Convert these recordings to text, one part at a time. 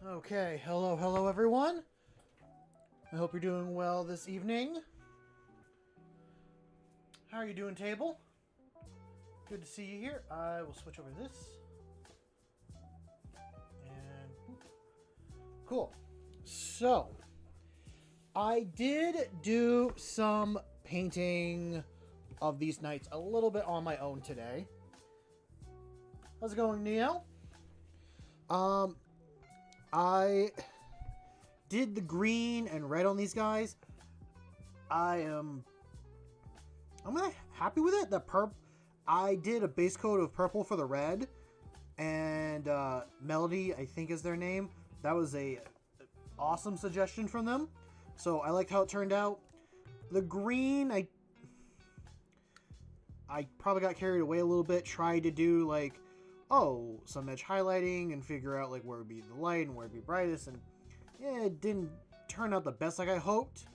Okay, hello everyone. I hope you're doing well this evening. How are you doing, table? Good to see you here. I will switch over this. And cool. So, I did do some painting of these knights a little bit on my own today. How's it going, Neo? I did the green and red on these guys. I'm really happy with it. The I did a base coat of purple for the red, and Melody, I think is their name. That was a awesome suggestion from them. So I liked how it turned out. The green, I probably got carried away a little bit. Tried to do like, some edge highlighting and figure out like where would be the light and where would be brightest, and yeah, it didn't turn out the best like I hoped,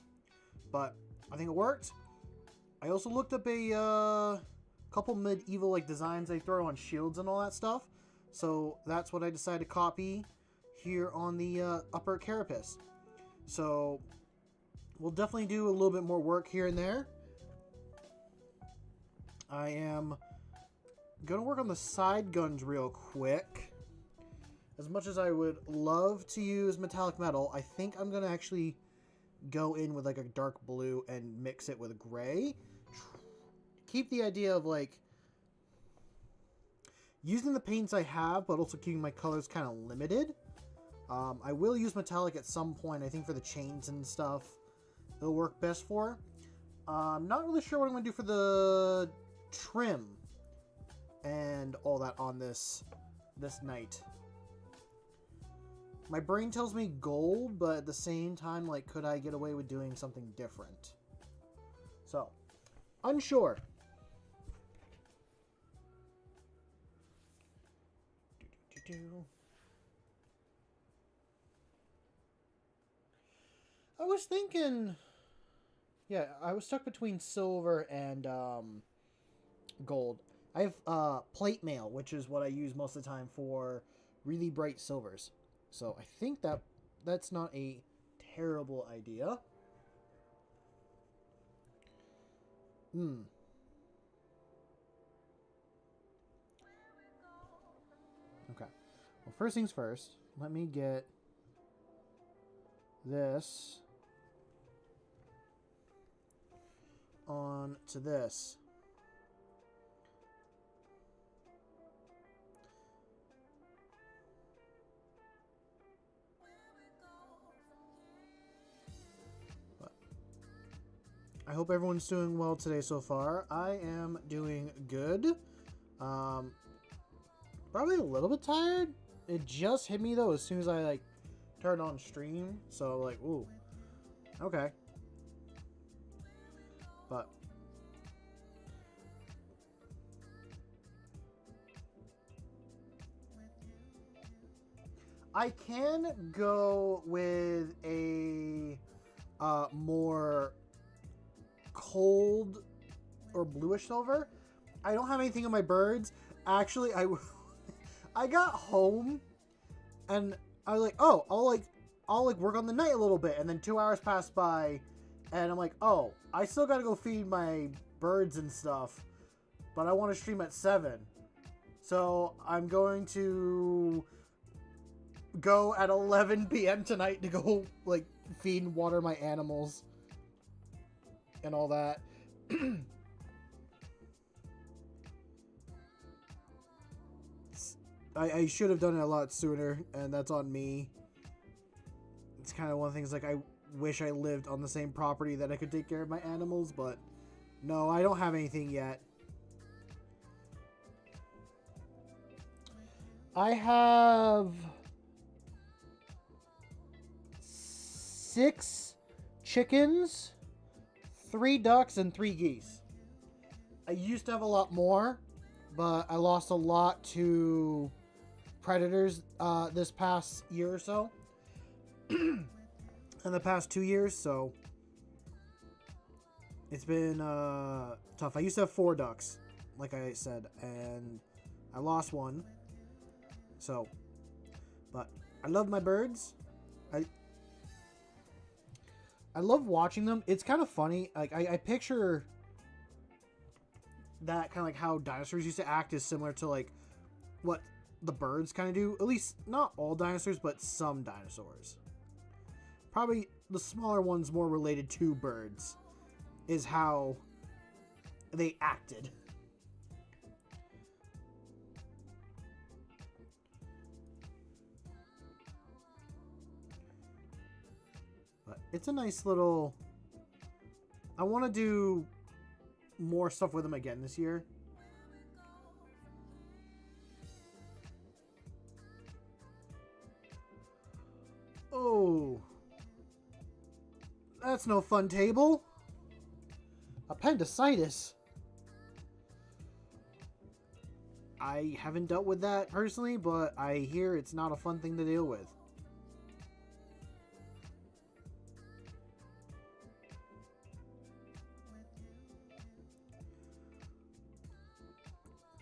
but I think it worked. I also looked up a couple medieval like designs they throw on shields and all that stuff, so that's what I decided to copy here on the upper carapace. So we'll definitely do a little bit more work here and there. I am gonna work on the side guns real quick. As much as I would love to use metallic metal, I think I'm gonna actually go in with like a dark blue and mix it with gray. Keep the idea of like using the paints I have, but also keeping my colors kind of limited. I will use metallic at some point. I think for the chains and stuff it'll work best for. I'm not really sure what I'm gonna do for the trim and all that on this knight. My brain tells me gold, but at the same time, like, could I get away with doing something different? So, unsure. I was thinking, yeah, I was stuck between silver and gold. I have plate mail, which is what I use most of the time for really bright silvers. So I think that's not a terrible idea. Okay. Well, first things first, let me get this on to this. I hope everyone's doing well today so far. I am doing good. Probably a little bit tired. It just hit me though as soon as I like turned on stream. So like, ooh, okay. But I can go with a more cold or bluish silver. I don't have anything on my birds. Actually, I got home and I was like, oh, I'll work on the night a little bit, and then 2 hours passed by and I'm like, oh, I still gotta go feed my birds and stuff, but I want to stream at 7. So I'm going to go at 11 p.m. tonight to go like feed and water my animals and all that. I should have done it a lot sooner, and that's on me. It's kind of one of the things, like, I wish I lived on the same property that I could take care of my animals, but No, I don't have anything yet. I have 6 chickens, 3 ducks, and 3 geese. I used to have a lot more, but I lost a lot to predators this past year or so. In the past 2 years, so it's been tough. I used to have 4 ducks, like I said, and I lost one. So, but I love my birds. I love watching them. It's kind of funny. Like I picture that kind of like how dinosaurs used to act is similar to like what the birds kind of do. At least not all dinosaurs, but some dinosaurs. Probably the smaller ones more related to birds is how they acted. But it's a nice little... I want to do more stuff with them again this year. Oh. That's no fun table. Appendicitis. I haven't dealt with that personally, but I hear it's not a fun thing to deal with.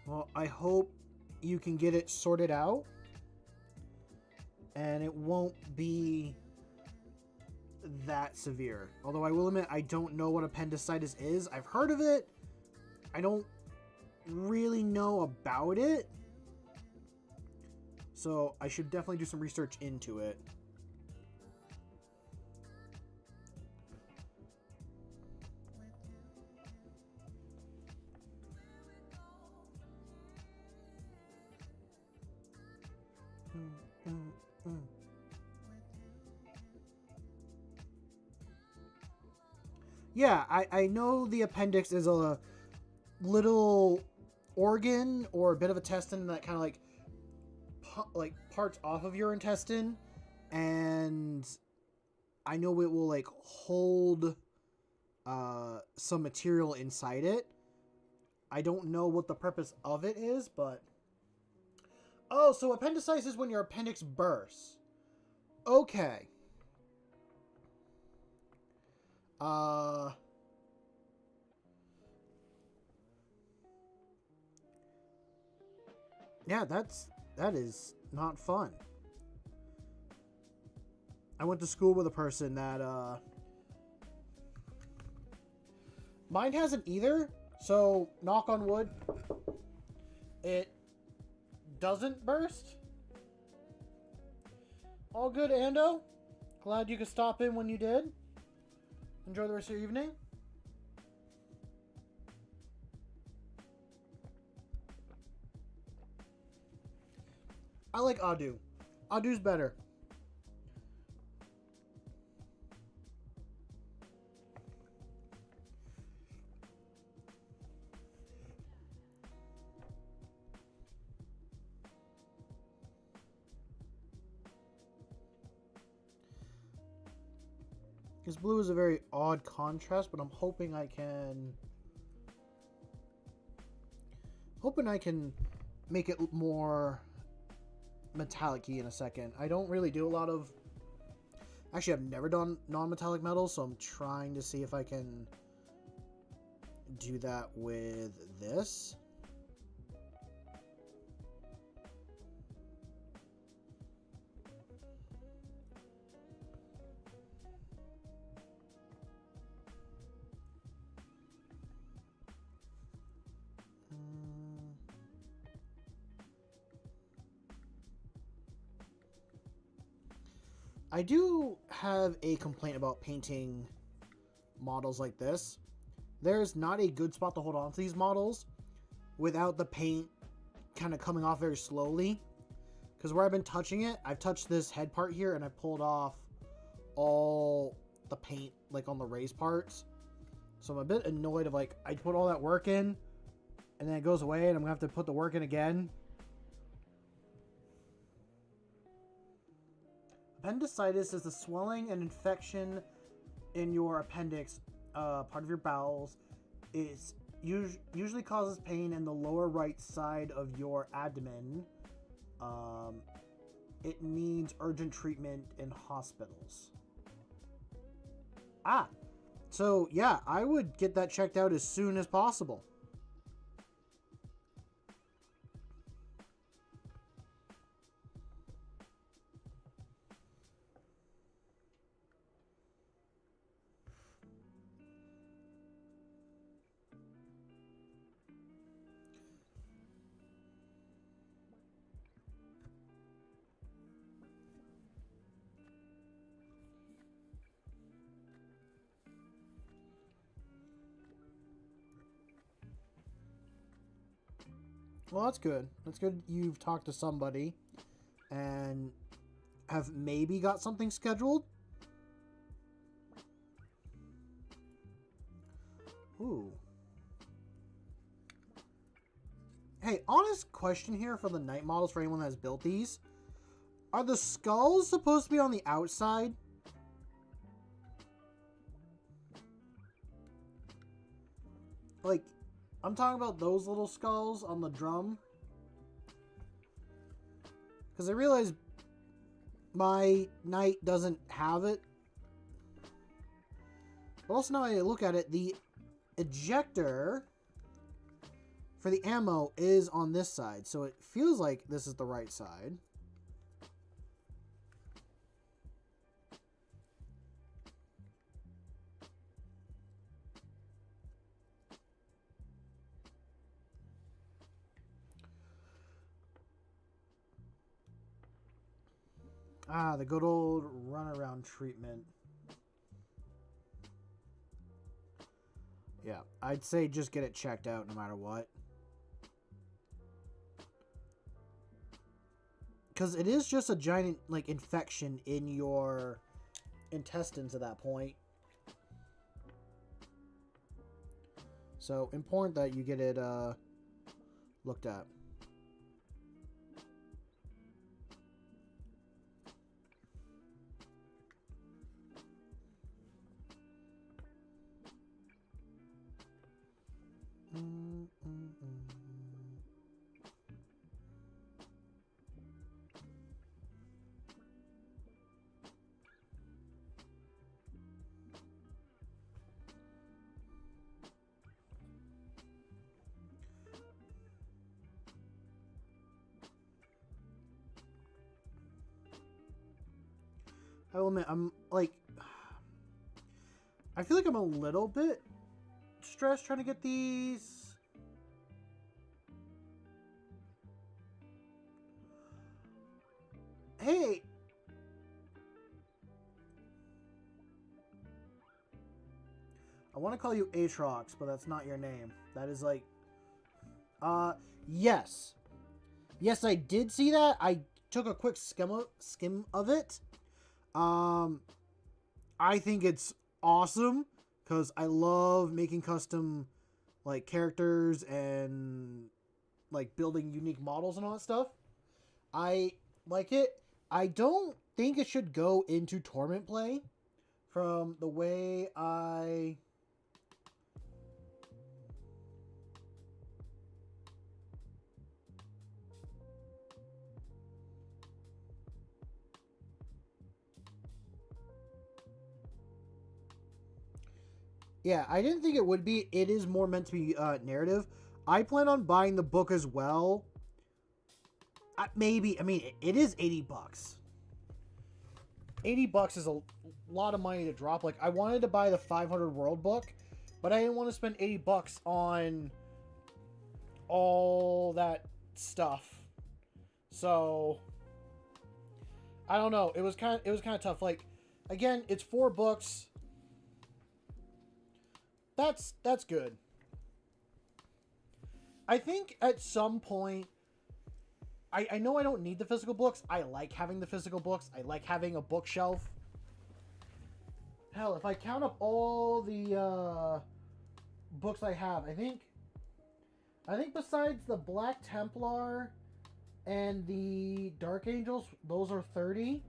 Well, I hope you can get it sorted out and it won't be that severe. Although I will admit, I don't know what appendicitis is. I've heard of it. I don't really know about it. So I should definitely do some research into it. Yeah, I know the appendix is a little organ or a bit of intestine that kind of like parts off of your intestine, and I know it will like hold some material inside it. I don't know what the purpose of it is, but oh, so appendicitis is when your appendix bursts. Okay. Yeah, that is not fun. I went to school with a person that, mine hasn't either, so knock on wood, it doesn't burst. All good, Ando. Glad you could stop in when you did. Enjoy the rest of your evening. I like Adu. Adu's better. Because blue is a very odd contrast, but I'm hoping I can... make it more metallic-y in a second. I don't really do a lot of... Actually, I've never done non-metallic metals, so I'm trying to see if I can do that with this. I do have a complaint about painting models like this. There's not a good spot to hold on to these models without the paint kind of coming off very slowly. Because where I've been touching it, I've touched this head part here and I pulled off all the paint like on the raised parts. So I'm a bit annoyed of like, I put all that work in, and then it goes away, and I'm going to have to put the work in again. Appendicitis is the swelling and infection in your appendix, part of your bowels. It usually causes pain in the lower right side of your abdomen. It needs urgent treatment in hospitals. So yeah, I would get that checked out as soon as possible. Well, that's good. That's good you've talked to somebody and have maybe got something scheduled. Ooh. Hey, honest question here for the night models for anyone that has built these. Are the skulls supposed to be on the outside? Like, I'm talking about those little skulls on the drum. Because I realize my knight doesn't have it. But also now I look at it, the ejector for the ammo is on this side. So it feels like this is the right side. The good old runaround treatment. Yeah, I'd say just get it checked out no matter what. Because it is just a giant, like, infection in your intestines at that point. So, important that you get it looked at. I will admit, I'm like, I feel like I'm a little bit stressed trying to get these. Hey. I want to call you Aatrox, but that's not your name. That is like, yes. Yes, I did see that. I took a quick skim of it. I think it's awesome because I love making custom like characters and like building unique models and all that stuff. I like it. I don't think it should go into tournament play from the way I Yeah, I didn't think it would be. It is more meant to be narrative. I plan on buying the book as well. Maybe, I mean, it is $80. $80 is a lot of money to drop. Like, I wanted to buy the 500 World book, but I didn't want to spend $80 on all that stuff. So, I don't know. It was kind of tough. Like, again, it's 4 books. That's good. I think at some point, I know I don't need the physical books. I like having the physical books. I like having a bookshelf. Hell, if I count up all the books I have. I think besides the Black Templar and the Dark Angels, those are 30.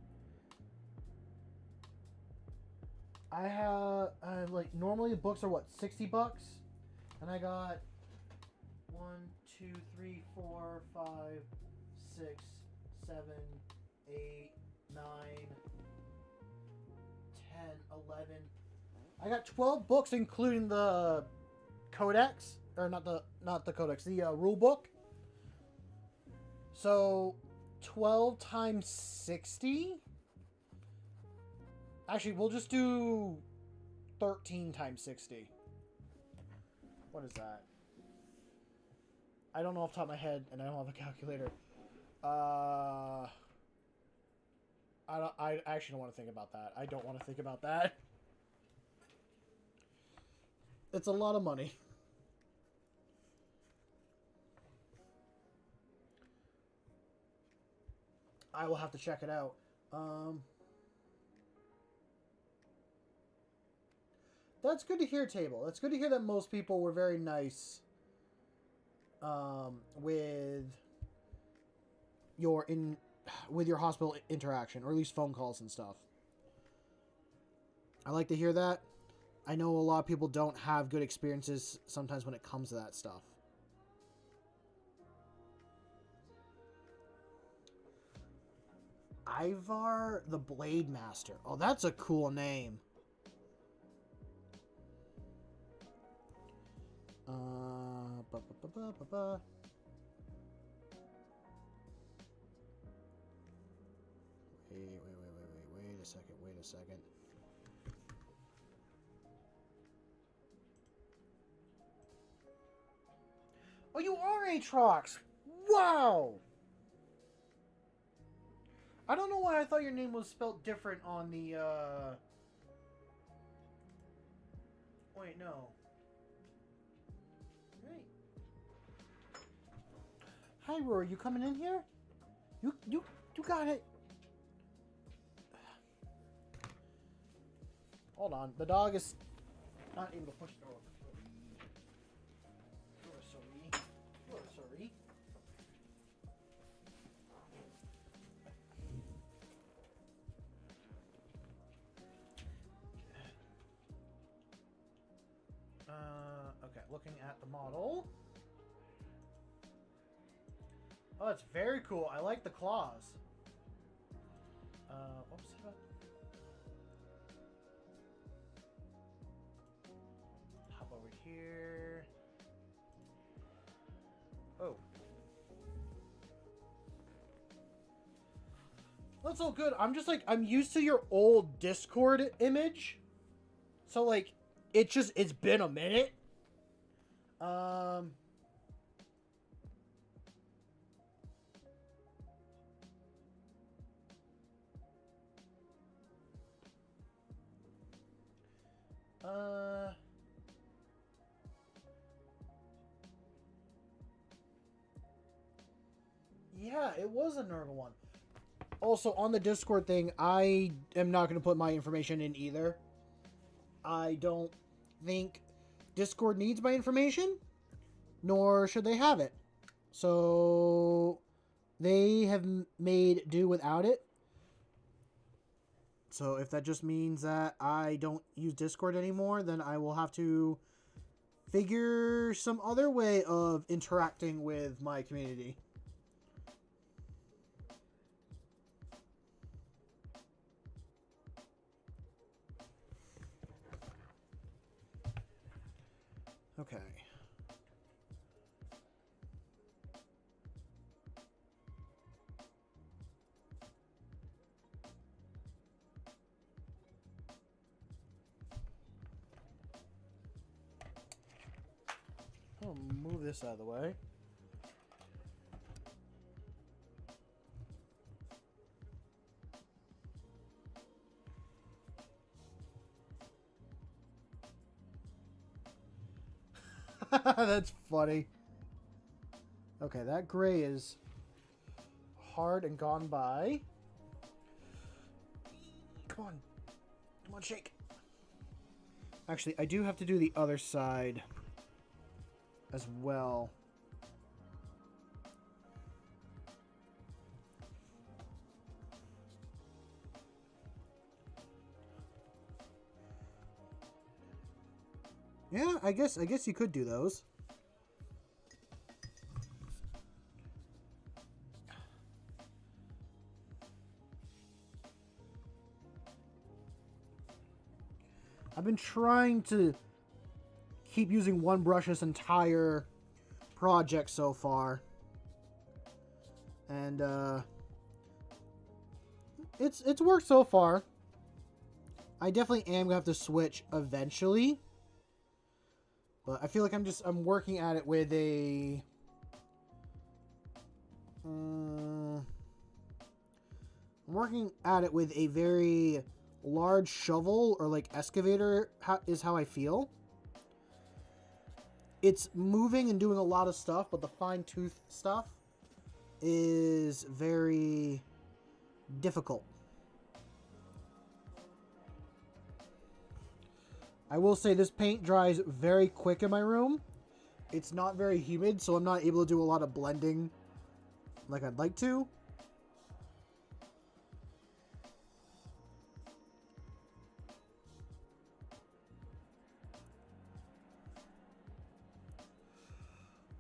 I have like normally the books are what, $60, and I got 1, 2, 3, 4, 5, 6, 7, 8, 9, 10, 11. I got 12 books, including the codex, or not the codex, the rule book. So 12 times 60. Actually, we'll just do 13 times 60. What is that? I don't know off the top of my head, and I don't have a calculator. I actually don't want to think about that. I don't want to think about that. It's a lot of money. I will have to check it out. That's good to hear, Table. It's good to hear that most people were very nice with your hospital interaction, or at least phone calls and stuff. I like to hear that. I know a lot of people don't have good experiences sometimes when it comes to that stuff. Ivar the Blade Master. Oh, that's a cool name. Wait a second. Oh, you are Aatrox! Wow! I don't know why I thought your name was spelled different on the, Wait, no. Right. Hi, Rory. You coming in here? You got it. Hold on. The dog is not able to push the door. Sorry. Okay, looking at the model. Oh, it's very cool. I like the claws. What was it about? Hop over here. Oh. That's all good. I'm just like, I'm used to your old Discord image. So like, it's been a minute. Yeah, it was a Nurgle one. Also, on the Discord thing, I am not going to put my information in either. I don't think Discord needs my information, nor should they have it. So, they have made do without it. So, if that just means that I don't use Discord anymore, then I will have to figure some other way of interacting with my community. Okay. I'll move this out of the way. That's funny. Okay, that gray is hard and gone by. Come on, shake. Actually, I do have to do the other side as well. Yeah, I guess you could do those. I've been trying to keep using one brush this entire project so far. And it's worked so far. I definitely am gonna have to switch eventually. But I feel like I'm working at it with a I'm working at it with a very large shovel or like excavator is how I feel. It's moving and doing a lot of stuff, but the fine tooth stuff is very difficult. I will say this paint dries very quick in my room. It's not very humid, so I'm not able to do a lot of blending like I'd like to.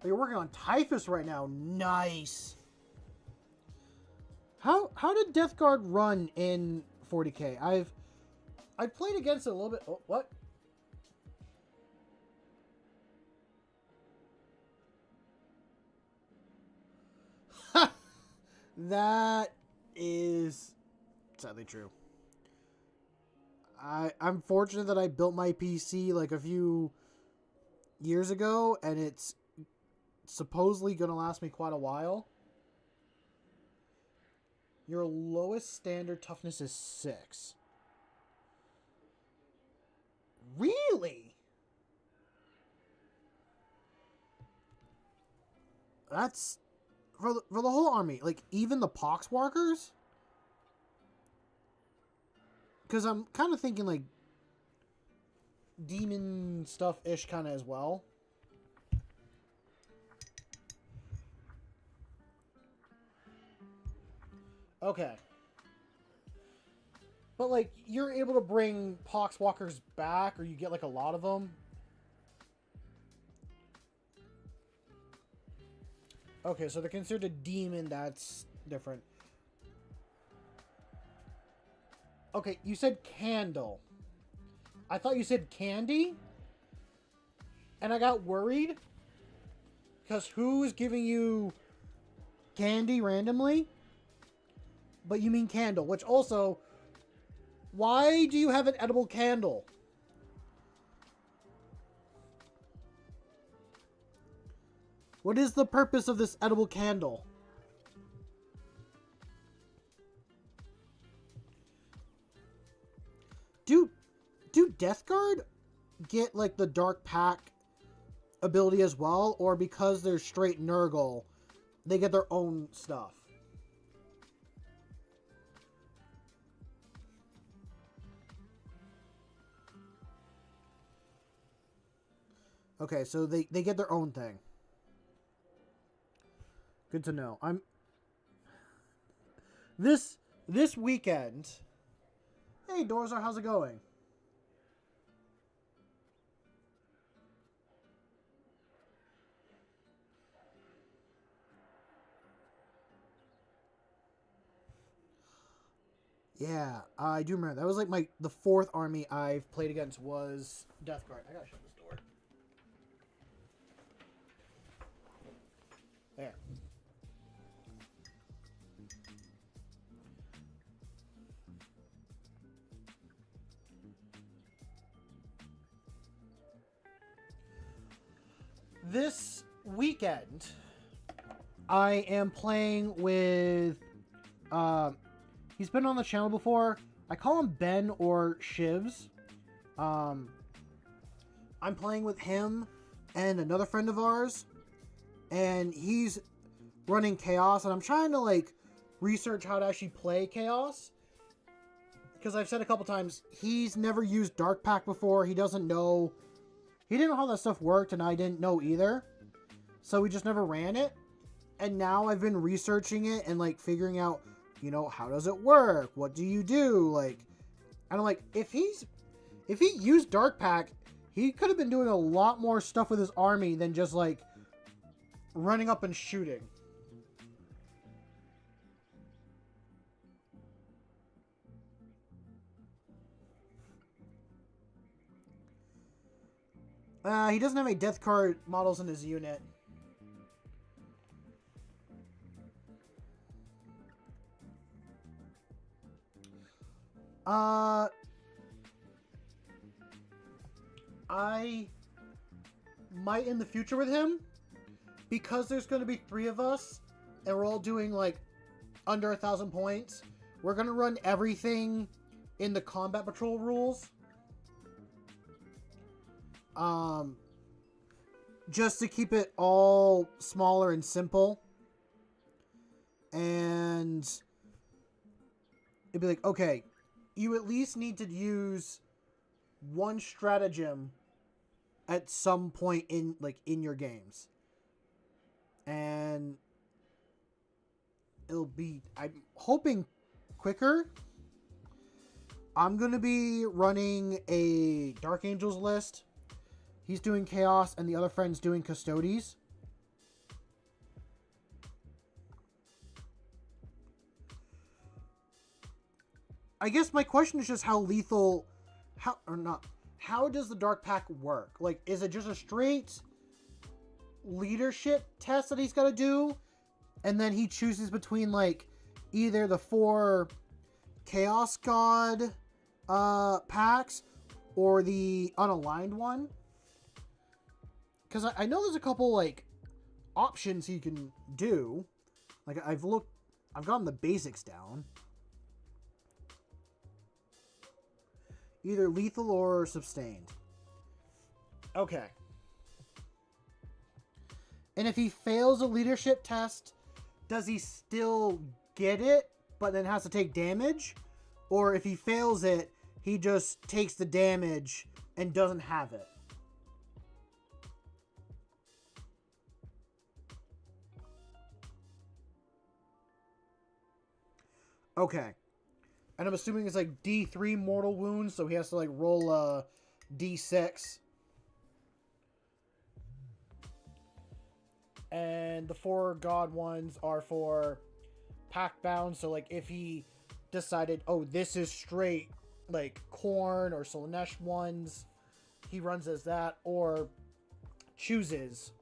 You're working on Typhus right now. Nice. How did Death Guard run in 40K? I've played against it a little bit. Oh, what? That is sadly true. I'm fortunate that I built my PC like a few years ago, and it's supposedly going to last me quite a while. Your lowest standard toughness is 6. Really? That's for the whole army. Like, even the poxwalkers? Because I'm kind of thinking, like, demon stuff-ish kind of as well. Okay. But, like, you're able to bring poxwalkers back, or you get, like, a lot of them. Okay, so they're considered a demon. That's different. Okay, you said candle. I thought you said candy. And I got worried. Because who's giving you candy randomly? But you mean candle. Which also, why do you have an edible candle? What is the purpose of this edible candle? Do Death Guard get like the Dark Pack ability as well? Or because they're straight Nurgle, they get their own stuff? Okay, so they get their own thing. Good to know. This weekend. Hey Dorzar, how's it going? Yeah, I do remember. That was like the 4th army I've played against was Death Guard. I gotta shut this door. There. This weekend, I am playing with, he's been on the channel before. I call him Ben or Shivs. I'm playing with him and another friend of ours, and he's running Chaos, and I'm trying to, like, research how to actually play Chaos. Because I've said a couple times, he's never used Dark Pack before. He doesn't know. He didn't know how that stuff worked, and I didn't know either. so we just never ran it. And now I've been researching it and like figuring out, how does it work? What do you do? Like, and I'm like, if he used Dark Pact, he could have been doing a lot more stuff with his army than just like running up and shooting. He doesn't have any death card models in his unit. I might in the future with him, because there's going to be 3 of us, and we're all doing like under 1,000 points. We're going to run everything in the combat patrol rules. Just to keep it all smaller and simple. And it'd be like, okay, you at least need to use one stratagem at some point in your games. And it'll be, I'm hoping, quicker. I'm going to be running a Dark Angels list. He's doing Chaos, and the other friend's doing Custodes. I guess my question is just how lethal, how does the Dark Pact work? Like, is it just a straight leadership test that he's got to do? And then he chooses between, like, either the 4 Chaos God packs or the unaligned one? Because I know there's a couple, like, options he can do. Like, I've gotten the basics down. Either lethal or sustained. Okay. And if he fails a leadership test, does he still get it, but then has to take damage? Or if he fails it, he just takes the damage and doesn't have it? Okay. And I'm assuming it's like D3 mortal wounds, so he has to like roll a D6. And the 4 god ones are for pack bound, so like if he decided, oh, this is straight like Khorne or Slaanesh ones, he runs as that, or chooses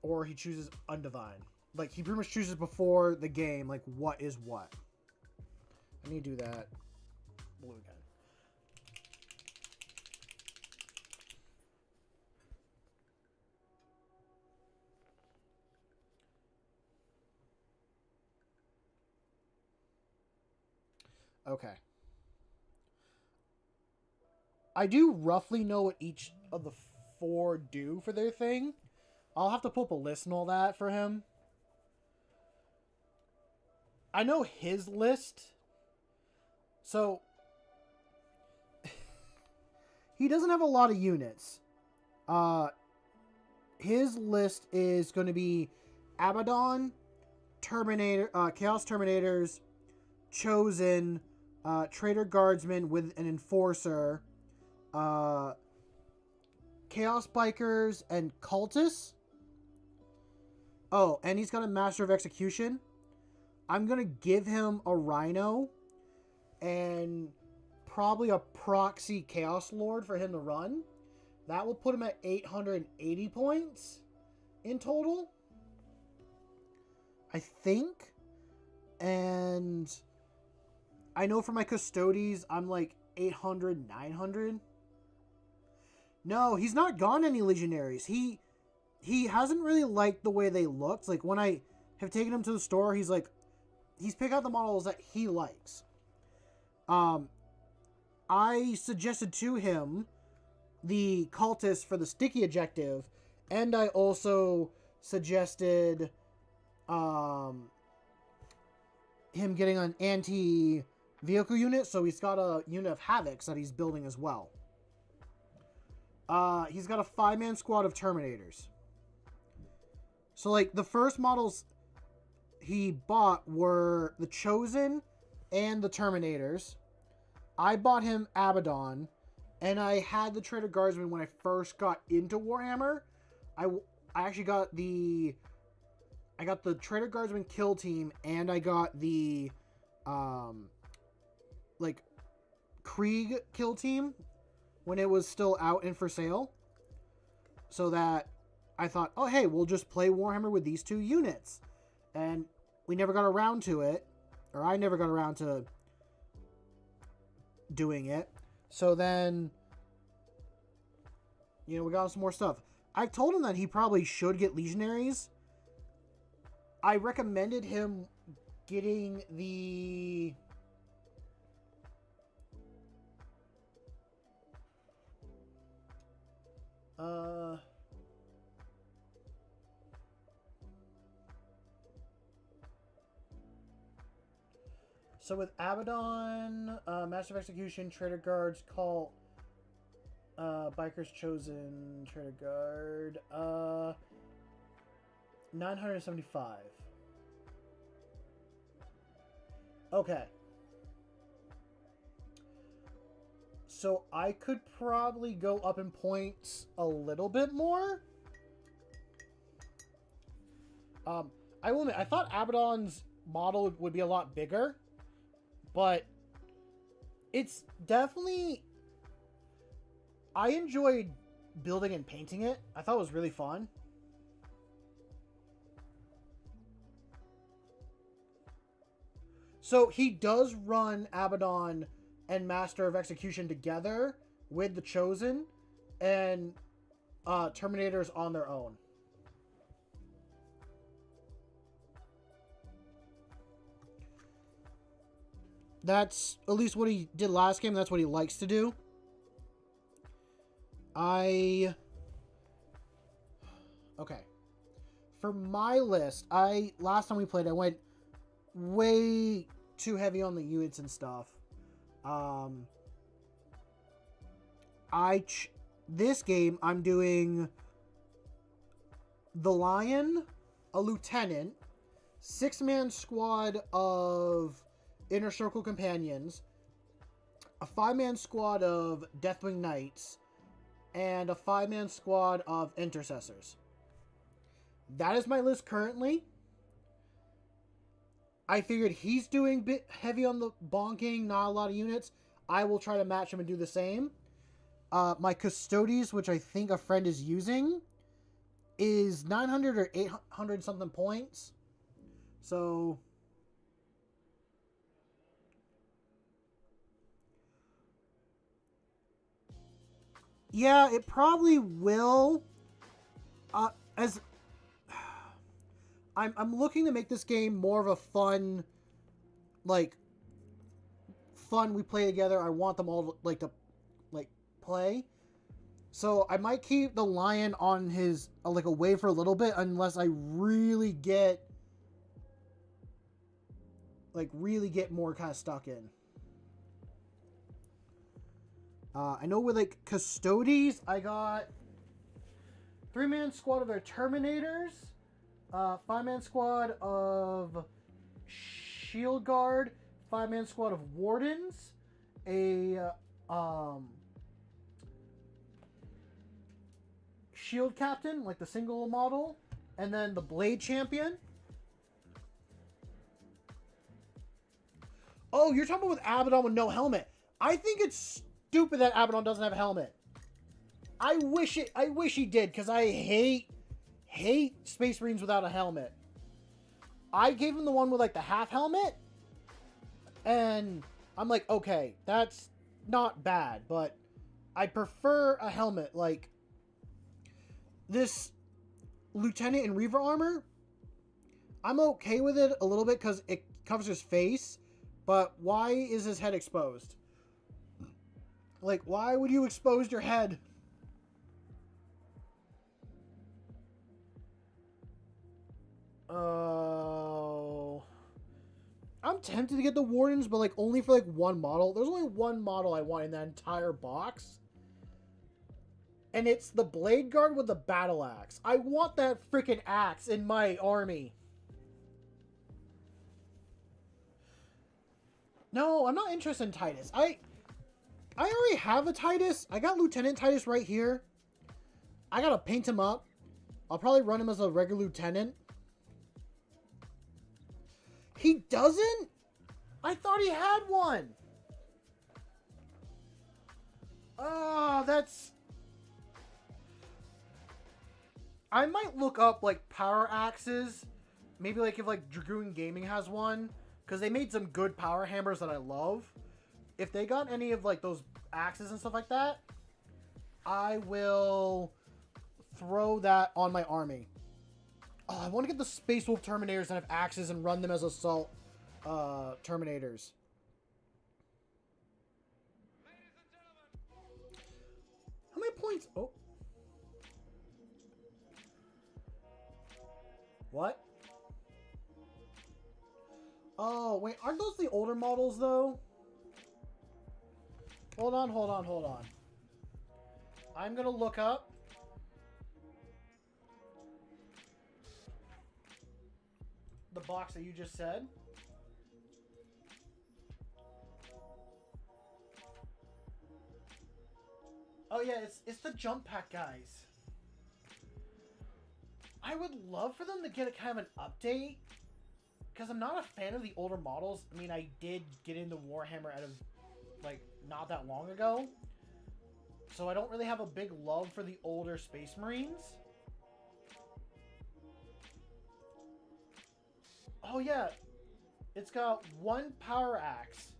or he chooses Undivine. Like, he pretty much chooses before the game, like, what is what. Let me do that blue again. Okay. I do roughly know what each of the 4 do for their thing. I'll have to pull up a list and all that for him. I know his list. So, he doesn't have a lot of units. His list is going to be Abaddon, Terminator, Chaos Terminators, Chosen, Traitor Guardsman with an Enforcer, Chaos Bikers, and Cultists. Oh, and he's got a Master of Execution. I'm going to give him a Rhino and probably a Proxy Chaos Lord for him to run. That will put him at 880 points in total, I think. And I know for my Custodes, I'm like 800, 900. No, he's not gone any Legionaries. He hasn't really liked the way they looked. Like, when I have taken him to the store, he's picked out the models that he likes. I suggested to him the Cultist for the sticky objective, and I also suggested him getting an anti vehicle unit, so he's got a unit of Havocs that he's building as well. He's got a 5-man squad of Terminators. So, like, the first models he bought were the Chosen and the Terminators. I bought him Abaddon, and I had the Traitor Guardsman when I first got into Warhammer. I actually got the Traitor Guardsman kill team, and I got the like Krieg kill team when it was still out and for sale. So that I thought, oh hey, we'll just play Warhammer with these two units. And we never got around to it, or I never got around to doing it. So then, you know, we got some more stuff. I told him that he probably should get Legionaries. I recommended him getting the... So with Abaddon, Master of Execution, Traitor Guards, Cult, Bikers Chosen, Traitor Guard, 975. Okay. So I could probably go up in points a little bit more. I will admit, I thought Abaddon's model would be a lot bigger, but it's definitely... I enjoyed building and painting it. I thought it was really fun. So he does run Abaddon and Master of Execution together with the Chosen and Terminators on their own. That's at least what he did last game. That's what he likes to do. Okay. For my list, last time we played, I went way too heavy on the units and stuff. This game, I'm doing the Lion, a Lieutenant, 6-man squad of Inner Circle Companions, a 5-man squad of Deathwing Knights, and a 5-man squad of Intercessors. That is my list currently. I figured he's doing a bit heavy on the bonking, not a lot of units. I will try to match him and do the same. My Custodes, which I think a friend is using, is 900 or 800 something points. So... yeah, it probably will. I'm looking to make this game more of a fun, we play together. I want them all to play. So I might keep the Lion on his away for a little bit unless I really get more kind of stuck in. I know with Custodes, I got 3-man squad of their Terminators, 5-man squad of Shield Guard, 5-man squad of Wardens, a Shield Captain, the single model, and then the Blade Champion. Oh, you're talking about with Abaddon with no helmet. I think it's stupid that Abaddon doesn't have a helmet. I wish he did, because I hate Space Marines without a helmet. I gave him the one with the half helmet, and I'm like, okay, that's not bad, but I prefer a helmet. This Lieutenant in Reaver armor, I'm okay with it a little bit because it covers his face, but why is his head exposed? Why would you expose your head? Oh. I'm tempted to get the Wardens, but like only for like one model. There's only one model I want in that entire box. And it's the Blade Guard with the Battle Axe. I want that freaking axe in my army. No, I'm not interested in Titus. I already have a Titus. I got Lieutenant Titus right here. I gotta paint him up. I'll probably run him as a regular lieutenant. He doesn't? I thought he had one. Oh, that's... I might look up, like, power axes. Maybe, like, if, like, Dragoon Gaming has one. Because they made some good power hammers that I love. If they got any of, like, those axes and stuff like that, I will throw that on my army. Oh, I want to get the Space Wolf Terminators that have axes and run them as assault Terminators. How many points? Oh. What? Oh, wait. Aren't those the older models, though? Hold on, hold on, hold on. I'm going to look up. The box that you just said. Oh, yeah, it's the jump pack guys. I would love for them to get a kind of an update. Because I'm not a fan of the older models. I mean, I did get into Warhammer out of, like, not that long ago. So I don't really have a big love for the older Space Marines. Oh, yeah. It's got one power axe.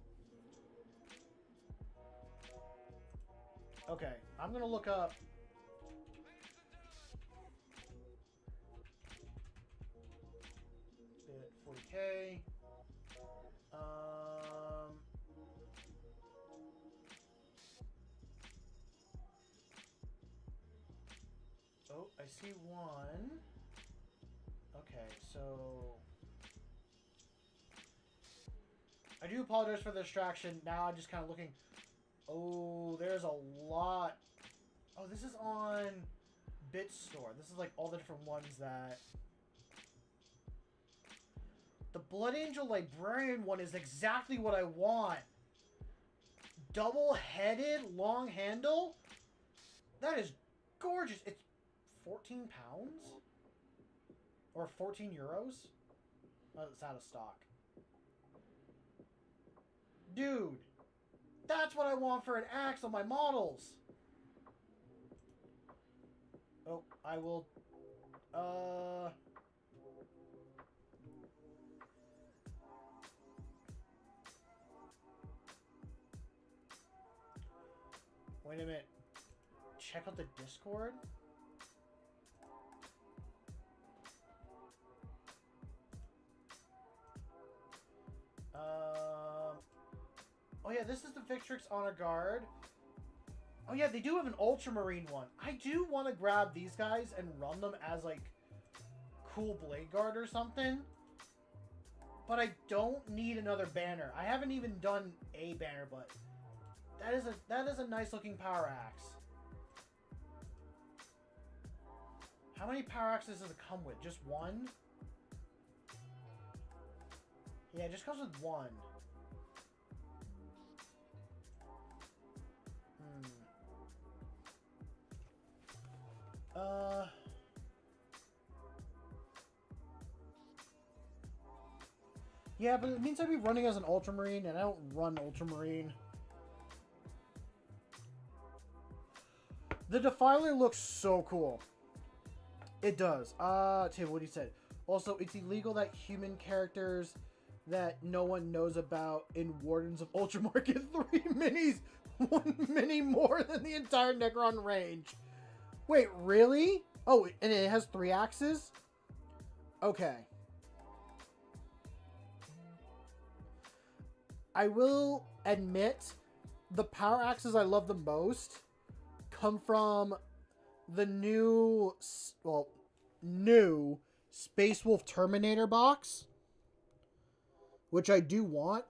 Okay, I'm going to look up... Bit 40K. Oh, I see one. Okay, so... I do apologize for the distraction. Now I'm just kind of looking... Oh, there's a lot. Oh, this is on BitStore. This is like all the different ones that... The Blood Angel Librarian one is exactly what I want. Double-headed, long handle? That is gorgeous. It's 14 pounds? Or 14 euros? Oh, it's out of stock. Dude. That's what I want for an axe on my models. Oh, I will... Wait a minute. Check out the Discord? Oh yeah, this is the Victrix Honor Guard. Oh yeah, they do have an Ultramarine one. I do want to grab these guys and run them as like cool Blade Guard or something. But I don't need another banner. I haven't even done a banner, but that is a nice looking power axe. How many power axes does it come with? Just one? Yeah, it just comes with one. Yeah, but it means I'd be running as an Ultramarine, and I don't run Ultramarine. The Defiler looks so cool. It does. Tell you what he said. Also, it's illegal that human characters that no one knows about in Wardens of Ultramar get 3 minis, 1 mini more than the entire Necron range. Wait, really? Oh, and it has 3 axes? Okay. I will admit, the power axes I love the most come from the new, new Space Wolf Terminator box. which I do want,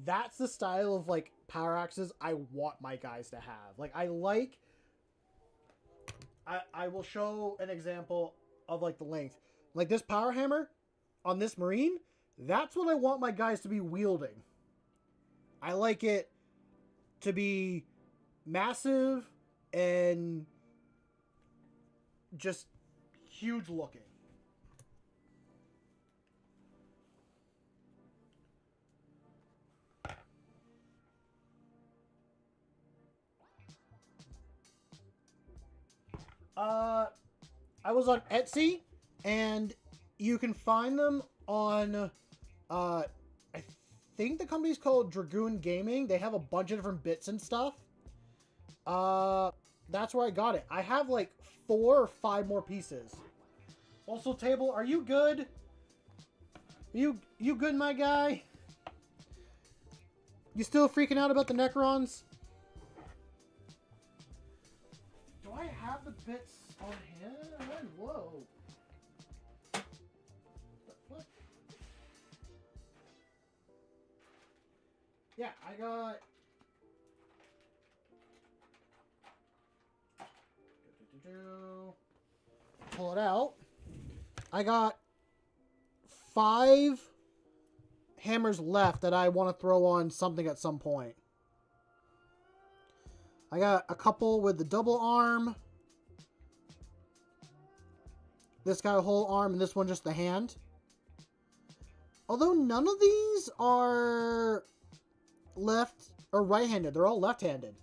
that's the style of like power axes I want my guys to have. Like I will show an example of like the length. Like this power hammer on this Marine, that's what I want my guys to be wielding. I like it to be massive and just huge looking. I was on Etsy, and you can find them on, I think the company's called Dragoon Gaming. They have a bunch of different bits and stuff. That's where I got it. I have like 4 or 5 more pieces. Also, Table, are you good? You good, my guy? You still freaking out about the Necrons? Do I have the bits on hand? Whoa. What? Yeah, I got... Pull it out. I got 5 hammers left that I want to throw on something at some point. I got a couple with the double arm. This got a whole arm, and this one just the hand. Although none of these are left or right-handed. They're all left-handed.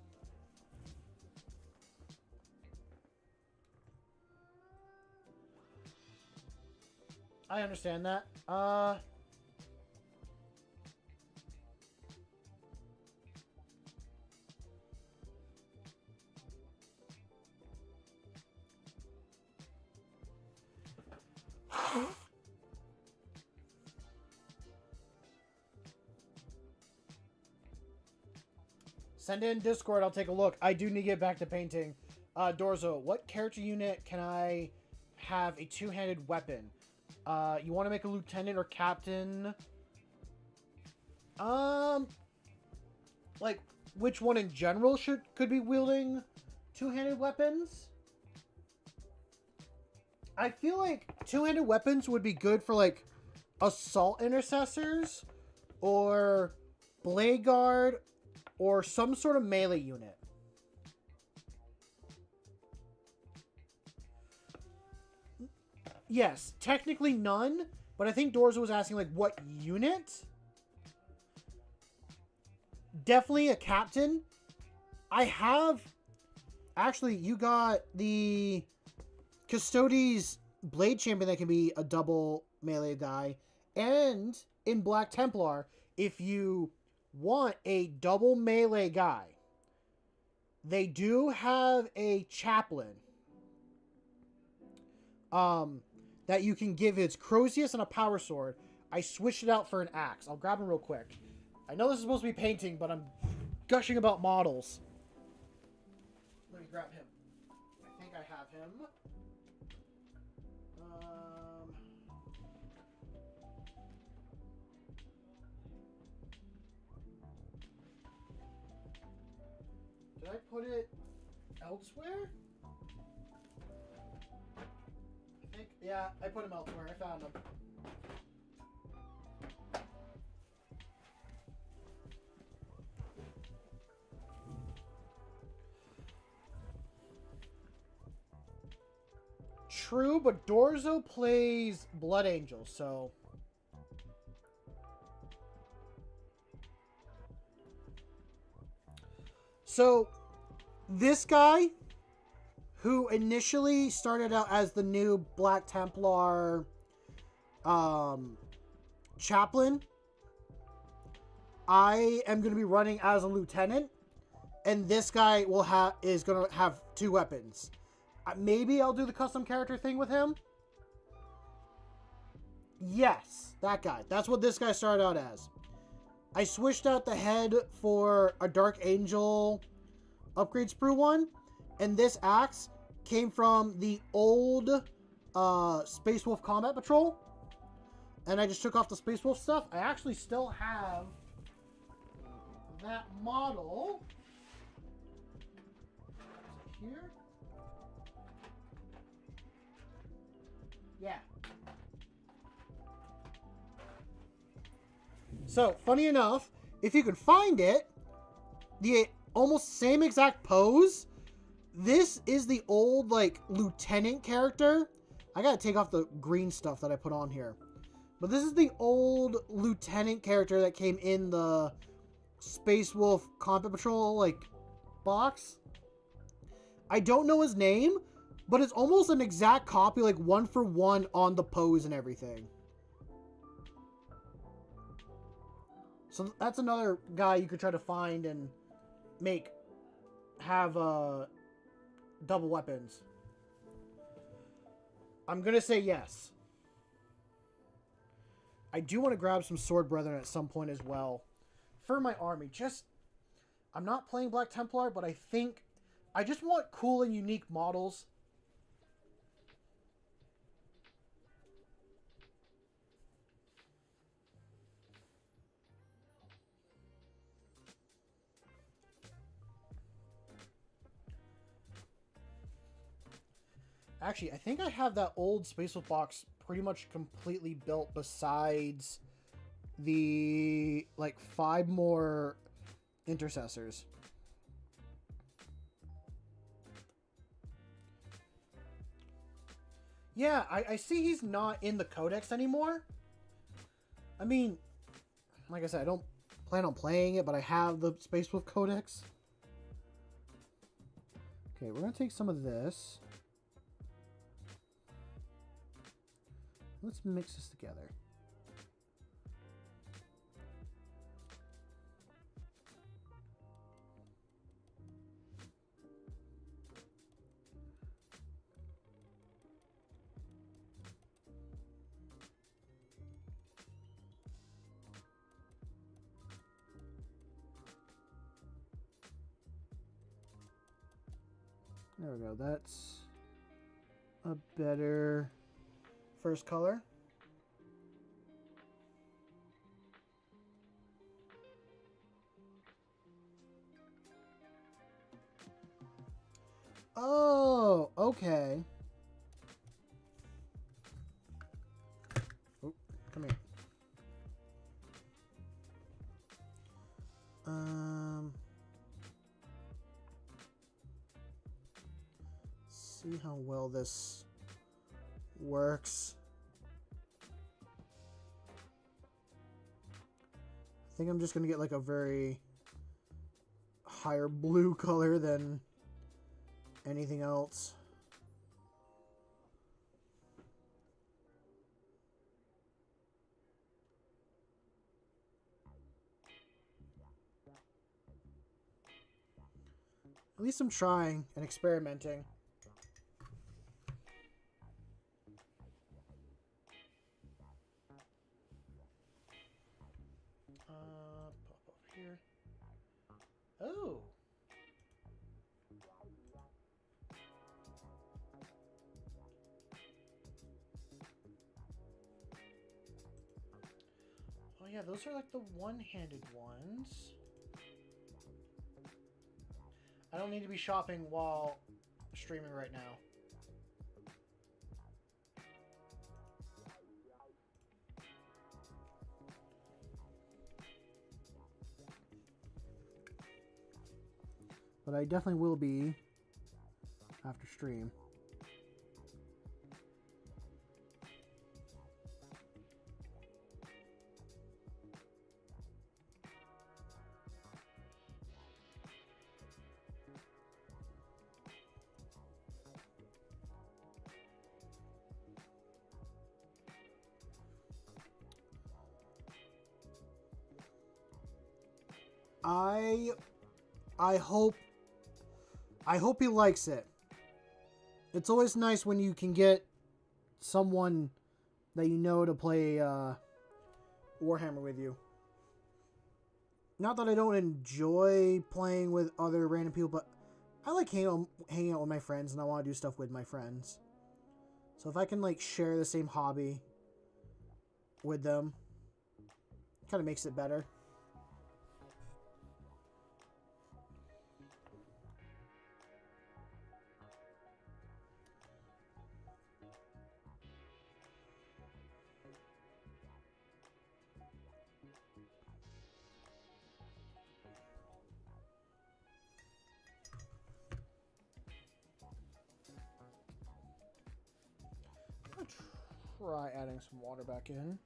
I understand that. Send in Discord, I'll take a look. I do need to get back to painting. Dorzo, what character unit can I have a two-handed weapon? You want to make a lieutenant or captain? Like, which one in general could be wielding two-handed weapons? I feel like two-handed weapons would be good for, like, assault intercessors or blade guard or some sort of melee unit. Yes, technically none, but I think Dorzo was asking, like, what unit? Definitely a captain. I have... Actually, you got the Custodes Blade Champion that can be a double melee guy. And in Black Templar, if you want a double melee guy, they do have a chaplain. That you can give its Crozius and a power sword. I switched it out for an axe. I'll grab him real quick. I know this is supposed to be painting, but I'm gushing about models. Let me grab him. I think I have him. Did I put it elsewhere? Yeah, I put him elsewhere. I found him. True, but Dorzo plays Blood Angel, so... So, this guy, who initially started out as the new Black Templar chaplain, I am going to be running as a lieutenant, and this guy is going to have 2 weapons. Maybe I'll do the custom character thing with him. Yes, that guy. That's what this guy started out as. I switched out the head for a Dark Angel upgrade sprue one. And this axe came from the old Space Wolf Combat Patrol. and I just took off the Space Wolf stuff. I actually still have that model. Is it here? Yeah. So, funny enough, if you can find it, the almost same exact pose, this is the old, like, lieutenant character. I gotta take off the green stuff that I put on here. But this is the old lieutenant character that came in the Space Wolf Combat Patrol, like, box. I don't know his name, but it's almost an exact copy, like, 1-for-1 on the pose and everything. So that's another guy you could try to find and have double weapons. I'm gonna say yes. I do want to grab some Sword Brethren at some point as well for my army. I'm not playing Black Templar, but I think I just want cool and unique models. Actually, I think I have that old Space Wolf box pretty much completely built besides the, like, 5 more intercessors. Yeah, I see he's not in the Codex anymore. I mean, like I said, I don't plan on playing it, but I have the Space Wolf Codex. Okay, we're going to take some of this. Let's mix this together. There we go. That's a better first color. Oh, okay. Oh, come here. See how well this works. I think I'm just gonna get like a very higher blue color than anything else. At least I'm trying and experimenting. Pop up here. Oh. Oh yeah, those are like the one-handed ones. I don't need to be shopping while streaming right now. But I definitely will be after stream. I hope he likes it. It's always nice when you can get someone that you know to play Warhammer with you. Not that I don't enjoy playing with other random people, but I like hanging out with my friends, and I want to do stuff with my friends. So if I can like share the same hobby, with them. Kind of makes it better. Try adding some water back in.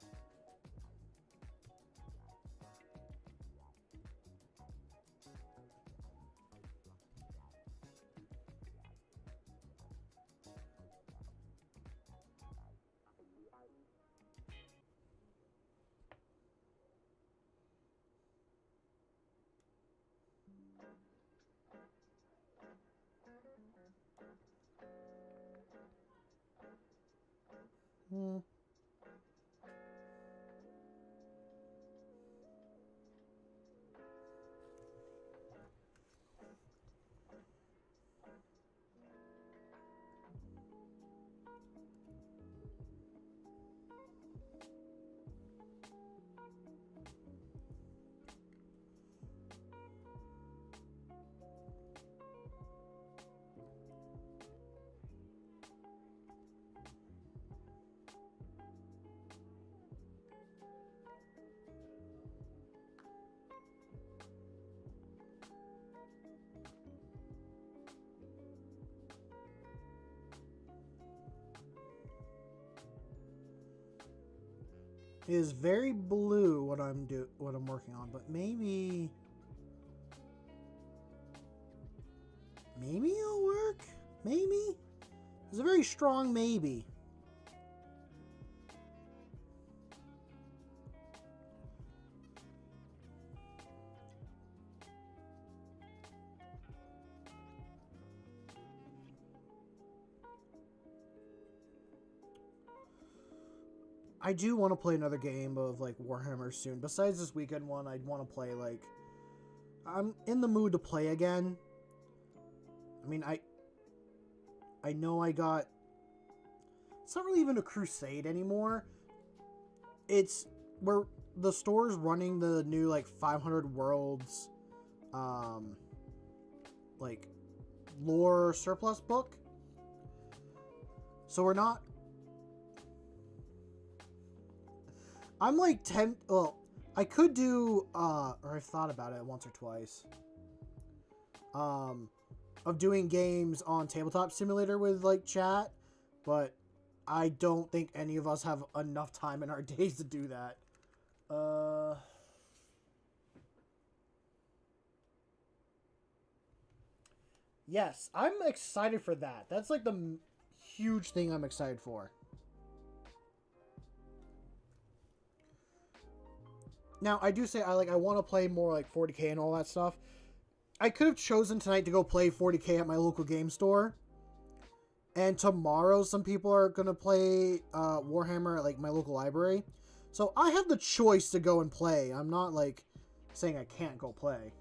It is very blue what I'm working on, but maybe it'll work. Maybe it's a very strong maybe. I do want to play another game of like Warhammer soon. Besides this weekend one, I'd want to play like... I'm in the mood to play again. I mean, I know I got... It's not really even a crusade anymore. It's where the store's running the new like 500 Worlds like lore surplus book. So we're not... I'm like 10... Well, I could do... or I've thought about it once or twice. Of doing games on Tabletop Simulator with, like, chat. But I don't think any of us have enough time in our days to do that. Yes, I'm excited for that. That's, like, the huge thing I'm excited for. Now, I do say I want to play more like 40k and all that stuff. I could have chosen tonight to go play 40k at my local game store. And tomorrow some people are going to play Warhammer at like my local library. So I have the choice to go and play. I'm not like saying I can't go play.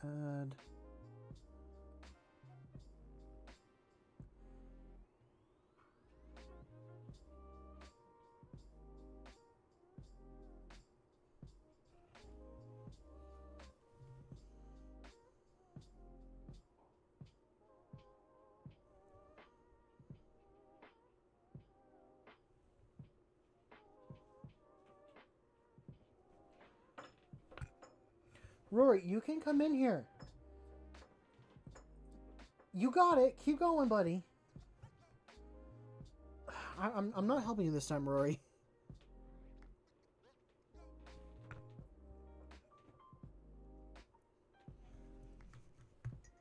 Add. Rory, you can come in here. You got it. Keep going, buddy. I'm not helping you this time, Rory.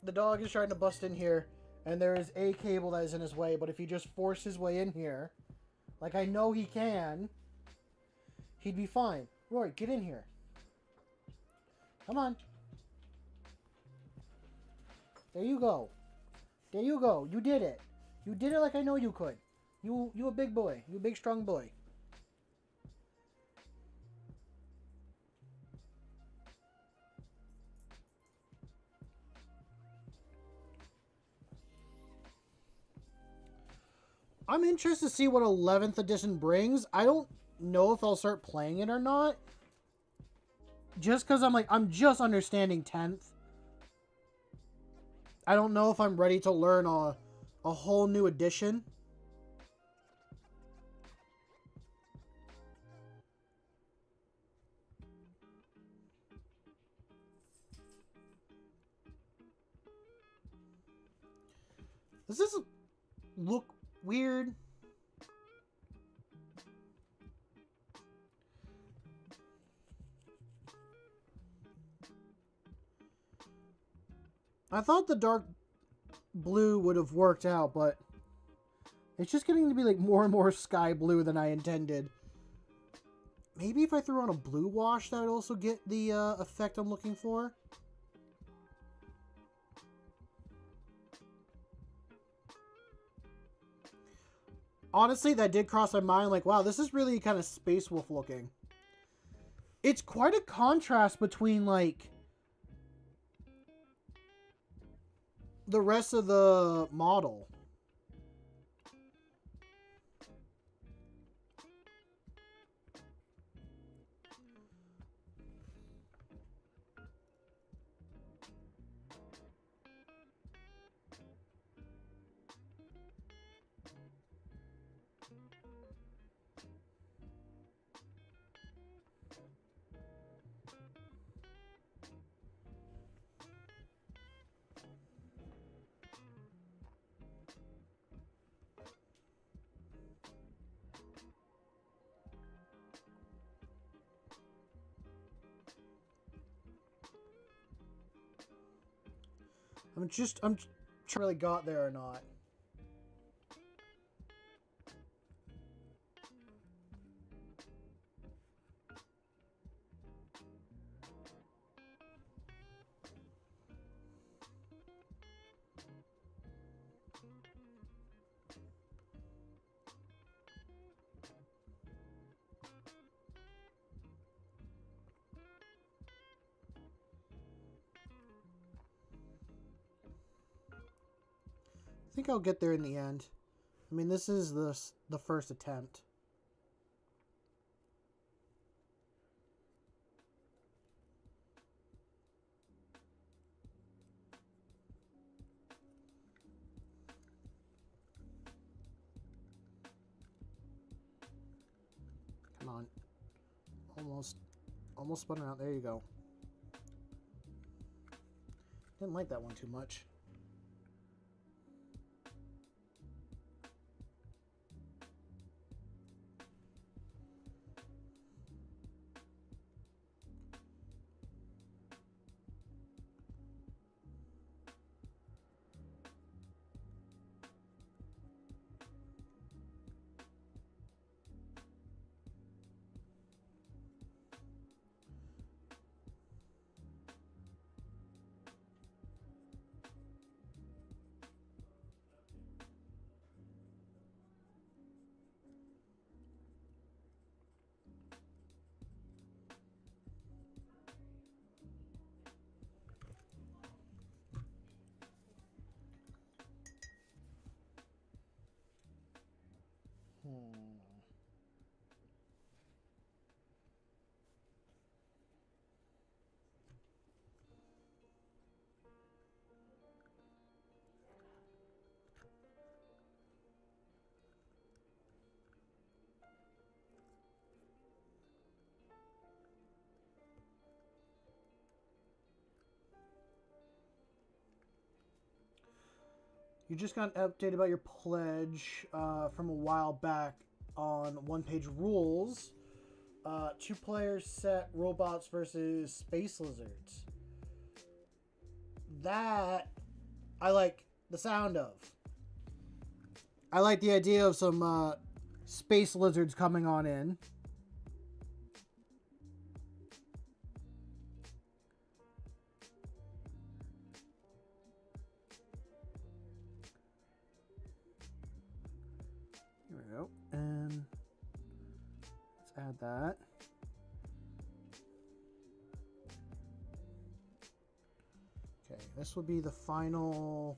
The dog is trying to bust in here, and there is a cable that is in his way, but if he just forced his way in here, like I know he can, he'd be fine. Rory, get in here. Come on. There you go. There you go. You did it. You did it like I know you could. You a big boy. You a big strong boy. I'm interested to see what 11th edition brings. I don't know if I'll start playing it or not. Just because I'm just understanding 10th. I don't know if I'm ready to learn a whole new edition. Does this look weird? I thought the dark blue would have worked out, but it's just getting to be like more and more sky blue than I intended. Maybe if I threw on a blue wash, that would also get the effect I'm looking for. Honestly, that did cross my mind. Like, wow, this is really kind of Space Wolf looking. It's quite a contrast between, like, the rest of the model. I'm trying to really got there or not. I think I'll get there in the end. I mean, this is the first attempt. Come on. Almost spun out. There you go. Didn't like that one too much. You just got an update about your pledge from a while back on one-page rules. 2-player set robots versus space lizards. That I like the sound of. I like the idea of some space lizards coming on in. Here we go. And let's add that. Okay, this will be the final.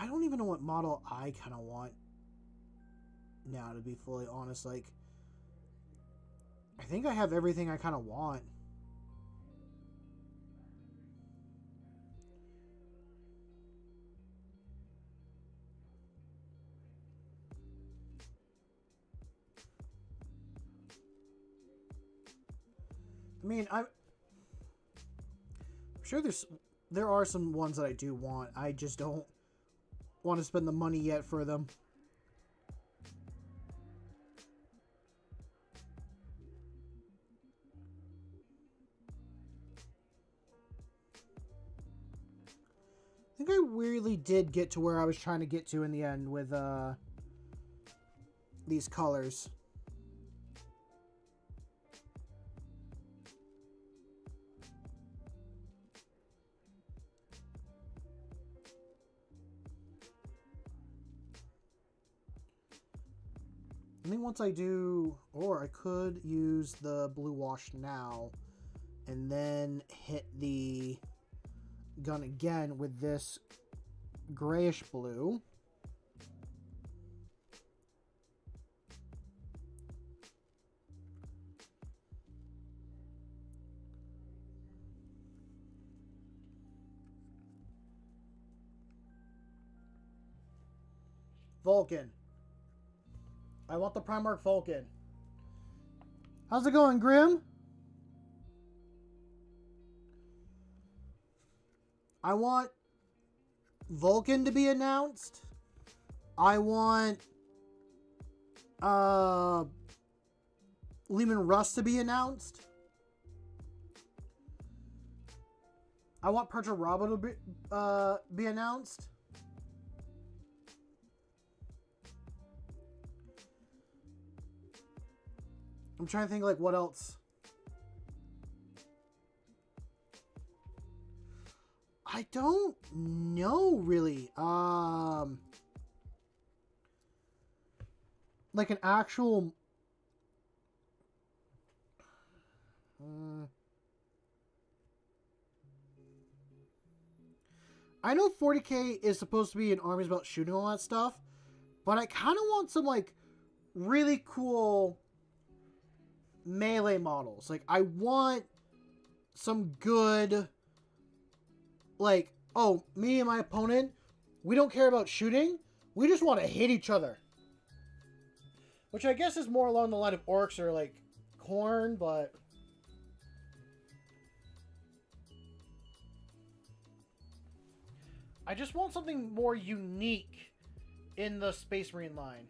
I don't even know what model I kind of want now, to be fully honest. Like, I think I have everything I kind of want. I mean, I'm sure there are some ones that I do want. I just don't want to spend the money yet for them. I think I really did get to where I was trying to get to in the end with these colors. I think once I do, or I could use the blue wash now and then hit the gun again with this grayish blue. Vulcan. I want the Primarch Vulcan. How's it going, Grim? I want Vulcan to be announced. I want Leman Russ to be announced. I want Pertra Rabo to be announced. I'm trying to think, like, what else. I don't know, really. Like an actual... I know 40k is supposed to be an armies about shooting all that stuff, but I kind of want some, like, really cool melee models. Like, I want some good, like, oh, me and my opponent, we don't care about shooting, we just want to hit each other. Which I guess is more along the line of orcs or, like, Khorne, but... I just want something more unique in the Space Marine line.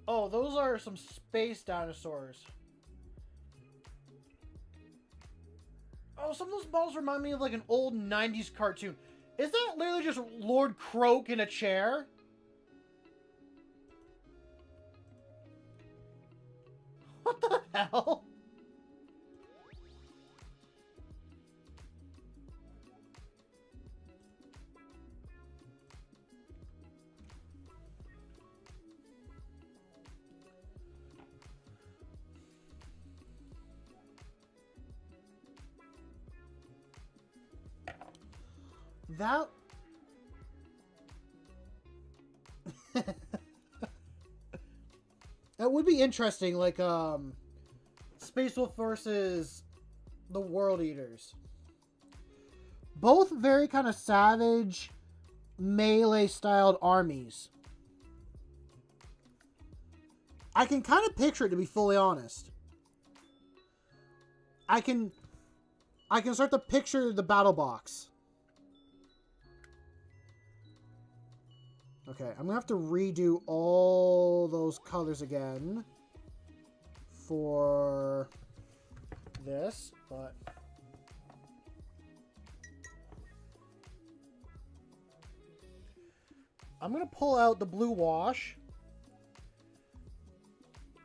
Oh, those are some space dinosaurs. Oh, some of those balls remind me of like an old 90s cartoon. Is that literally just Lord Croak in a chair? What the hell? That... That would be interesting, like, Space Wolf versus the World Eaters. Both very kind of savage, melee-styled armies. I can kind of picture it, to be fully honest. I can start to picture the battle box. Okay, I'm going to have to redo all those colors again for this, but... I'm going to pull out the blue wash,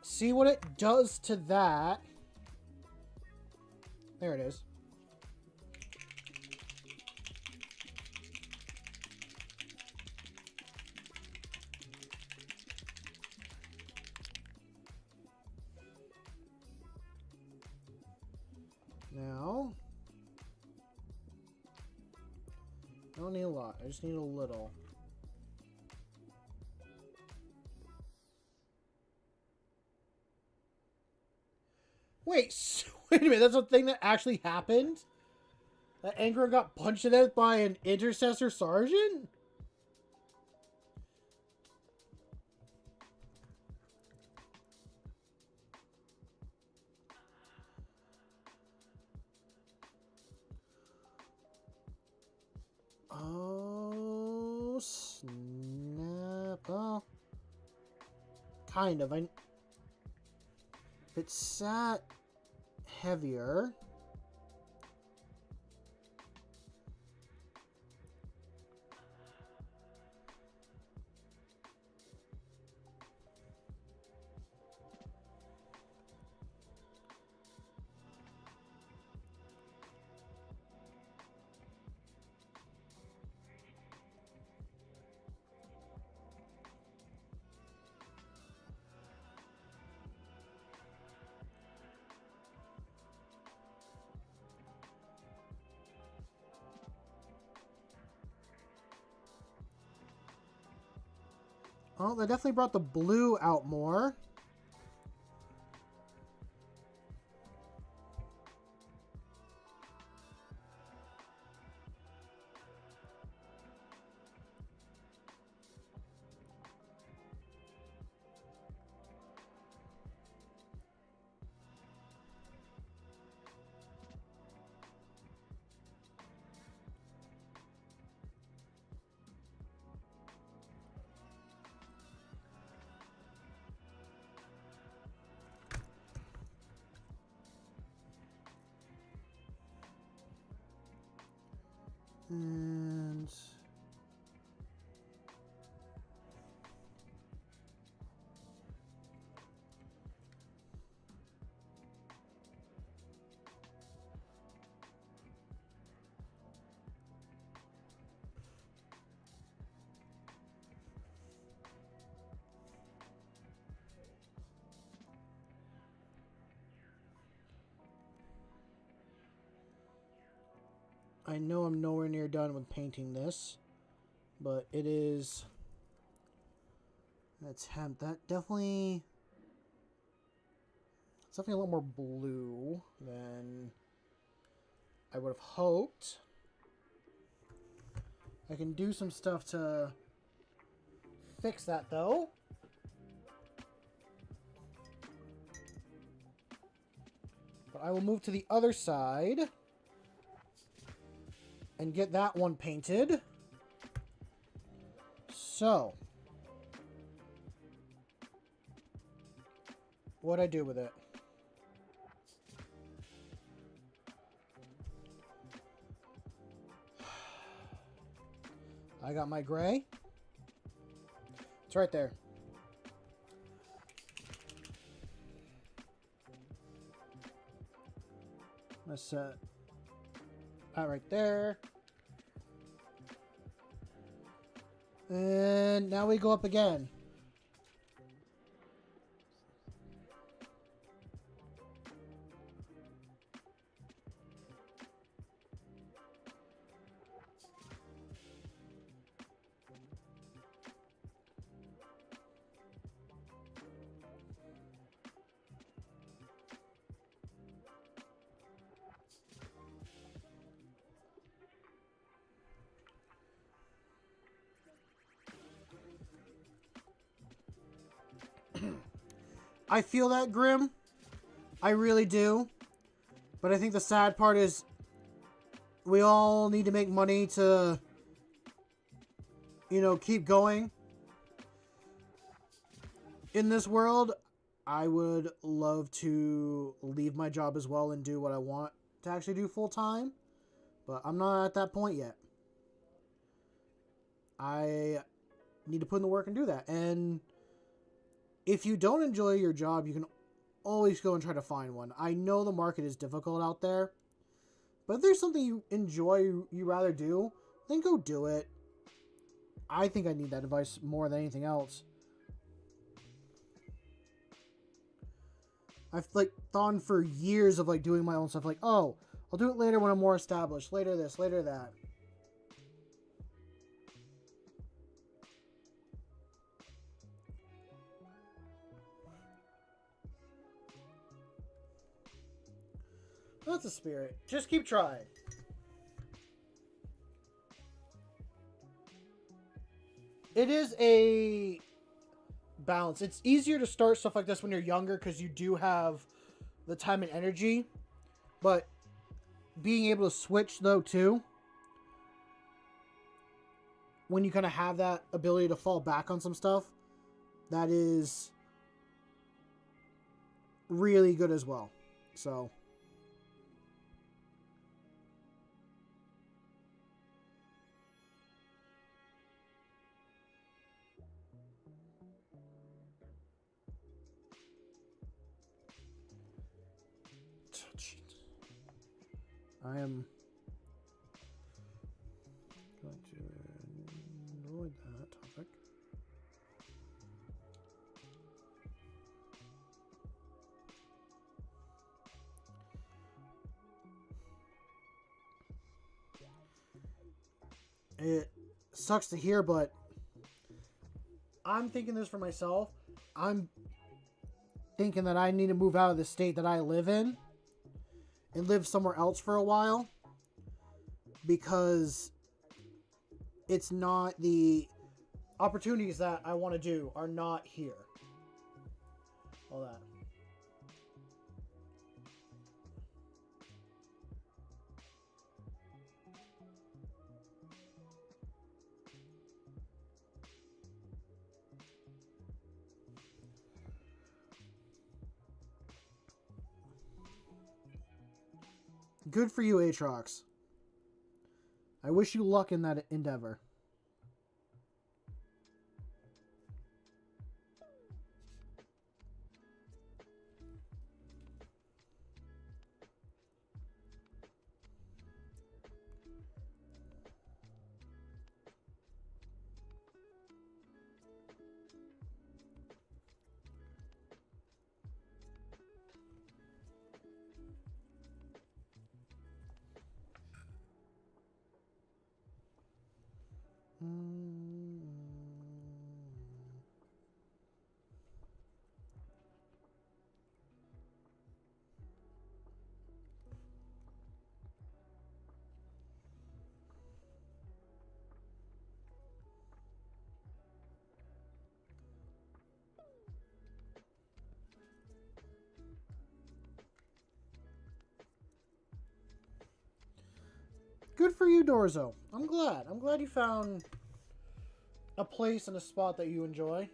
see what it does to that. There it is. don't need a lot. I just need a little. Wait, wait a minute. That's a thing that actually happened? That Angron got punched to death by an intercessor sergeant? Oh, snap. Oh. Kind of. If it sat heavier... Oh, they definitely brought the blue out more. And I know I'm nowhere near done with painting this, but it is an attempt. That definitely... It's definitely a lot more blue than I would have hoped. I can do some stuff to fix that, though. But I will move to the other side and get that one painted. So, what'd I do with it? I got my gray. It's right there. Let's set that right there. And now we go up again. I feel that, Grim. I really do. But I think the sad part is we all need to make money to, you know, keep going. In this world, I would love to leave my job as well and do what I want to actually do full time. But I'm not at that point yet. I need to put in the work and do that. And if you don't enjoy your job, you can always go and try to find one. I know the market is difficult out there, but if there's something you enjoy, you rather do, then go do it. I think I need that advice more than anything else. I've like thought for years of like doing my own stuff. Like, oh, I'll do it later when I'm more established. Later this, later that. That's a spirit. Just keep trying. It is a balance. It's easier to start stuff like this when you're younger because you do have the time and energy. But being able to switch, though, too, when you kind of have that ability to fall back on some stuff, that is really good as well. So... I am going to avoid that topic. It sucks to hear, but I'm thinking this for myself. I'm thinking that I need to move out of the state that I live in and live somewhere else for a while because it's not the opportunities that I want to do are not here. All that. Good for you, Aatrox. I wish you luck in that endeavor. Good for you, Dorzo. I'm glad. I'm glad you found a place and a spot that you enjoy.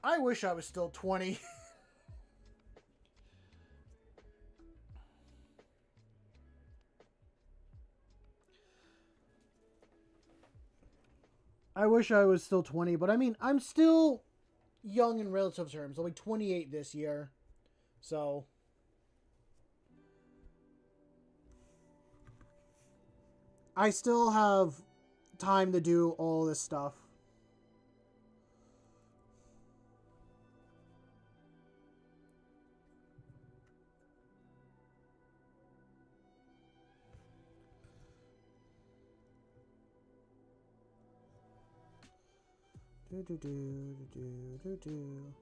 I wish I was still 20. I wish I was still 20, but I mean, I'm still young in relative terms. I'll be 28 this year. So... I still have time to do all this stuff. Do do do do do do.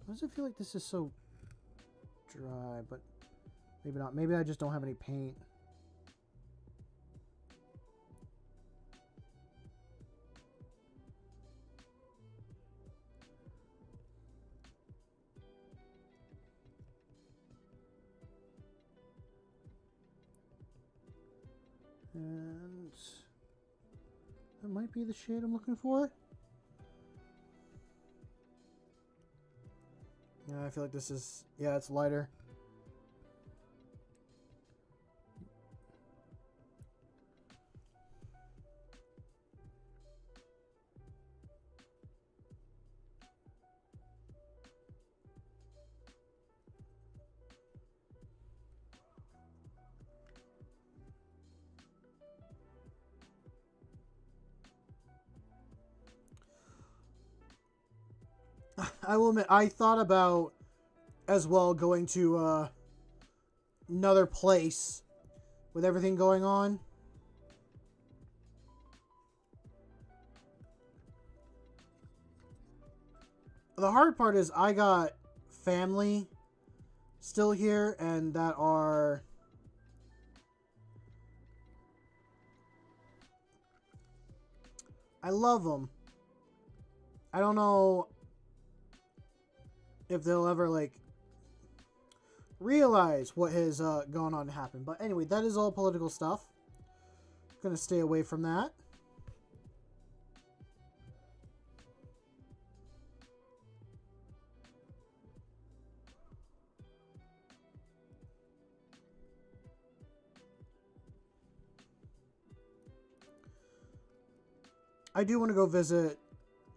Why does it feel like this is so dry? But maybe not. Maybe I just don't have any paint. And that might be the shade I'm looking for. Yeah, I feel like this is... Yeah, it's lighter. I will admit, I thought about as well going to another place with everything going on. The hard part is I got family still here and that are I love them. I don't know if they'll ever like realize what has gone on to happen. But anyway, that is all political stuff. Gonna stay away from that. I do want to go visit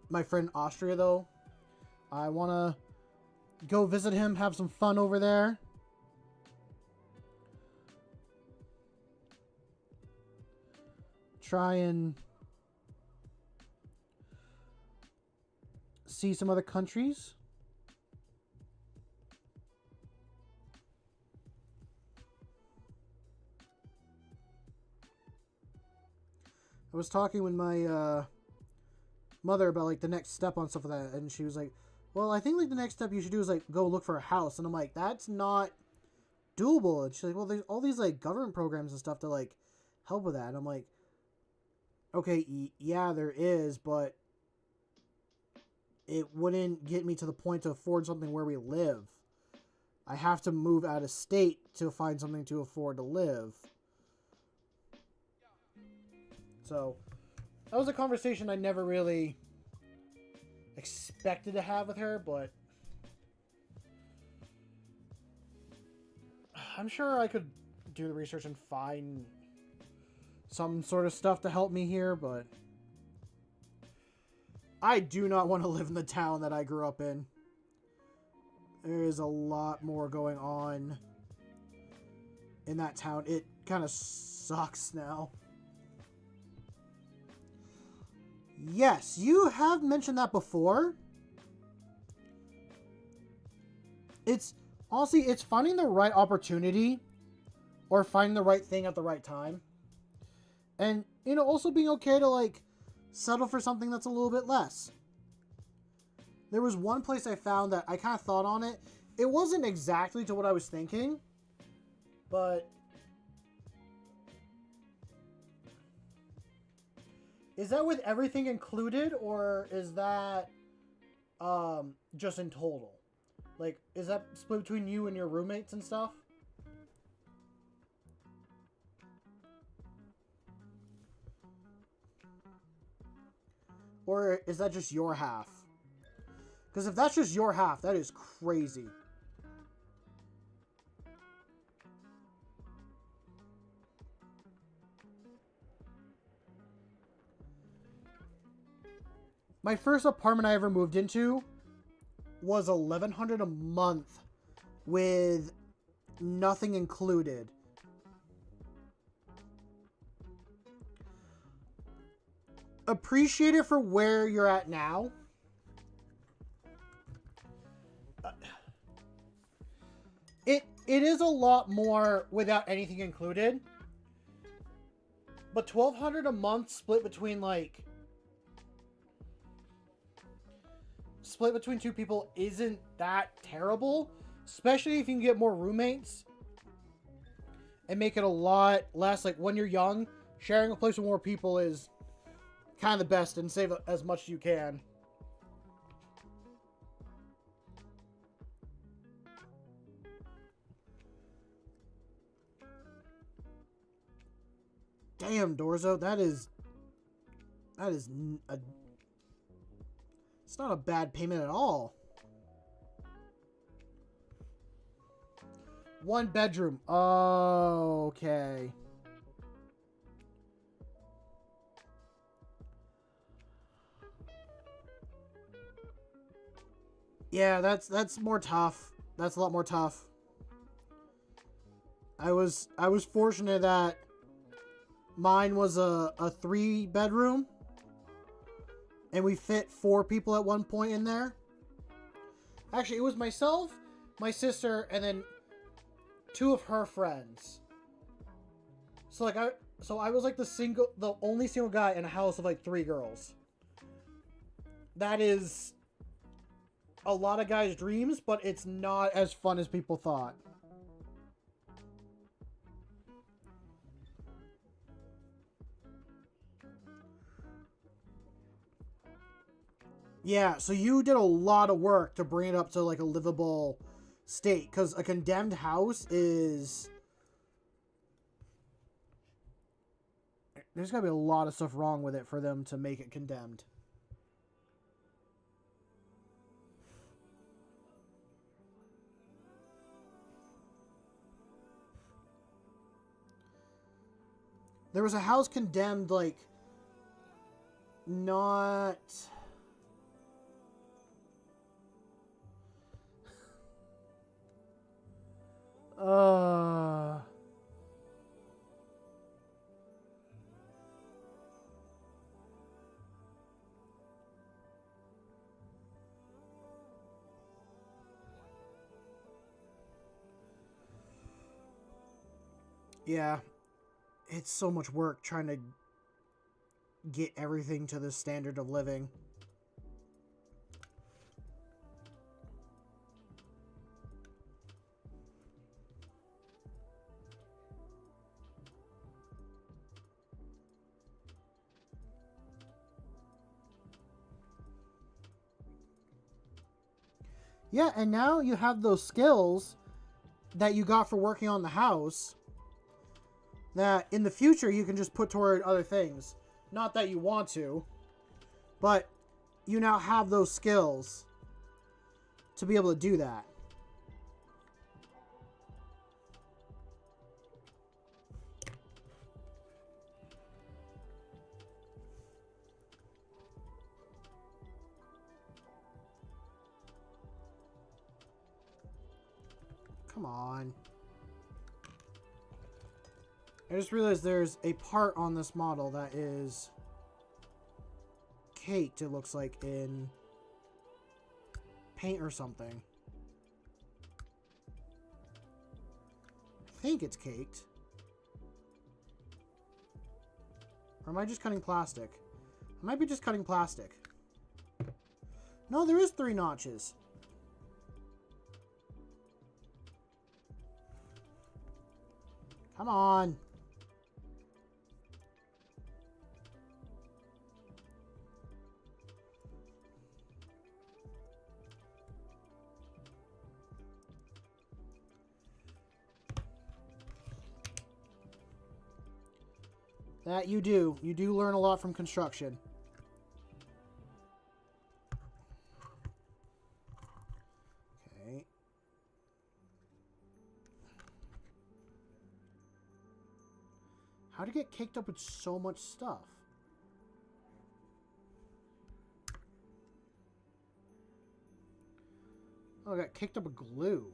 my friend in Austria, though. I want to go visit him, have some fun over there. Try and see some other countries. I was talking with my mother about like the next step on stuff like that, and she was like, well, I think like the next step you should do is like go look for a house. And I'm like, that's not doable. And she's like, well, there's all these like government programs and stuff to like help with that. And I'm like, okay, yeah, there is, but it wouldn't get me to the point to afford something where we live. I have to move out of state to find something to afford to live. So, that was a conversation I never really expected to have with her, but I'm sure I could do the research and find some sort of stuff to help me here, but I do not want to live in the town that I grew up in. There is a lot more going on in that town. It kind of sucks now. Yes, you have mentioned that before. It's honestly, it's finding the right opportunity or finding the right thing at the right time. And, you know, also being okay to, like, settle for something that's a little bit less. There was one place I found that I kind of thought on it. It wasn't exactly to what I was thinking, but is that with everything included, or is that just in total? Like, is that split between you and your roommates and stuff? Or is that just your half? Because if that's just your half, that is crazy. My first apartment I ever moved into was $1,100 a month with nothing included. Appreciate it for where you're at now. It is a lot more without anything included. But $1,200 a month split between two people isn't that terrible, especially if you can get more roommates and make it a lot less. Like, when you're young, sharing a place with more people is kind of the best, and save as much as you can. Damn, Dorzo, it's not a bad payment at all. 1 bedroom. Oh, okay. Yeah, that's more tough. That's a lot more tough. I was fortunate that mine was a 3-bedroom, and we fit 4 people at one point in there. Actually, it was myself, my sister, and then two of her friends. So like I was like the only single guy in a house of like 3 girls. That is a lot of guys' dreams, but it's not as fun as people thought. Yeah, so you did a lot of work to bring it up to like a livable state, because a condemned house is... There's gotta be a lot of stuff wrong with it for them to make it condemned. There was a house condemned, like, not... Yeah. It's so much work trying to get everything to the standard of living. Yeah, and now you have those skills that you got for working on the house that in the future you can just put toward other things. Not that you want to, but you now have those skills to be able to do that. Come on. I just realized there's a part on this model that is caked, it looks like, in paint or something. I think it's caked. Or am I just cutting plastic? I might be just cutting plastic. No, there is 3 notches. Come on. That you do. You do learn a lot from construction. Okay. How to get caked up with so much stuff? Oh, I got caked up with glue.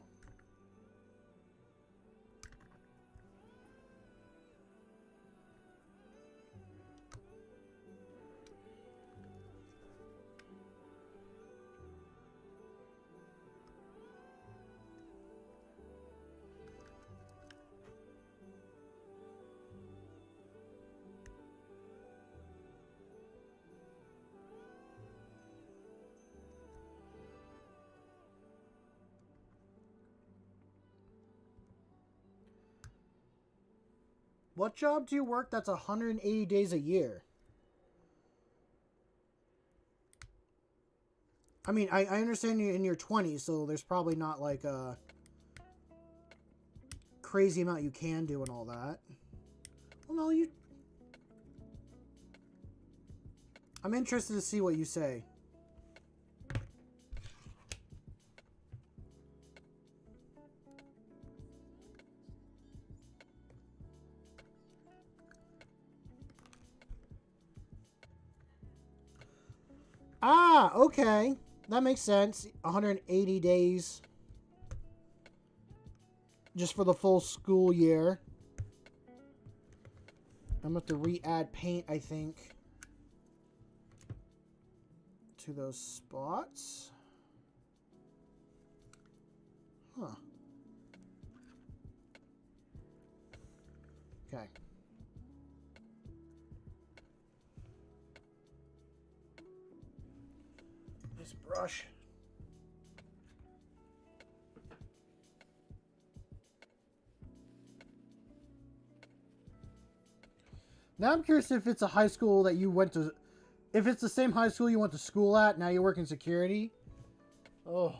What job do you work that's 180 days a year? I mean, I understand you're in your 20s, so there's probably not like a crazy amount you can do and all that. Well, no, you... I'm interested to see what you say. Ah, okay. That makes sense. 180 days. Just for the full school year. I'm going to have to re-add paint, I think, to those spots. Huh. Okay. This brush. Now I'm curious if it's a high school that you went to, if it's the same high school you went to school at, now you work in security. Oh.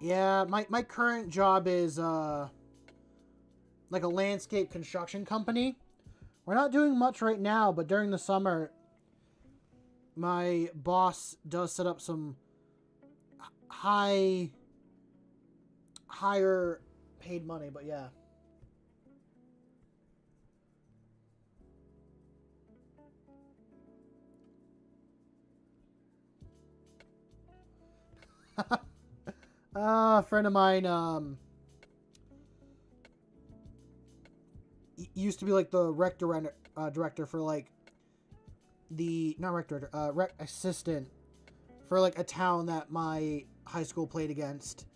Yeah, my current job is like a landscape construction company. We're not doing much right now, but during the summer, my boss does set up some higher paid money, but yeah. A friend of mine used to be like the rec director for like the not rec director, rec assistant for like a town that my high school played against,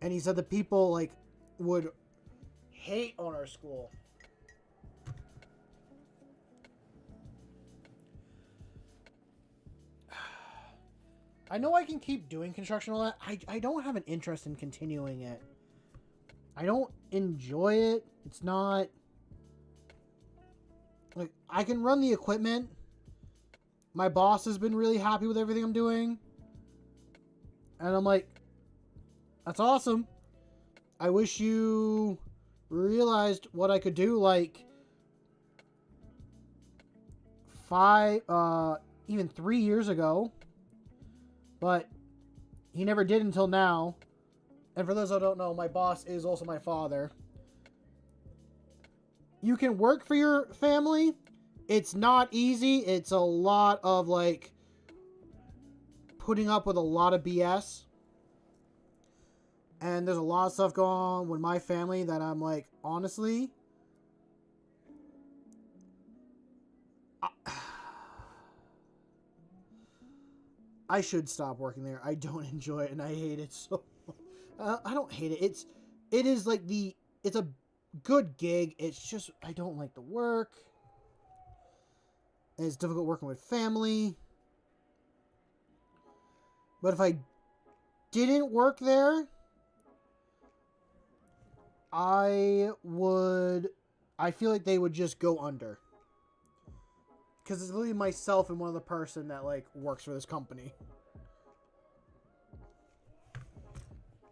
and he said the people like would hate on our school. I know I can keep doing construction all that. I don't have an interest in continuing it. I don't enjoy it. It's not like I can run the equipment. My boss has been really happy with everything I'm doing. And I'm like, that's awesome. I wish you realized what I could do like even 3 years ago. But he never did until now. And for those who don't know, my boss is also my father. You can work for your family. It's not easy. It's a lot of like putting up with a lot of BS. And there's a lot of stuff going on with my family that I'm like, honestly, I should stop working there. I don't enjoy it and I hate it so. I don't hate it. It is like it's a good gig. It's just I don't like the work. And it's difficult working with family. But if I didn't work there, I feel like they would just go under. Because it's literally myself and one other person that like works for this company.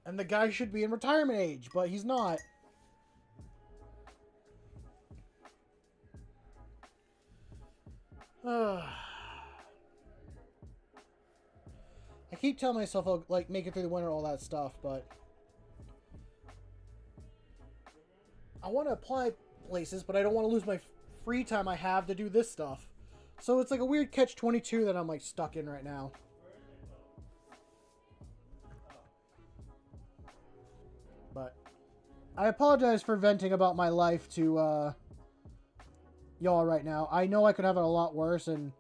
And the guy should be in retirement age, but he's not. I keep telling myself I'll like make it through the winter, all that stuff, but I want to apply places, but I don't want to lose my free time I have to do this stuff. So it's like a weird catch-22 that I'm like stuck in right now. But I apologize for venting about my life to y'all right now. I know I could have it a lot worse, and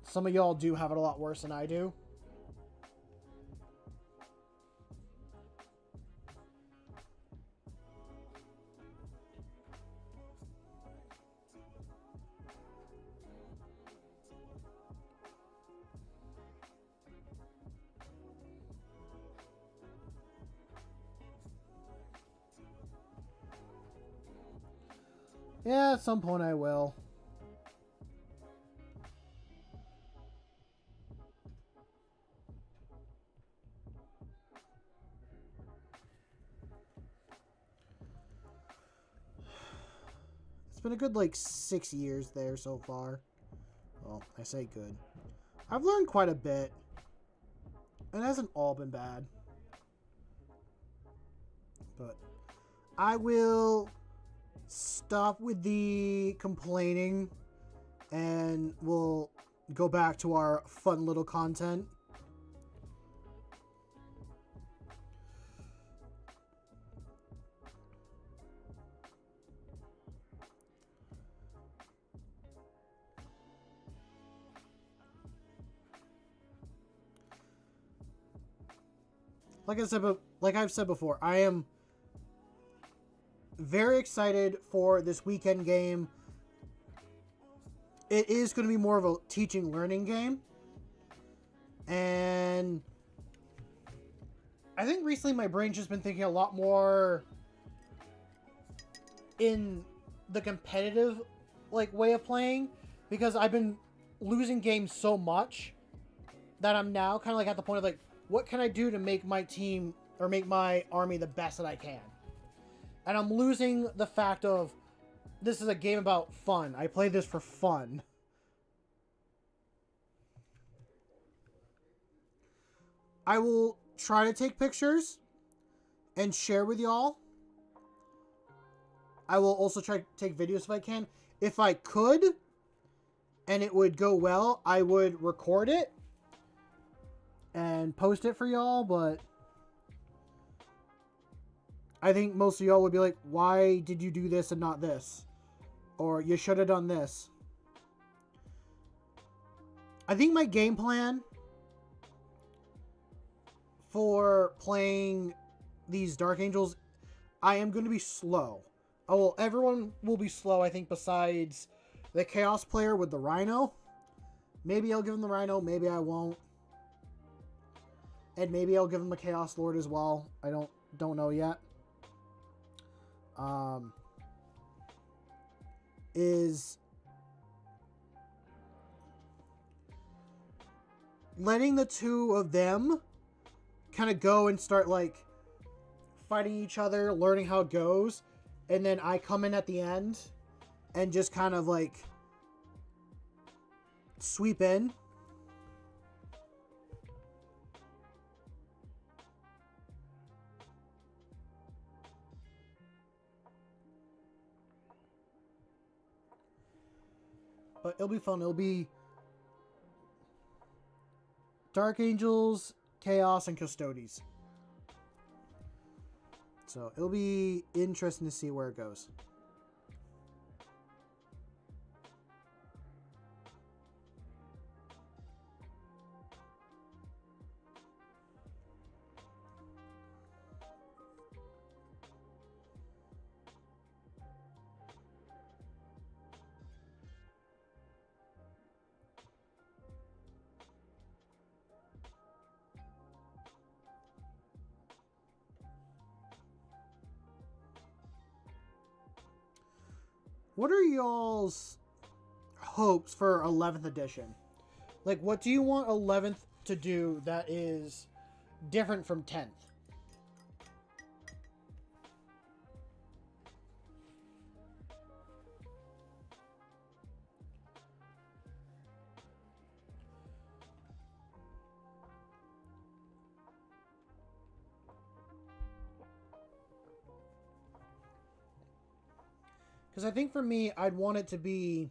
some of y'all do have it a lot worse than I do. Yeah, at some point I will. It's been a good, like, 6 years there so far. Well, I say good. I've learned quite a bit. It hasn't all been bad. But I will stop with the complaining and we'll go back to our fun little content. like I've said before, I am very excited for this weekend game. It is going to be more of a teaching learning game. And I think recently my brain's just been thinking a lot more in the competitive way of playing, because I've been losing games so much that I'm now kind of at the point of what can I do to make my team or make my army the best that I can? And I'm losing the fact of this is a game about fun. I play this for fun. I will try to take pictures and share with y'all. I will also try to take videos if I can. If I could, and it would go well, I would record it and post it for y'all, but I think most of y'all would be like, why did you do this and not this? Or you should have done this. I think my game plan for playing these Dark Angels, I am going to be slow. Oh, well, everyone will be slow, I think, besides the Chaos player with the Rhino. Maybe I'll give him the Rhino, maybe I won't. And maybe I'll give him a Chaos Lord as well. I don't know yet. Is letting the two of them kind of go and start fighting each other, learning how it goes, and then I come in at the end and just kind of sweep in. But it'll be fun. It'll be Dark Angels, Chaos, and Custodes. So it'll be interesting to see where it goes. What are y'all's hopes for 11th edition? What do you want 11th to do that is different from 10th? Because I think for me, I'd want it to be...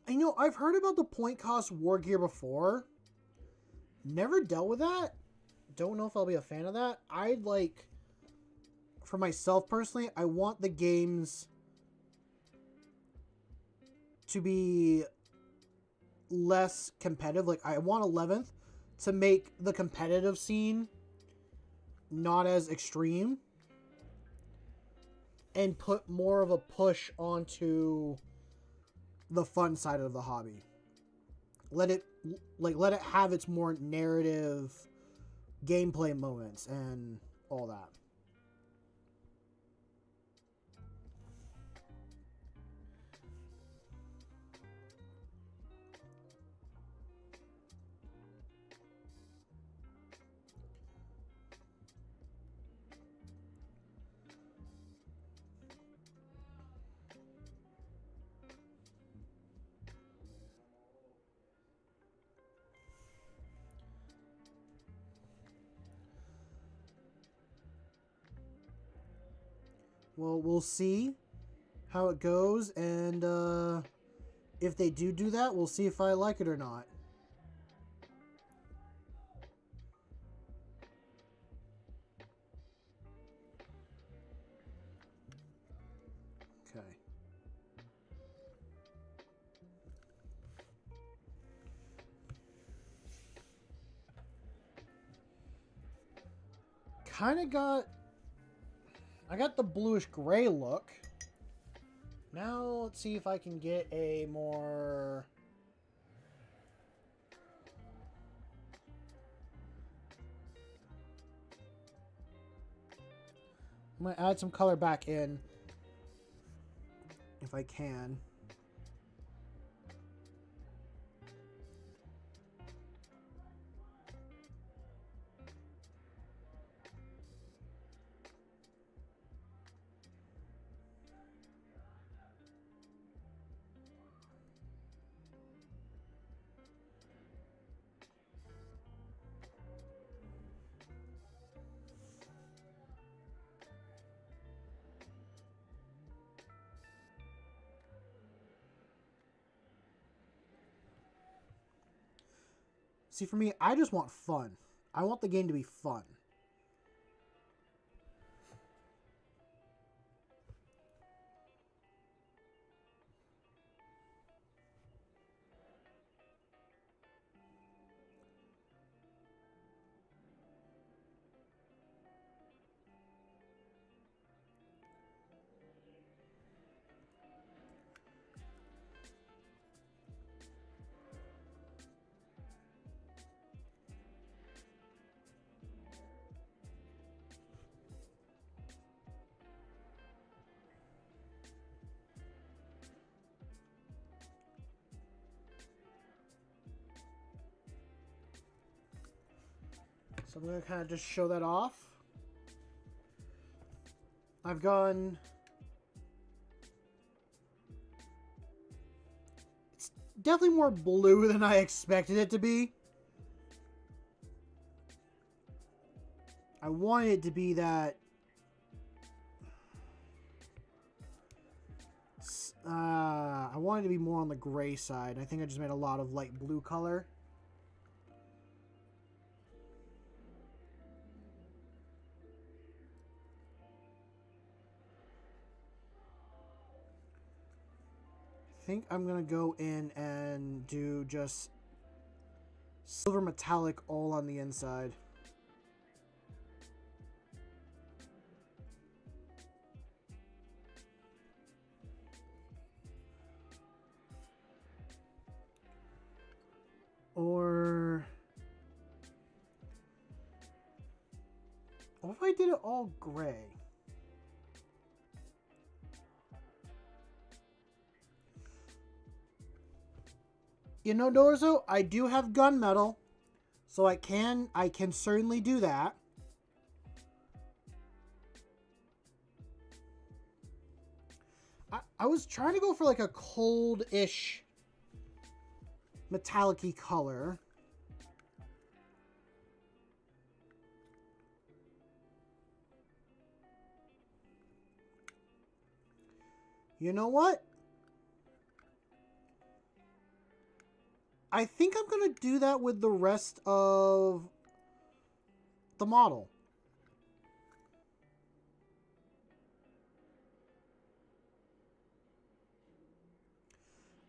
I know, I've heard about the point cost war gear before. Never dealt with that. Don't know if I'll be a fan of that. I'd for myself personally, I want the games to be less competitive. I want 11th to make the competitive scene not as extreme and put more of a push onto the fun side of the hobby. Let it have its more narrative gameplay moments and all that. Well, we'll see how it goes, and if they do that, we'll see if I like it or not. Okay. kind of got... I got the bluish gray look. Now let's see if I can get a more... I'm going to add some color back in. If I can. See, for me, I just want fun. I want the game to be fun. So I'm going to kind of just show that off. I've gone... It's definitely more blue than I expected it to be. I wanted it to be that... I wanted it to be more on the gray side. I think I just made a lot of light blue color. I think I'm going to go in and do just silver metallic all on the inside. Or... what if I did it all gray? You know, Dorzo, I do have gunmetal, so I can certainly do that. I was trying to go for like a cold-ish metallic-y color. You know what? I think I'm going to do that with the rest of the model.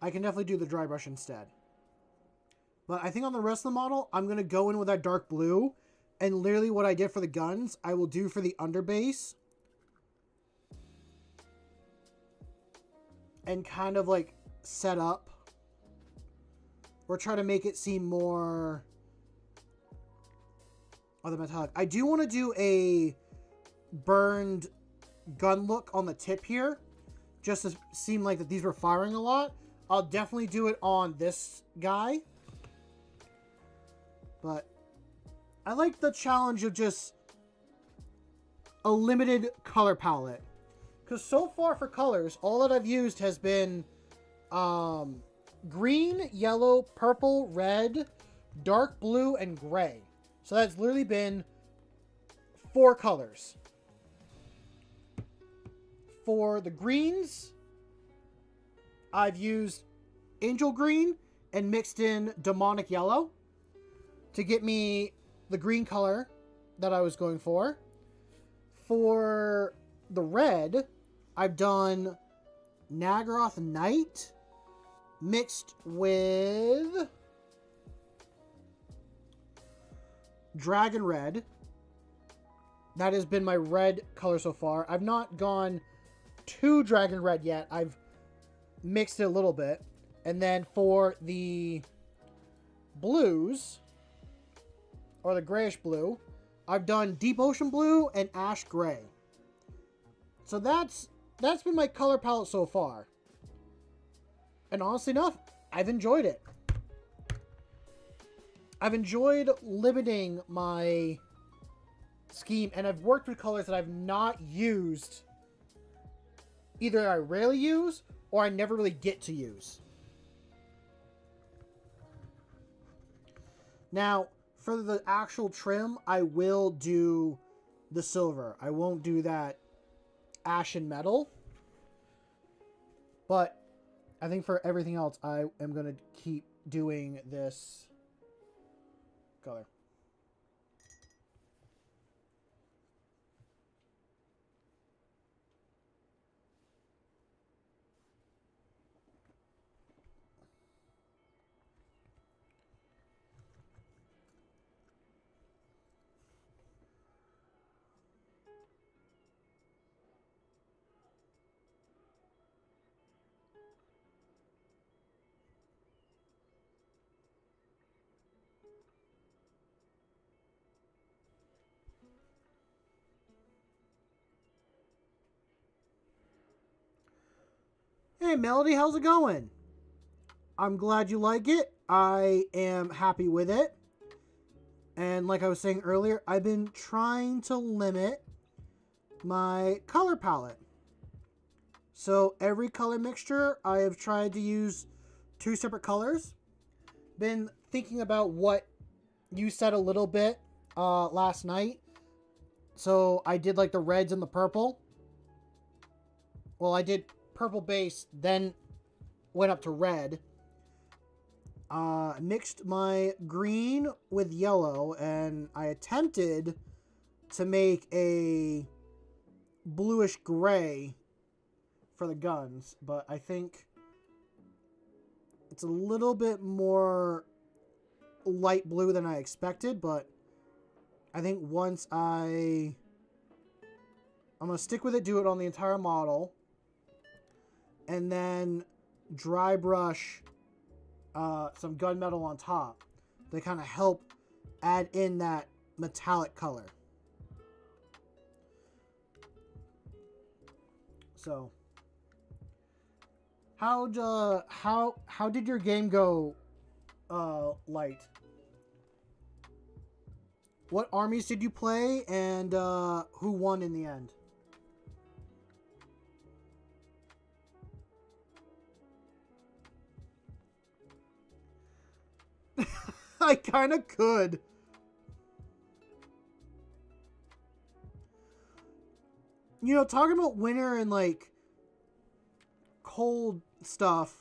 I can definitely do the dry brush instead. But I think on the rest of the model, I'm going to go in with that dark blue. And literally what I did for the guns, I will do for the underbase. And kind of like set up. Or try to make it seem more of the metallic. I do want to do a burned gun look on the tip here. Just to seem like that these were firing a lot. I'll definitely do it on this guy. But I like the challenge of just a limited color palette. Because so far for colors, all that I've used has been green, yellow, purple, red, dark blue, and gray. So that's literally been 4 colors. For the greens, I've used angel green and mixed in demonic yellow to get me the green color that I was going for. For the red, I've done Nagaroth Night mixed with Dragon Red. that has been my red color so far. I've not gone too dragon red yet. I've mixed it a little bit. And then for the blues, or the grayish blue, I've done deep ocean blue and ash gray. So that's been my color palette so far. And honestly enough, I've enjoyed it. I've enjoyed limiting my scheme, and I've worked with colors that I've not used. Either I rarely use, or I never really get to use. Now, for the actual trim, I will do the silver. I won't do that ashen metal. But I think for everything else, I am going to keep doing this color. Hey, Melody, how's it going? I'm glad you like it. I am happy with it. And like I was saying earlier, I've been trying to limit my color palette. So every color mixture, I have tried to use 2 separate colors. Been thinking about what you said a little bit last night. So I did like the reds and the purple. Well, I did purple base, then went up to red. Mixed my green with yellow, and I attempted to make a bluish gray for the guns, but I think it's a little bit more light blue than I expected, but I think once I'm going to stick with it, do it on the entire model, and then dry brush some gunmetal on top to kind of help add in that metallic color. So, how did your game go, Light? What armies did you play, and who won in the end? I kind of could. You know, talking about winter and, like, cold stuff,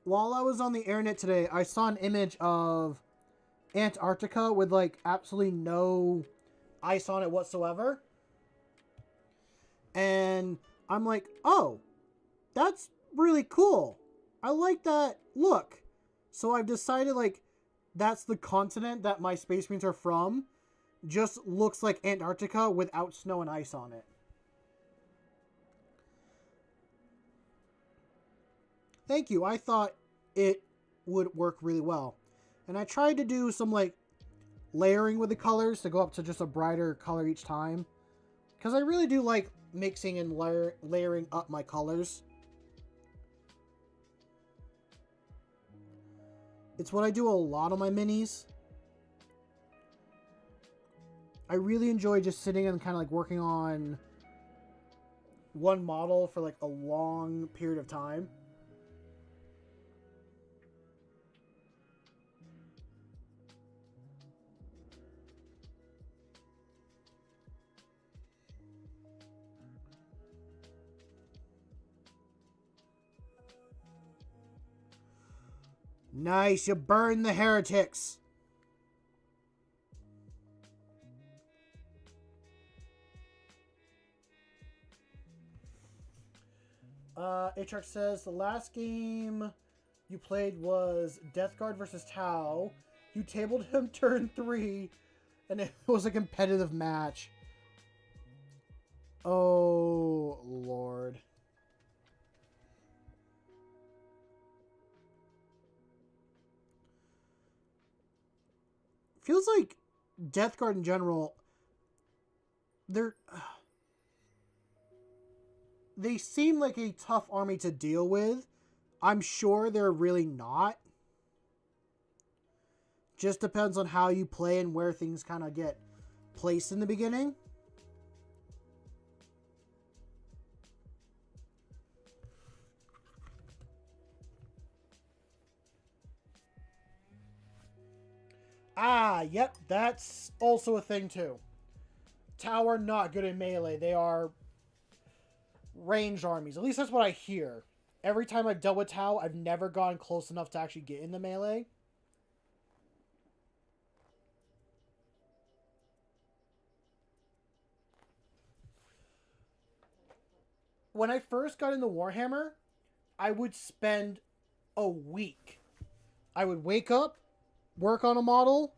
while I was on the internet today, I saw an image of Antarctica with, like, absolutely no ice on it whatsoever. And I'm like, oh, that's really cool. I like that look. So I've decided, like, that's the continent that my Space Marines are from. Just looks like Antarctica without snow and ice on it. Thank you. I thought it would work really well. And I tried to do some, like, layering with the colors to go up to just a brighter color each time. Because I really do like mixing and layering up my colors. It's what I do a lot on my minis. I really enjoy just sitting and kind of like working on one model for like a long period of time. Nice, you burn the heretics. Atrax says, the last game you played was Death Guard versus Tau. You tabled him turn 3, and it was a competitive match. Oh, Lord. Feels like Death Guard in general, they're... They seem like a tough army to deal with. I'm sure they're really not. Just depends on how you play and where things kind of get placed in the beginning. Ah, yep, that's also a thing too. Tau are not good in melee. They are ranged armies. At least that's what I hear. Every time I've dealt with Tau, I've never gone close enough to actually get into melee. When I first got into Warhammer, I would spend a week. I would wake up, work on a model,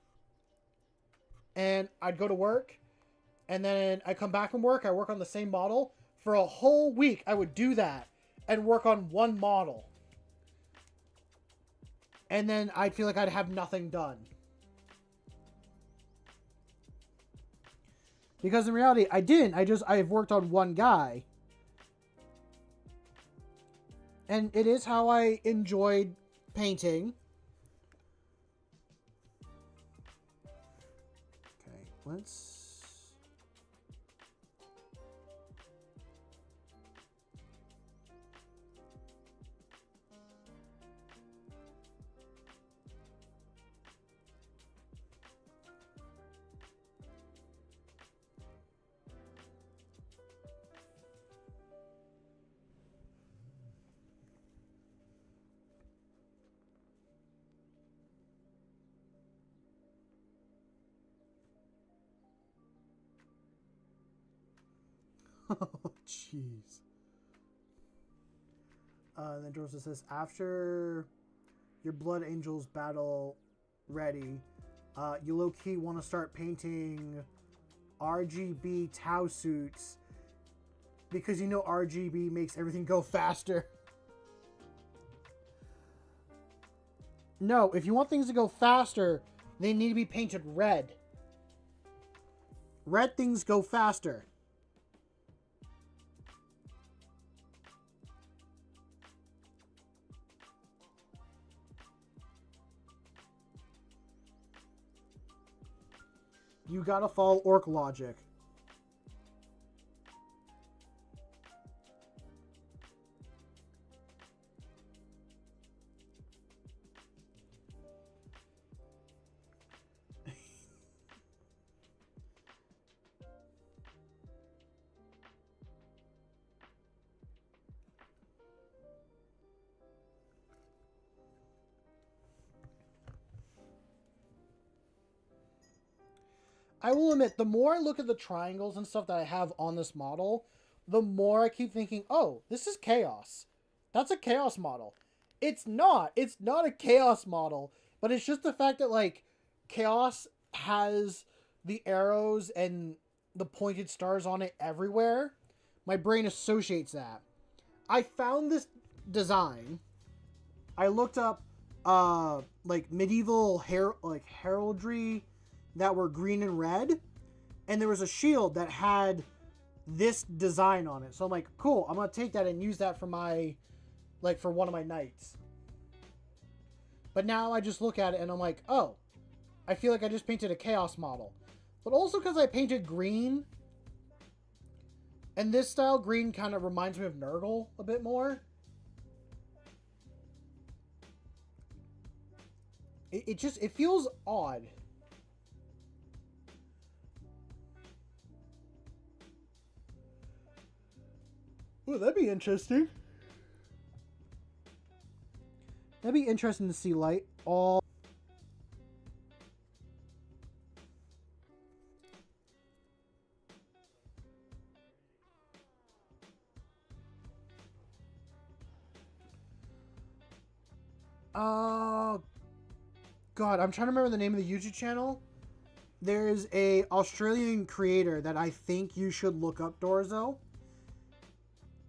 and I'd go to work. And then I come back from work, I work on the same model. For a whole week, I would do that and work on one model. And then I'd feel like I'd have nothing done. Because in reality, I didn't. I've worked on one guy. And it is how I enjoyed painting. Okay, let's... Oh, jeez. Then Joseph says, after your Blood Angels battle ready, you low-key want to start painting RGB Tau suits because you know RGB makes everything go faster. No, if you want things to go faster, they need to be painted red. Red things go faster. You gotta follow orc logic. I will admit, the more I look at the triangles and stuff that I have on this model, the more I keep thinking, oh, this is chaos. That's a chaos model. It's not. It's not a chaos model, but it's just the fact that, like, chaos has the arrows and the pointed stars on it everywhere. My brain associates that. I found this design. I looked up, like, medieval heraldry that were green and red, and there was a shield that had this design on it. So I'm like, cool, I'm gonna take that and use that for my, like, for one of my knights. But now I just look at it and I'm like, oh, I feel like I just painted a chaos model. But also because I painted green, and this style green kind of reminds me of Nurgle a bit more. It feels odd. Ooh, that'd be interesting. That'd be interesting to see light all. God, I'm trying to remember the name of the YouTube channel. there's a Australian creator that I think you should look up, Dorzo.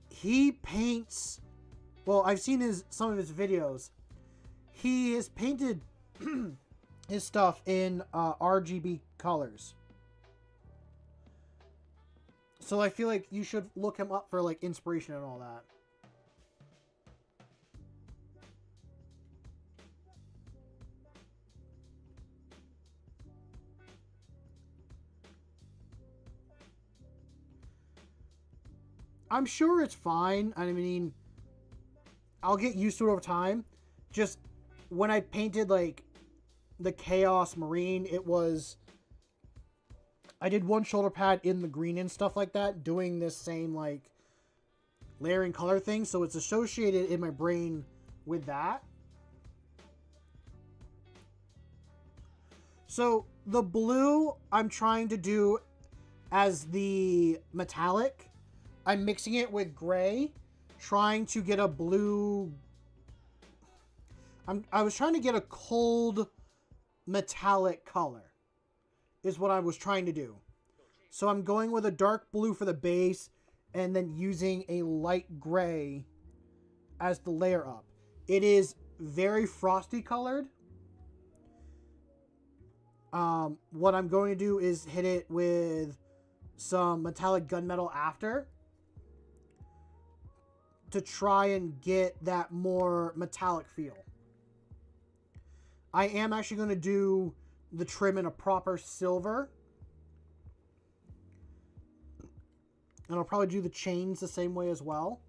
He paints, well, I've seen some of his videos. He has painted his stuff in RGB colors. So I feel like you should look him up for like inspiration and all that. I'm sure it's fine. I mean, I'll get used to it over time. Just when I painted like the Chaos Marine, I did one shoulder pad in the green and stuff like that, doing this same like layering color thing. So it's associated in my brain with that. So the blue I'm trying to do as the metallic. I'm mixing it with gray, trying to get a blue. I was trying to get a cold metallic color is what I was trying to do. So I'm going with a dark blue for the base and then using a light gray as the layer up. It is very frosty colored. What I'm going to do is hit it with some metallic gunmetal after to try and get that more metallic feel. I am actually going to do the trim in a proper silver. And I'll probably do the chains the same way as well.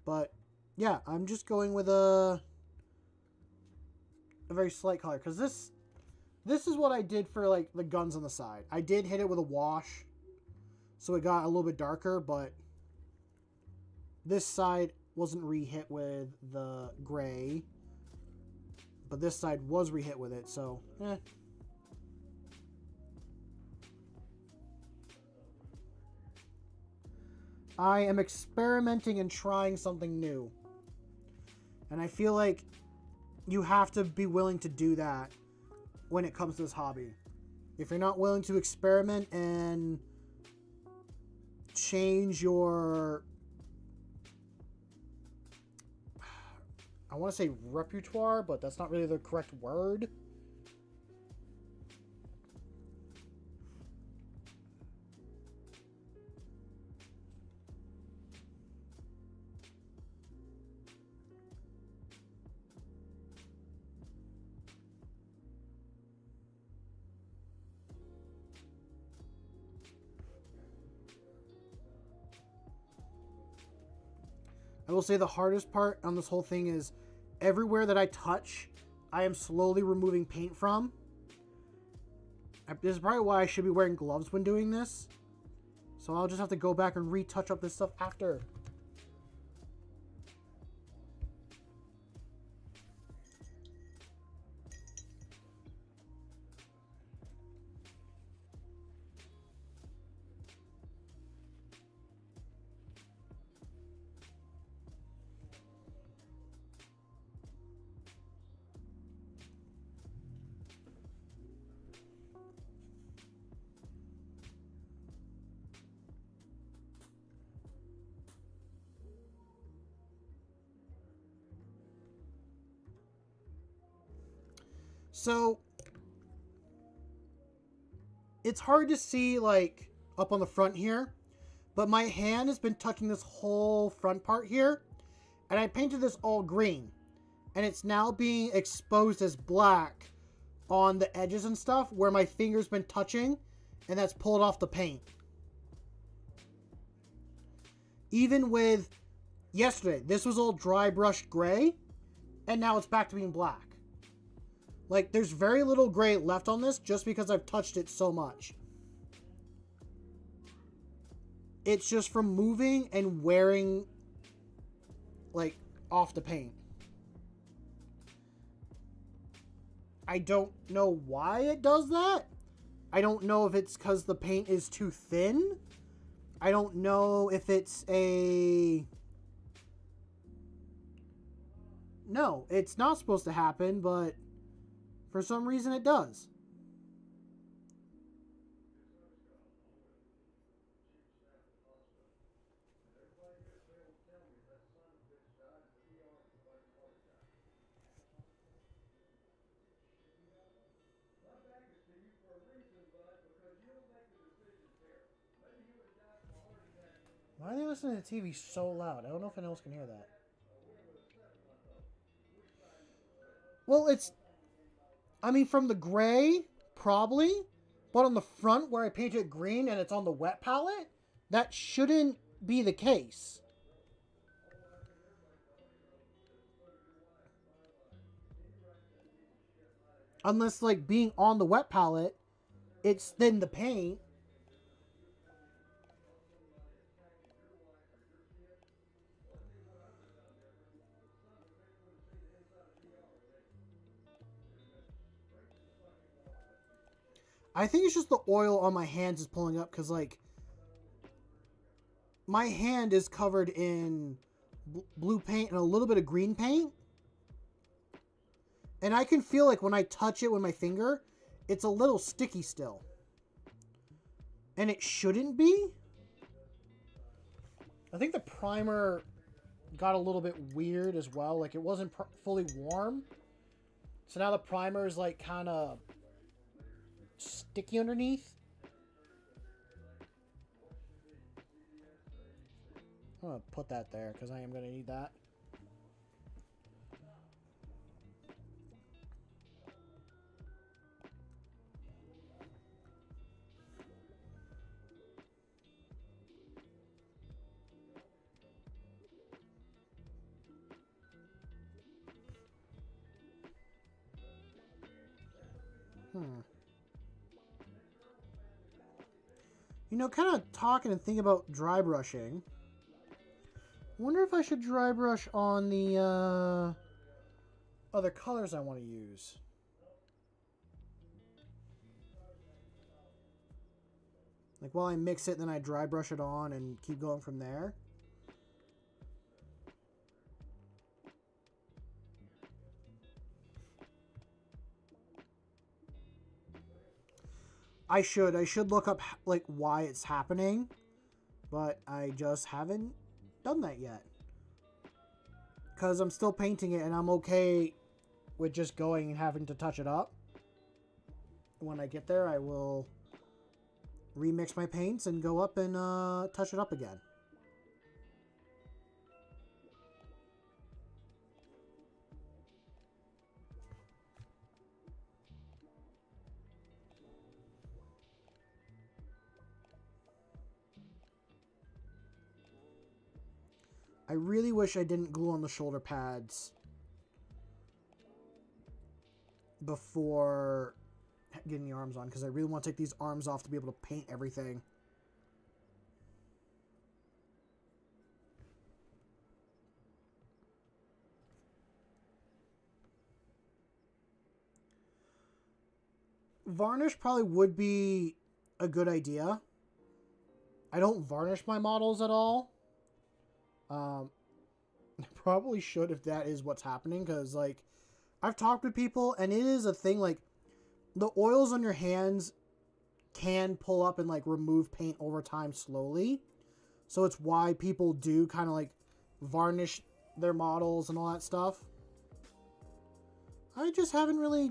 But yeah, I'm just going with a very slight color. Because this is what I did for like the guns on the side. I did hit it with a wash, so it got a little bit darker, but this side wasn't re-hit with the gray. But this side was re-hit with it, so I am experimenting and trying something new. And I feel like you have to be willing to do that when it comes to this hobby. If you're not willing to experiment and change your, I want to say repertoire, but that's not really the correct word. I will say the hardest part on this whole thing is everywhere that I touch, I am slowly removing paint from. This is probably why I should be wearing gloves when doing this. So I'll just have to go back and retouch up this stuff after. So it's hard to see like up on the front here, but my hand has been touching this whole front part here, and I painted this all green, and it's now being exposed as black on the edges and stuff where my finger's been touching, and that's pulled off the paint. Even with yesterday, this was all dry brushed gray, and now it's back to being black. Like, there's very little gray left on this just because I've touched it so much. It's just from moving and wearing, like, off the paint. I don't know why it does that. I don't know if it's because the paint is too thin. I don't know if it's a... No, it's not supposed to happen, but... For some reason it does. Why are they listening to the TV so loud? I don't know if anyone else can hear that. Well, it's... I mean, from the gray, probably. But on the front, where I painted it green and it's on the wet palette, that shouldn't be the case. Unless, like, being on the wet palette, it's thinned the paint. I think it's just the oil on my hands is pulling up because, like, my hand is covered in blue paint and a little bit of green paint. And I can feel like when I touch it with my finger, it's a little sticky still. And it shouldn't be. I think the primer got a little bit weird as well. Like, it wasn't fully warm. So now the primer is, like, kind of sticky underneath. I'm going to put that there because I am going to need that. You know, kind of talking and thinking about dry brushing. Wonder if I should dry brush on the other colors I want to use. Like while I mix it, then I dry brush it on and keep going from there. I should look up like why it's happening, but I just haven't done that yet. Because I'm still painting it and I'm okay with just going and having to touch it up. When I get there, I will remix my paints and go up and touch it up again. I really wish I didn't glue on the shoulder pads before getting the arms on, because I really want to take these arms off to be able to paint everything. Varnish probably would be a good idea. I don't varnish my models at all. I probably should if that is what's happening, because like I've talked with people and it is a thing. Like the oils on your hands can pull up and like remove paint over time slowly, so it's why people do kind of like varnish their models and all that stuff. I just haven't really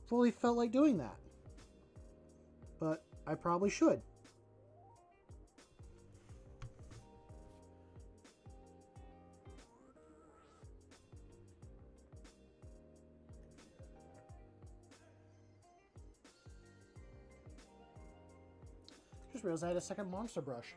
fully felt like doing that, but I probably should. Just realized I had a second monster brush.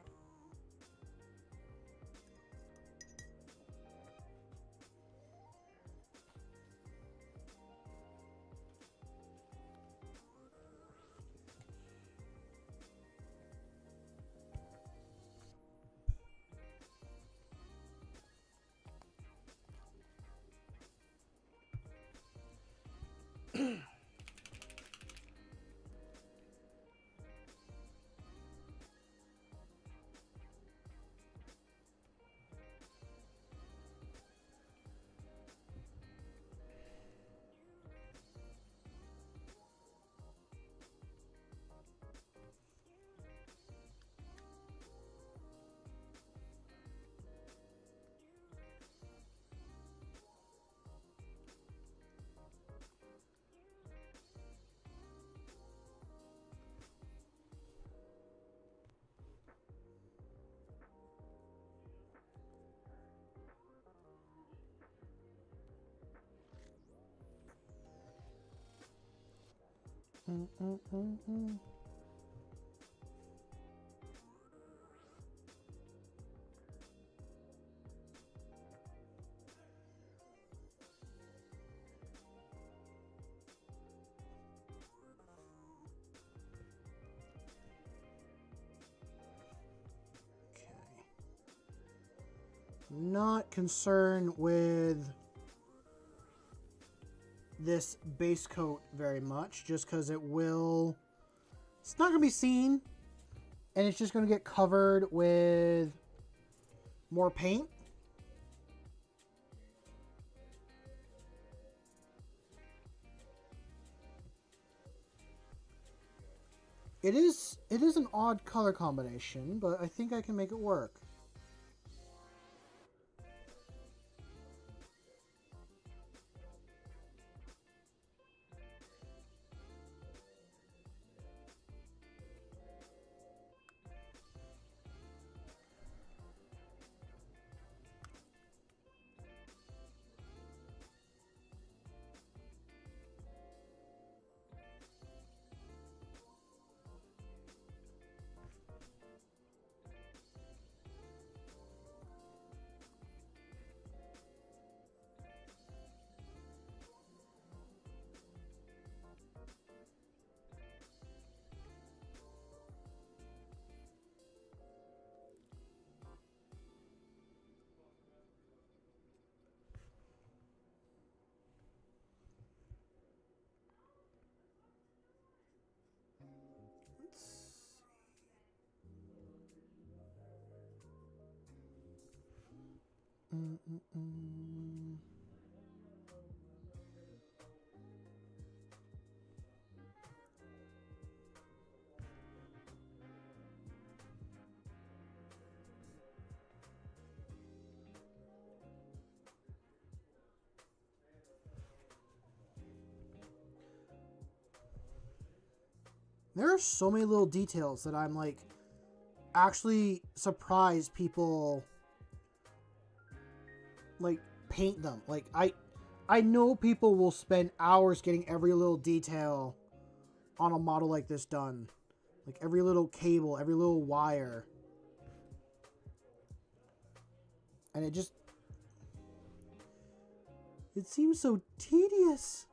Not concerned with this base coat very much, just because it's not going to be seen, and it's just going to get covered with more paint. It is an odd color combination, but I think I can make it work. There are so many little details that I'm like actually surprised people like paint them. Like I know people will spend hours getting every little detail on a model like this done. Like every little cable, every little wire. And it seems so tedious.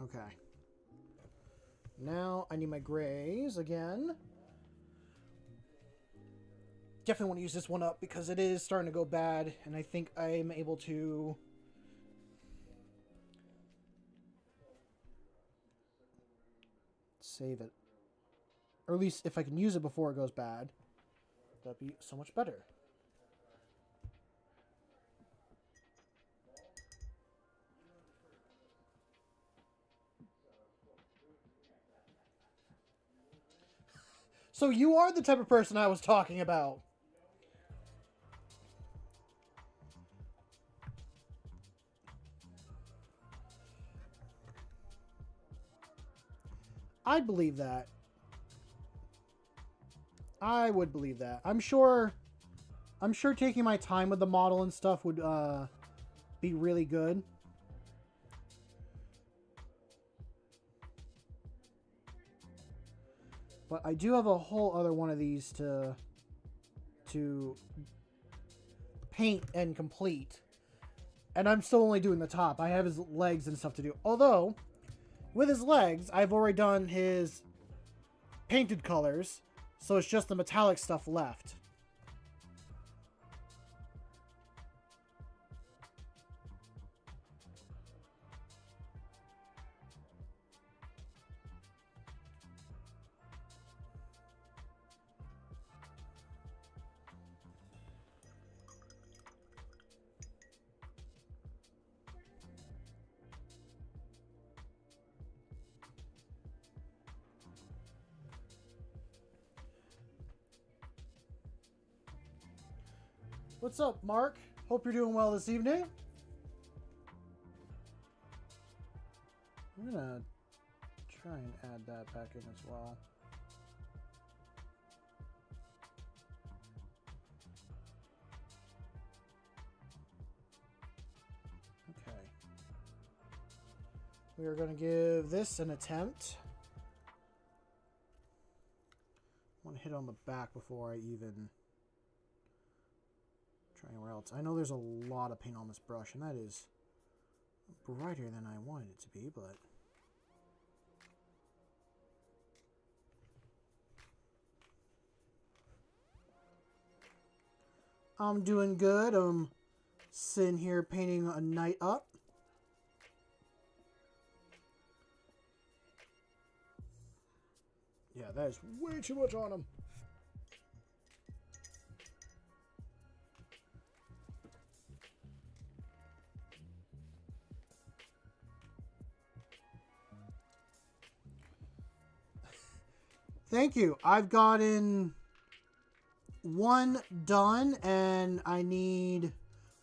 Okay. Now I need my grays again. Definitely want to use this one up because it is starting to go bad, and I think I'm able to save it. Or at least if I can use it before it goes bad, that'd be so much better. So you are the type of person I was talking about. I'd believe that. I would believe that. I'm sure taking my time with the model and stuff would be really good. But I do have a whole other one of these to paint and complete. And I'm still only doing the top. I have his legs and stuff to do. Although, with his legs, I've already done his painted colors. So it's just the metallic stuff left. What's up, Mark? Hope you're doing well this evening. I'm gonna try and add that back in as well. We are going to give this an attempt. I want to hit on the back before I even try anywhere else. I know there's a lot of paint on this brush, and that is brighter than I wanted it to be, but... I'm doing good. I'm sitting here painting a knight up. Yeah, that is way too much on him. Thank you. I've gotten one done, and I need...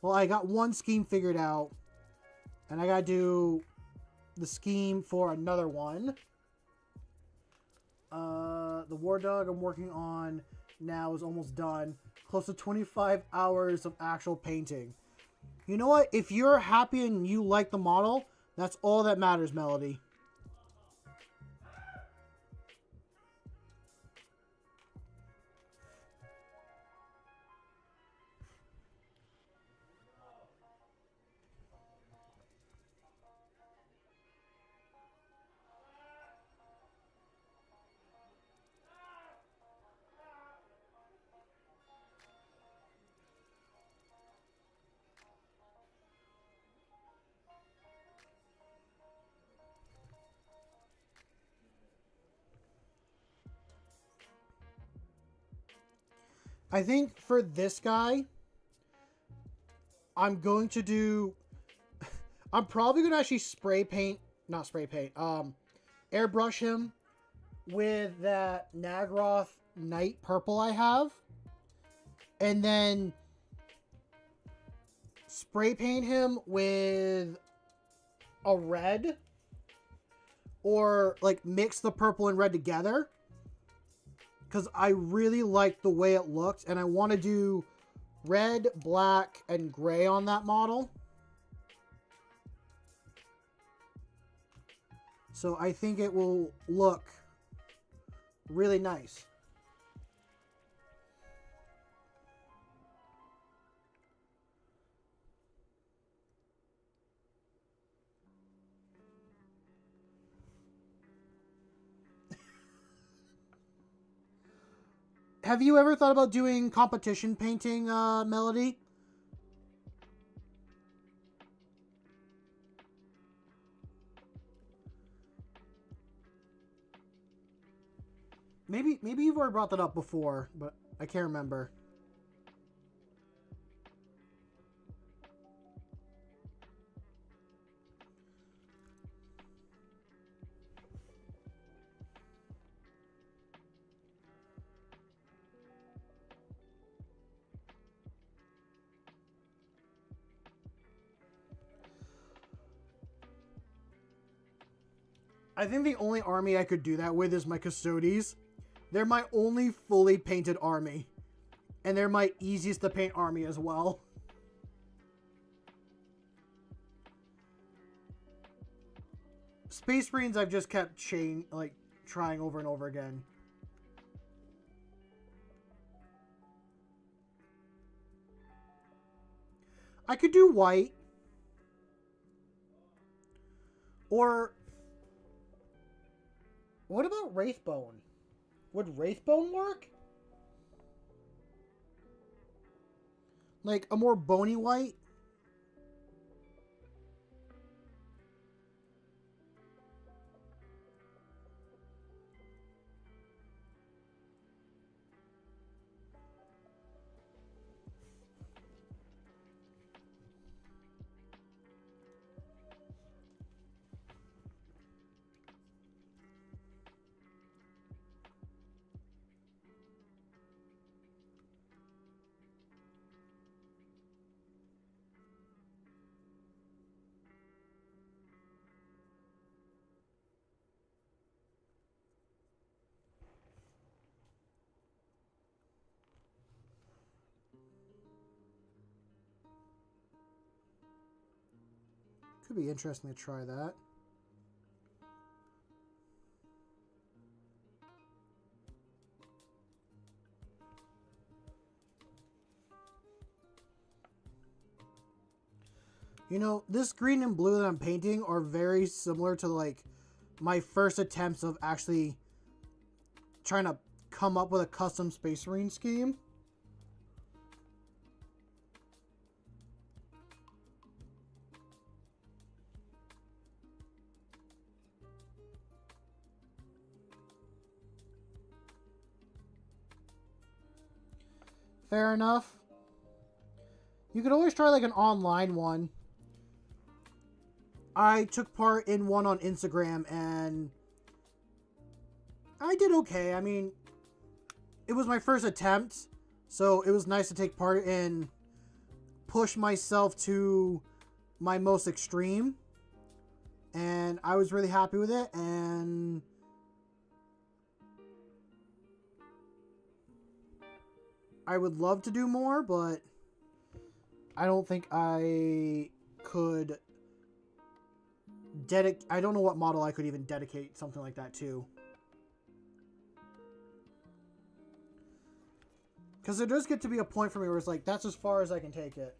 Well, I got one scheme figured out, and I gotta do the scheme for another one. The War Dog I'm working on now is almost done. Close to 25 hours of actual painting. You know what? If you're happy and you like the model, that's all that matters, Melody. I think for this guy, I'm going to do... I'm probably going to actually airbrush him with that Nagroth Knight purple I have. And then spray paint him with a red. Or, like, mix the purple and red together. Because I really like the way it looked. And I want to do red, black, and gray on that model. So I think it will look really nice. Have you ever thought about doing competition painting, Melody? Maybe you've already brought that up before, but I can't remember. I think the only army I could do that with is my Custodes. They're my only fully painted army. And they're my easiest to paint army as well. Space Marines I've just kept trying over and over again. I could do white. Or... what about Wraithbone? Would Wraithbone work? Like a more bony white? Could be interesting to try that. You know, this green and blue that I'm painting are very similar to, like, my first attempts of actually trying to come up with a custom Space Marine scheme. Fair enough. You could always try, like, an online one. I took part in one on Instagram, and I did okay. I mean, it was my first attempt, so it was nice to take part and push myself to my most extreme. And I was really happy with it, and I would love to do more, but I don't think I could I don't know what model I could even dedicate something like that to. Because there does get to be a point for me where it's like, that's as far as I can take it.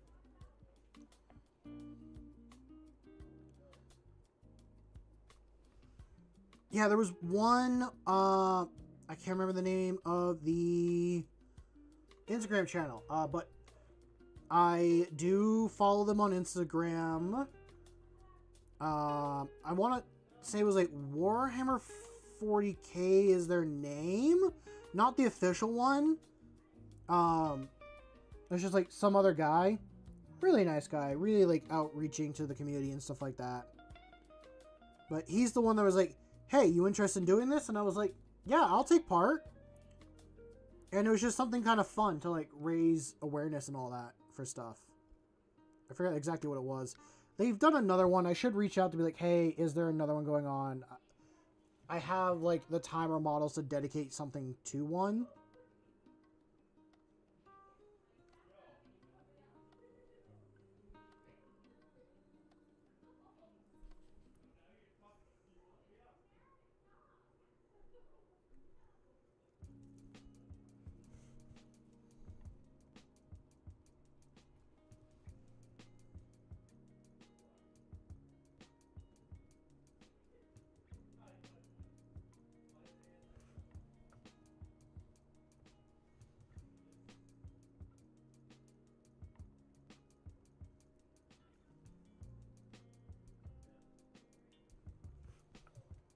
Yeah, there was one, I can't remember the name of the Instagram channel, but I do follow them on Instagram. I want to say it was like Warhammer 40k is their name, not the official one. It's just like some other guy, really nice guy, really like outreaching to the community and stuff like that. But he's the one that was like, hey, you interested in doing this? And I was like, yeah, I'll take part. And it was just something kind of fun to like raise awareness and all that for stuff. I forgot exactly what it was. They've done another one. I should reach out to be like, hey, is there another one going on? I have like the timer models to dedicate something to one.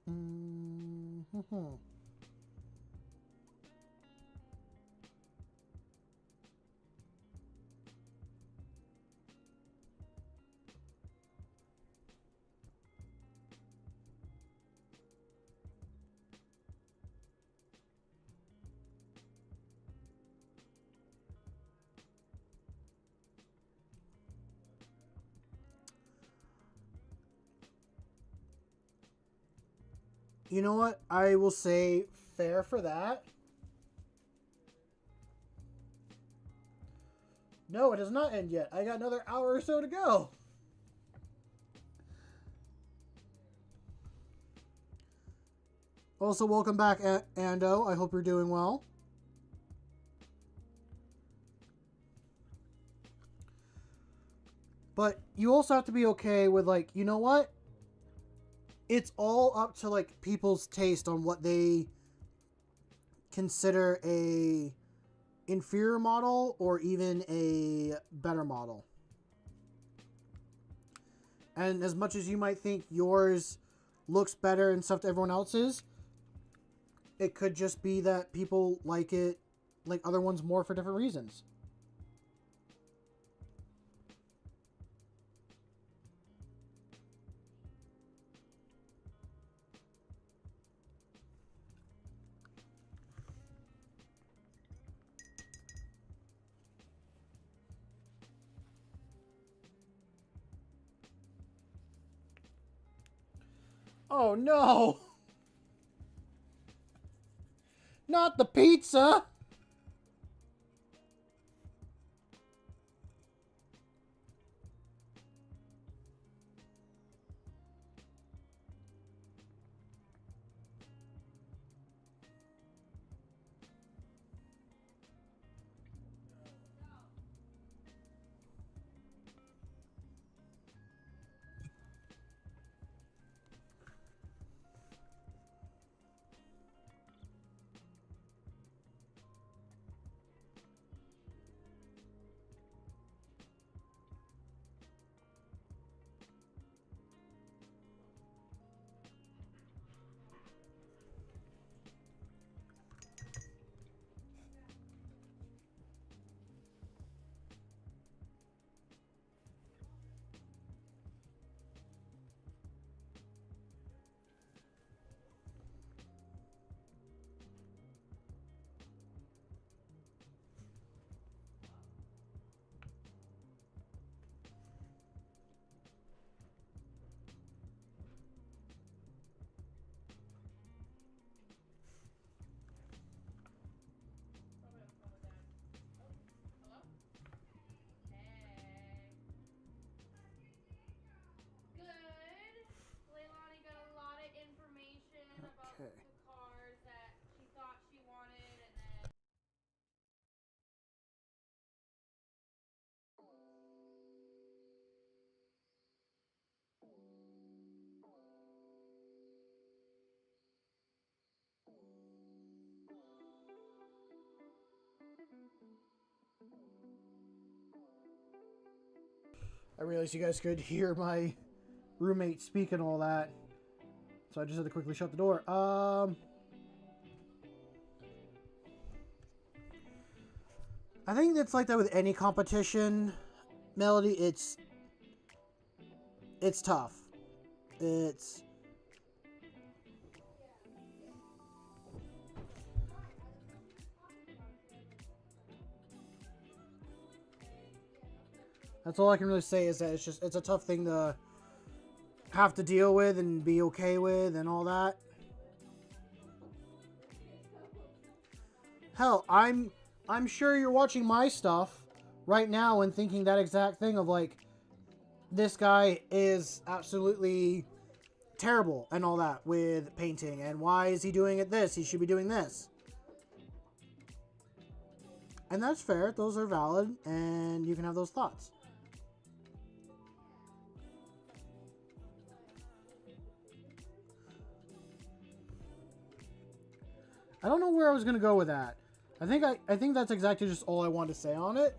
Mm-hmm. You know what? I will say fair for that. No, it has not ended yet. I got another hour or so to go. Also, welcome back, Ando. I hope you're doing well. But you also have to be okay with, like, you know what? It's all up to, like, people's taste on what they consider a inferior model or even a better model. And as much as you might think yours looks better and stuff to everyone else's, it could just be that people like it, like other ones more for different reasons. Oh no! Not the pizza! Okay. I realized you guys could hear my roommate speak and all that, so I just had to quickly shut the door. I think it's like that with any competition, Melody. It's tough. It's That's all I can really say is that it's a tough thing to have to deal with and be okay with and all that. Hell, I'm sure you're watching my stuff right now and thinking that exact thing of like, this guy is absolutely terrible and all that with painting, and why is he doing it this? He should be doing this. And that's fair. Those are valid, and you can have those thoughts. I don't know where I was gonna go with that. I think that's exactly just all I wanted to say on it.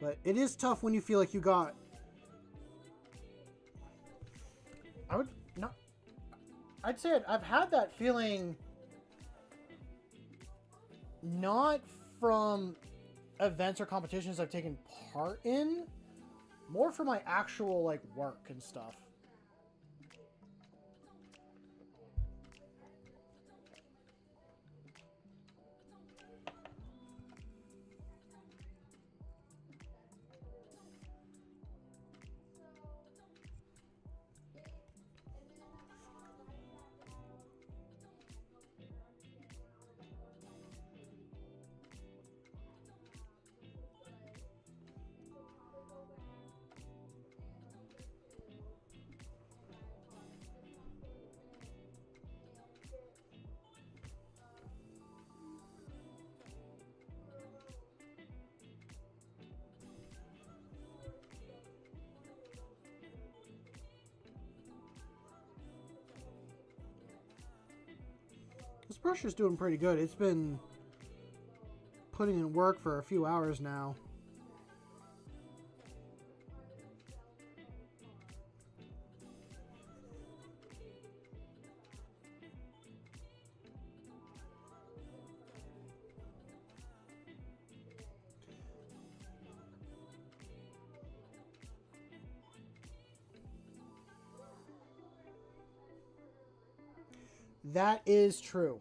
But it is tough when you feel like you got. I would not. I'd say I've had that feeling. Not from events or competitions I've taken part in, more for my actual like work and stuff. This brusher's doing pretty good. It's been putting in work for a few hours now. That is true.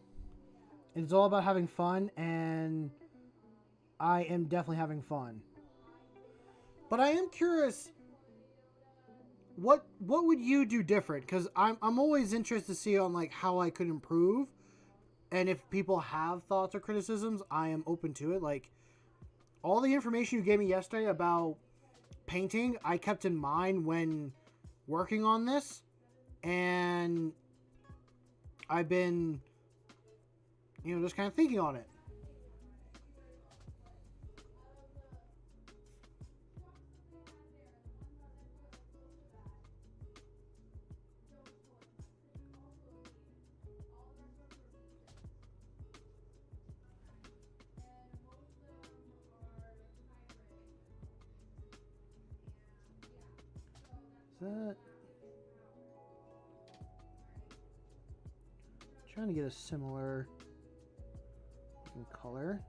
It's all about having fun, and I am definitely having fun. But I am curious, what would you do different? Because I'm always interested to see on like how I could improve, and if people have thoughts or criticisms, I am open to it. Like all the information you gave me yesterday about painting, I kept in mind when working on this, and I've been, just kind of thinking on it. Is that... Trying to get a similar color.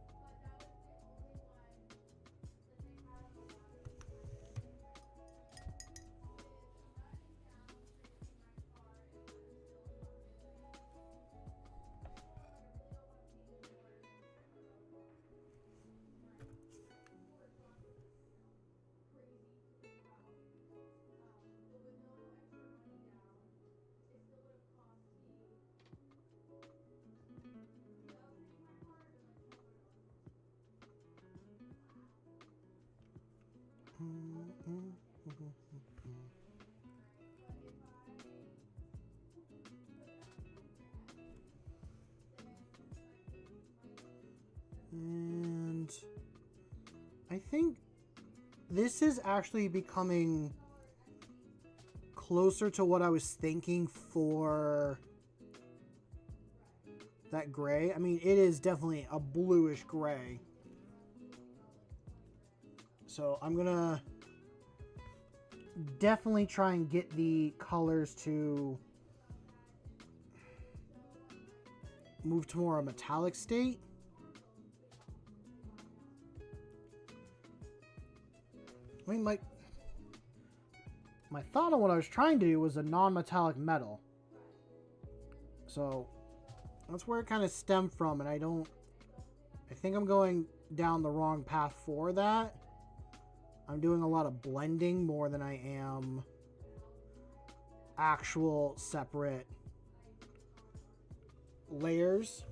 And I think this is actually becoming closer to what I was thinking for that gray. I mean, it is definitely a bluish gray. So I'm gonna definitely try and get the colors to move to more a metallic state. I mean, my thought on what I was trying to do was a non-metallic metal. So that's where it kind of stemmed from, and I think I'm going down the wrong path for that. I'm doing a lot of blending more than I am actual separate layers.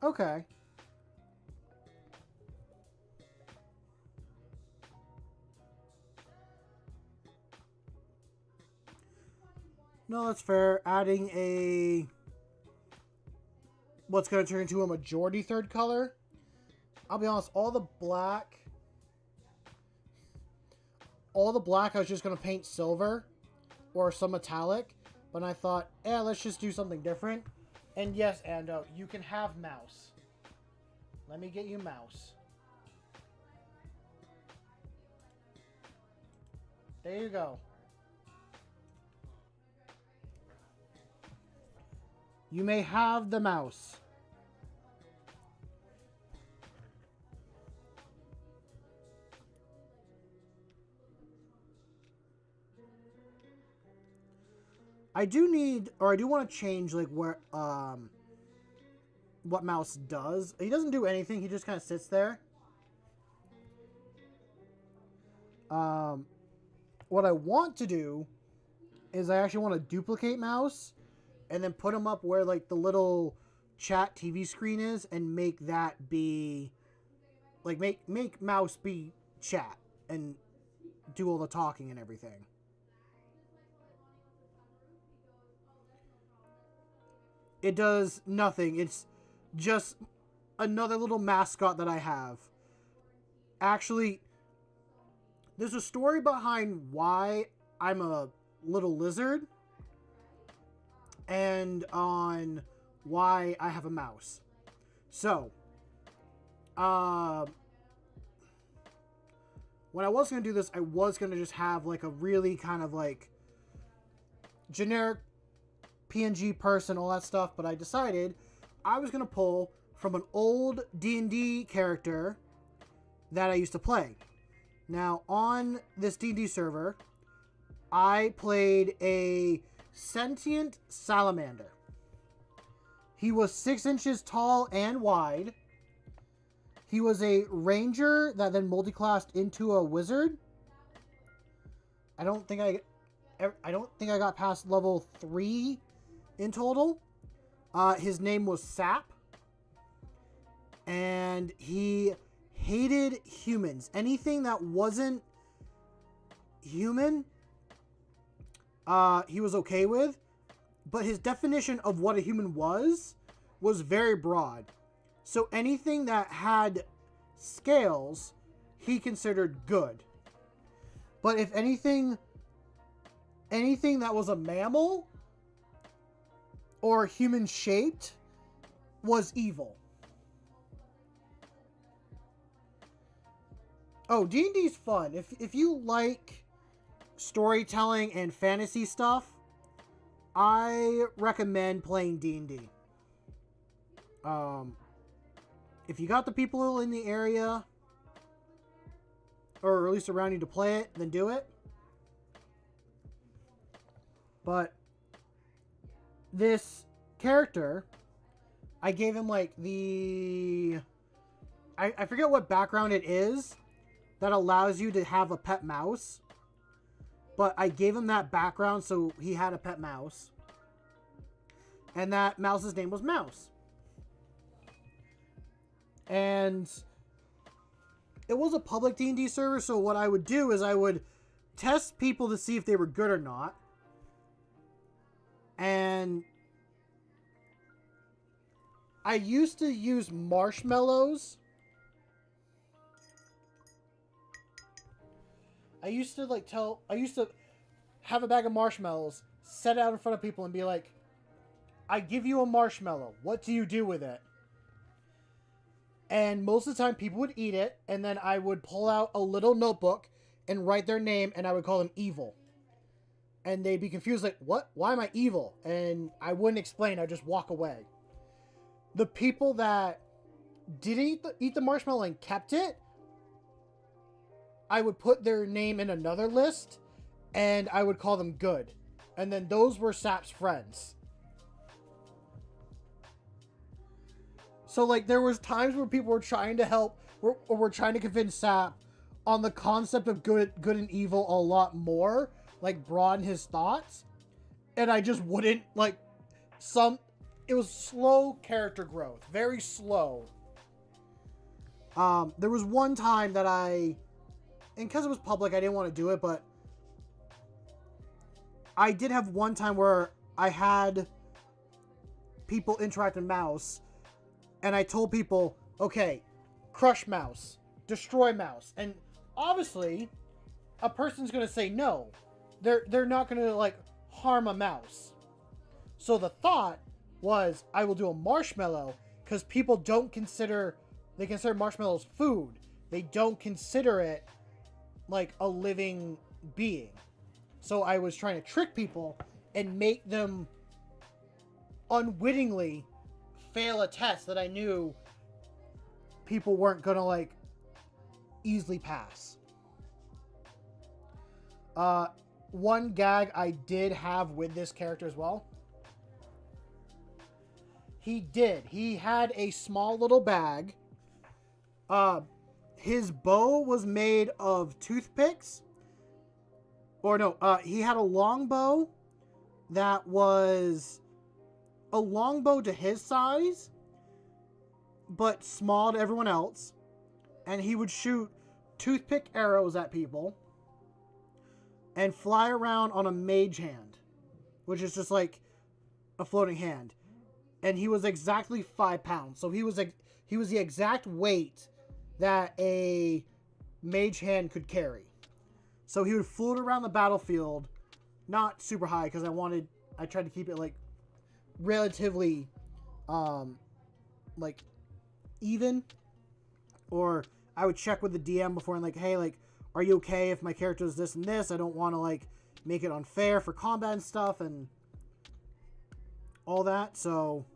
Okay. No, that's fair. Adding a what's going to turn into a majority third color. I'll be honest, all the black I was just going to paint silver or some metallic, but I thought, let's just do something different. And yes, Ando, you can have mouse. Let me get you mouse. There you go. You may have the mouse. I do want to change like where what mouse does. He doesn't do anything. He just kind of sits there. What I want to do is I actually want to duplicate mouse and then put him up where like the little chat TV screen is and make that be like make mouse be chat and do all the talking and everything. It does nothing. It's just another little mascot that I have. Actually, there's a story behind why I'm a little lizard and on why I have a mouse. So, when I was going to do this, I was going to just have like a really kind of like generic PNG person, all that stuff, but I decided I was going to pull from an old D&D character that I used to play. Now, on this D&D server, I played a sentient salamander. He was 6 inches tall and wide. He was a ranger that then multiclassed into a wizard. I don't think I got past level 3 in total. His name was Sap. And he hated humans. Anything that wasn't human, he was okay with. But his definition of what a human was very broad. So anything that had scales, he considered good. But if anything that was a mammal, or human shaped was evil. Oh, D&D's fun. If you like storytelling and fantasy stuff, I recommend playing D&D. If you got the people in the area, or at least around you to play it, then do it. But this character, I gave him like the... I forget what background it is that allows you to have a pet mouse. But I gave him that background so he had a pet mouse. And that mouse's name was Mouse. And it was a public D&D server, so what I would do is I would test people to see if they were good or not. And I used to use marshmallows. I used to have a bag of marshmallows, set it out in front of people and be like, I give you a marshmallow. What do you do with it? And most of the time people would eat it, and then I would pull out a little notebook and write their name, and I would call them evil. And they'd be confused, like, what? Why am I evil? And I wouldn't explain, I'd just walk away. The people that didn't eat the marshmallow and kept it, I would put their name in another list, and I would call them good. And then those were Sap's friends. So, like, there was times where people were trying to help, or were trying to convince Sap on the concept of good and evil a lot more, like, broaden his thoughts. And I just wouldn't, like, it was slow character growth. Very slow. There was one time that and because it was public, I didn't want to do it, but I did have one time where I had people interact with Mouse, and I told people, okay, crush Mouse, destroy Mouse. And obviously, a person's going to say no. They're not going to, like, harm a mouse. So the thought was, I will do a marshmallow, because people consider marshmallows food. They don't consider it like a living being. So I was trying to trick people and make them unwittingly fail a test that I knew people weren't gonna, like, easily pass. One gag I did have with this character as well. He had a small little bag. His bow was made of toothpicks. Or no, he had a longbow that was a longbow to his size, but small to everyone else. And he would shoot toothpick arrows at people and fly around on a mage hand, which is just like a floating hand. And he was exactly 5 pounds. So he was the exact weight that a mage hand could carry. So he would float around the battlefield, not super high, because I tried to keep it, like, relatively, like, even. Or I would check with the DM before and, like, hey, like, are you okay if my character is this and this? I don't want to, like, make it unfair for combat and stuff and all that. So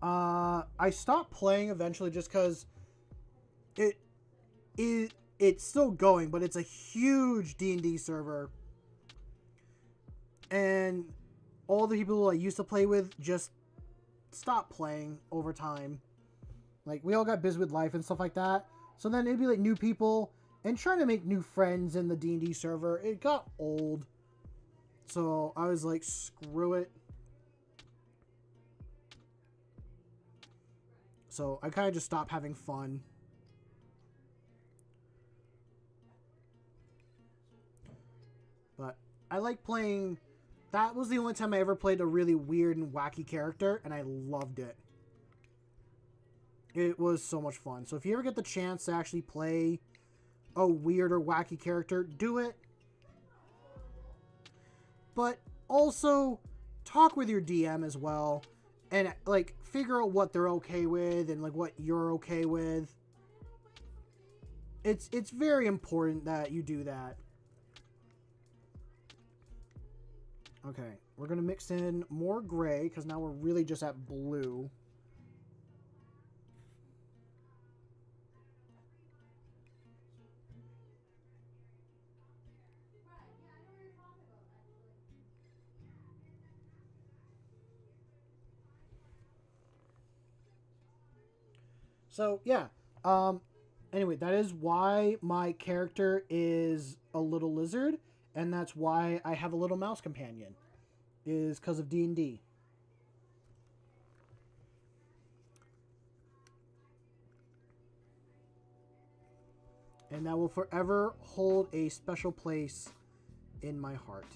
I stopped playing eventually just because it's still going, but it's a huge D&D server. And all the people I used to play with just stopped playing over time. Like, we all got busy with life and stuff like that. So then it'd be like new people and trying to make new friends in the D&D server. It got old. So I was like, screw it. So I kind of just stopped having fun. But I like playing... That was the only time I ever played a really weird and wacky character, and I loved it. It was so much fun. So if you ever get the chance to actually play a weird or wacky character, do it. but also talk with your DM as well, and like figure out what they're okay with and like what you're okay with. It's very important that you do that. Okay, we're gonna mix in more gray because now we're really just at blue. So yeah, anyway, that is why my character is a little lizard, and that's why I have a little mouse companion, is because of D&D. And that will forever hold a special place in my heart.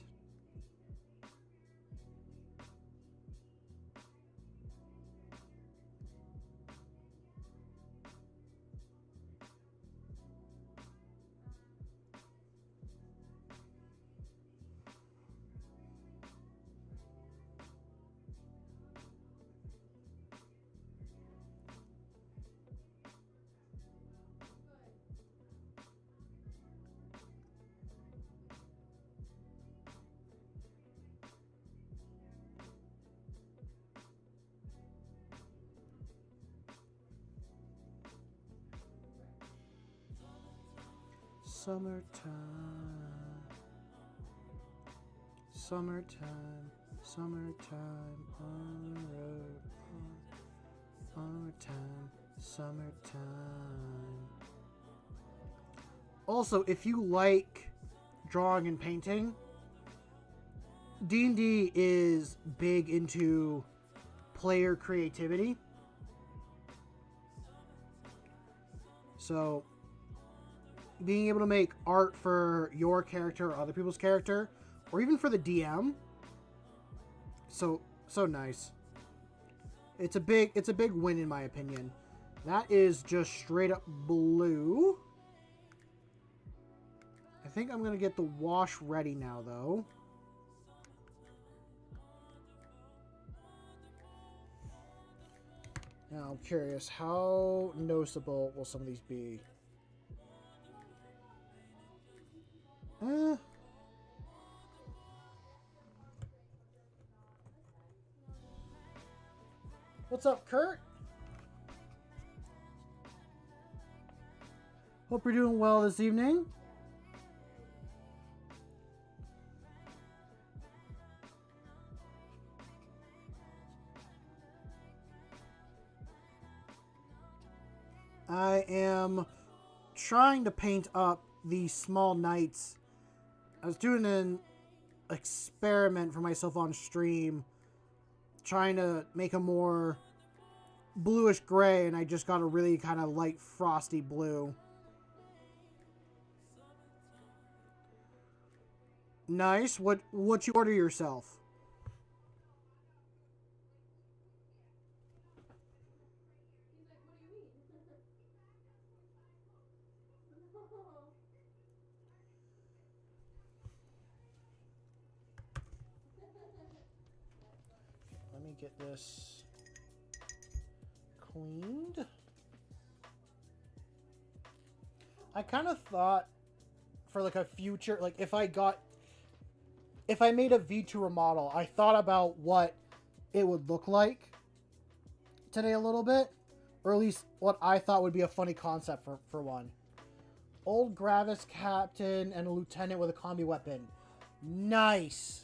Summertime, summertime, summertime, on the road, summertime, summertime. Also, if you like drawing and painting, D&D is big into player creativity. So being able to make art for your character or other people's character, or even for the DM, so nice. It's a big win in my opinion. That is just straight up blue. I think I'm gonna get the wash ready now though. Now I'm curious, how noticeable will some of these be? What's up, Kurt? Hope you're doing well this evening. I am trying to paint up these small knights. I was doing an experiment for myself on stream, trying to make a more bluish gray, and I just got a really kind of light frosty blue. Nice. What you order yourself? Let me get this cleaned. I kind of thought for like a future, like if I made a V2 remodel, I thought about what it would look like today a little bit, or at least what I thought would be a funny concept for one. Old Gravis captain and a lieutenant with a combi weapon. Nice.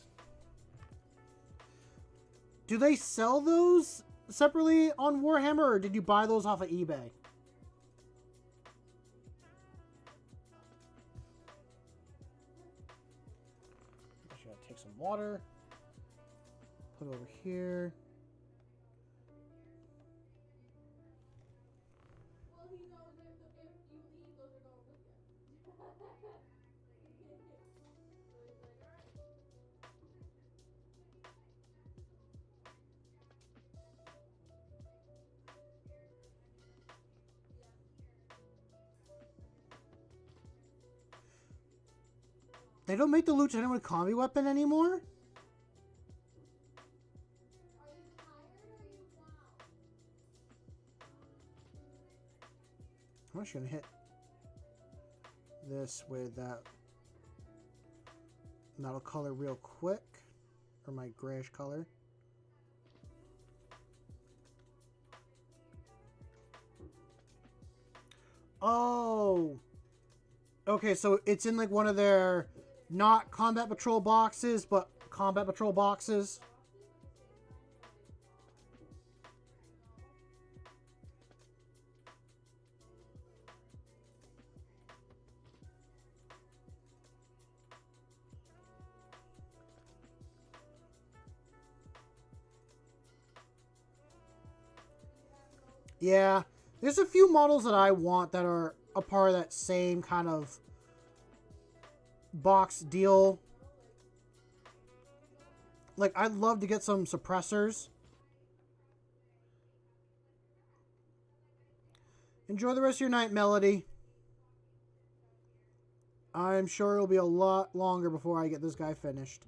Do they sell those separately on Warhammer, or did you buy those off of eBay? I gotta take some water. Put it over here. They don't make the lieutenant with combi weapon anymore? I'm just going to hit this with that metal color real quick, or my grayish color. Oh, okay, so it's in like one of their not combat patrol boxes, but combat patrol boxes. Yeah, there's a few models that I want that are a part of that same kind of box deal. Like, I'd love to get some suppressors. Enjoy the rest of your night, Melody. I'm sure it'll be a lot longer before I get this guy finished.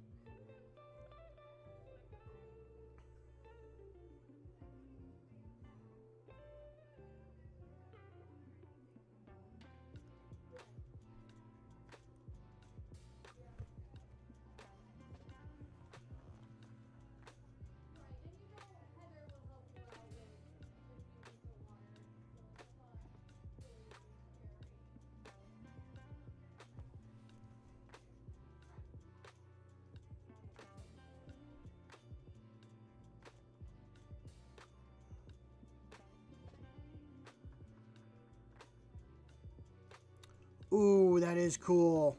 Ooh, that is cool.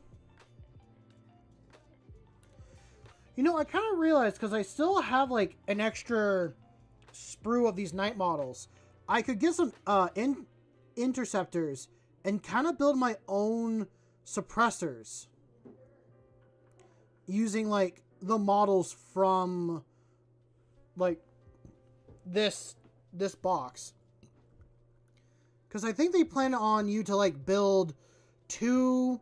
You know, I kind of realized, because I still have, like, an extra sprue of these night models, I could get some interceptors and kind of build my own suppressors using, like, the models from, like, this box. Because I think they plan on you to, like, build 2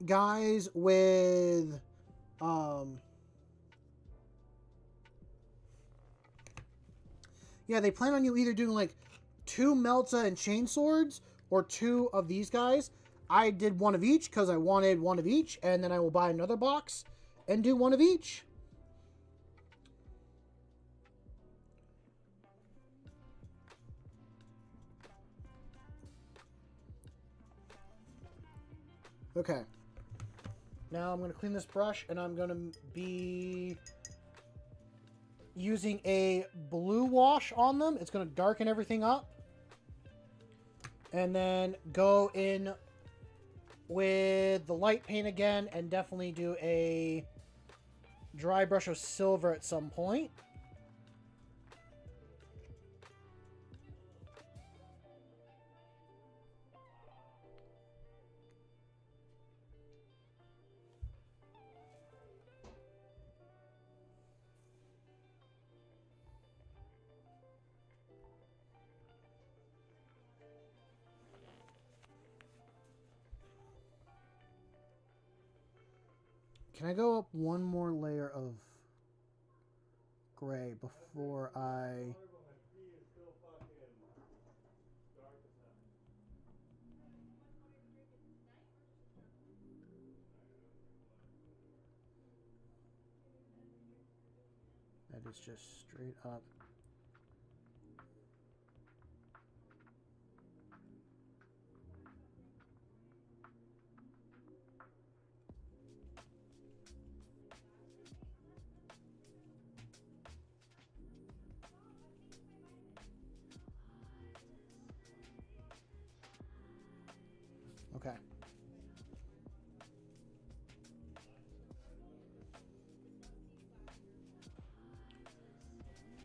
guys with yeah, they plan on you either doing like 2 Melta and chain swords or 2 of these guys. I did 1 of each because I wanted 1 of each, and then I will buy another box and do 1 of each. Okay. Now I'm going to clean this brush, and I'm going to be using a blue wash on them. It's going to darken everything up. And then go in with the light paint again and definitely do a dry brush of silver at some point. Can I go up 1 more layer of gray before I... That is just straight up. Okay.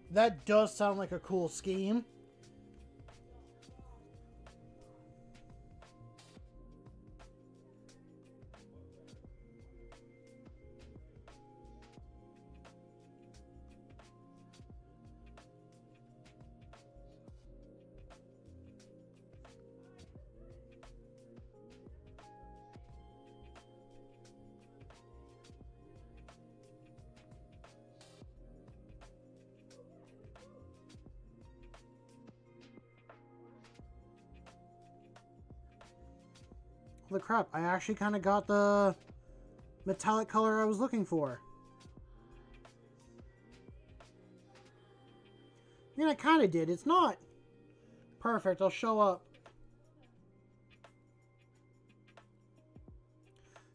That does sound like a cool scheme. Holy crap, I actually kind of got the metallic color I was looking for. I mean, I kind of did. It's not perfect. I'll show up.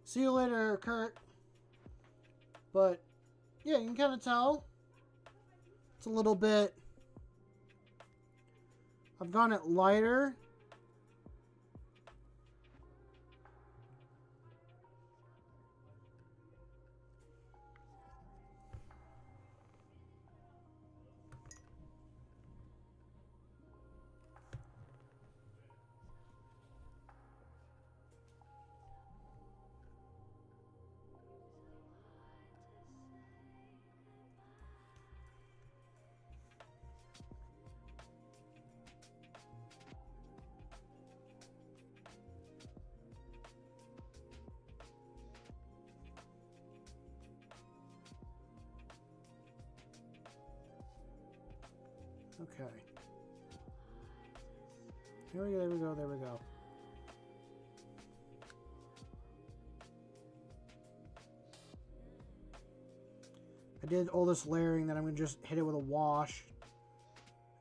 See you later, Kurt. But, yeah, you can kind of tell. It's a little bit... I've gone it lighter. Okay. There we go, there we go, there we go. I did all this layering that I'm going to just hit it with a wash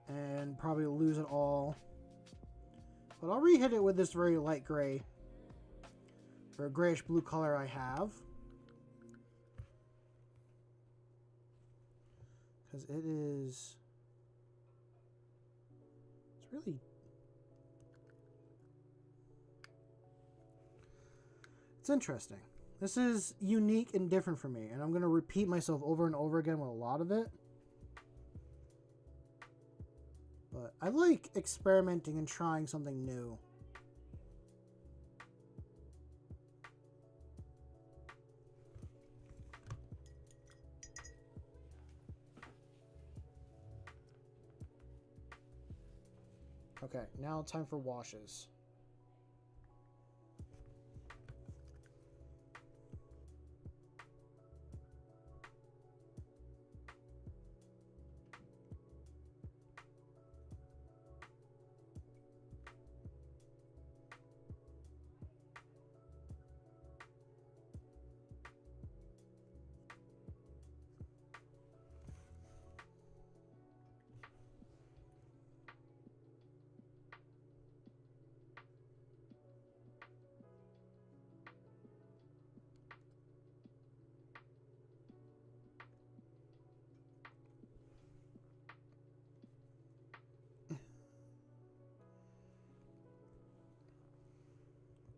and probably lose it all. But I'll re-hit it with this very light gray or grayish blue color I have. Because it is... really, it's interesting. This is unique and different for me, and I'm going to repeat myself over and over again with a lot of it. But I like experimenting and trying something new. Okay, now time for washes.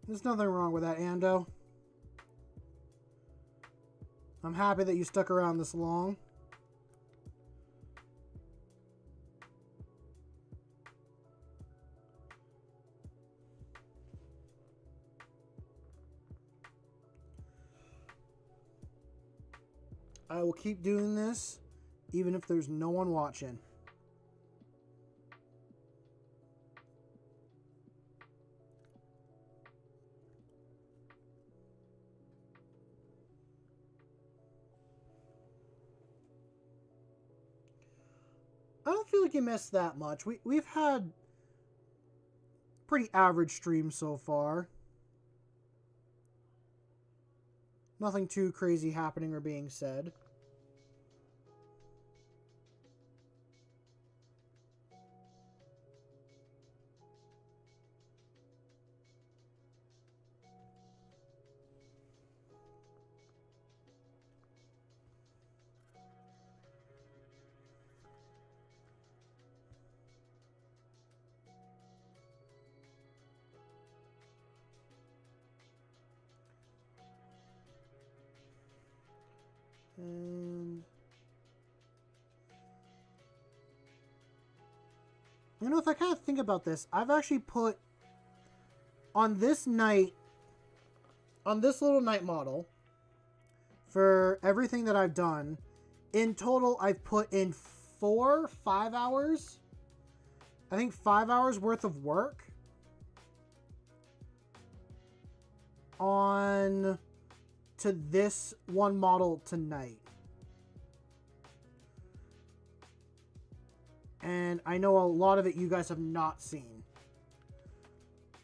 There's nothing wrong with that, Ando. I'm happy that you stuck around this long. I will keep doing this, even if there's no one watching. I don't feel like you missed that much. We've had pretty average streams so far. Nothing too crazy happening or being said. And you know, if I kind of think about this, I've actually put on this night, on this little night model, for everything that I've done, in total I've put in 5 hours. I think 5 hours worth of work on to this one model tonight. And I know a lot of it you guys have not seen.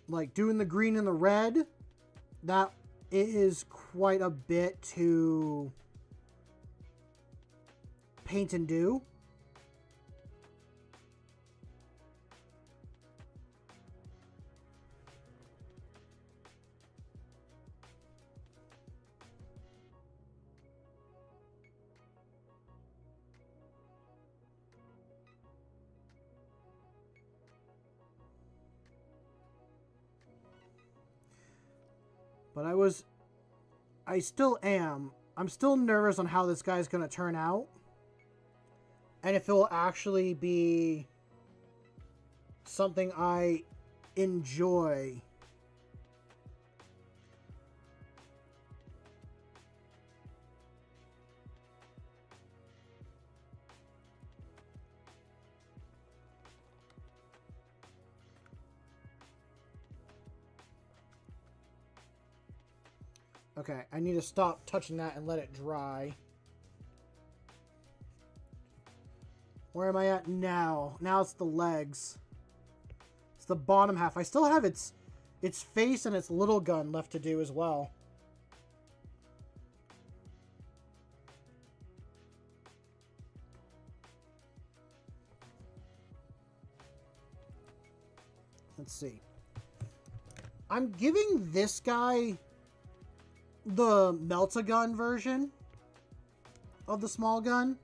Like doing the green and the red that is quite a bit to paint and do. But I still am. I'm still nervous on how this guy's going to turn out. And if it will actually be something I enjoy. Okay, I need to stop touching that and let it dry. Where am I at now? Now it's the legs. It's the bottom half. I still have its face and its little gun left to do as well. Let's see. I'm giving this guy the melt-a-gun version of the small gun.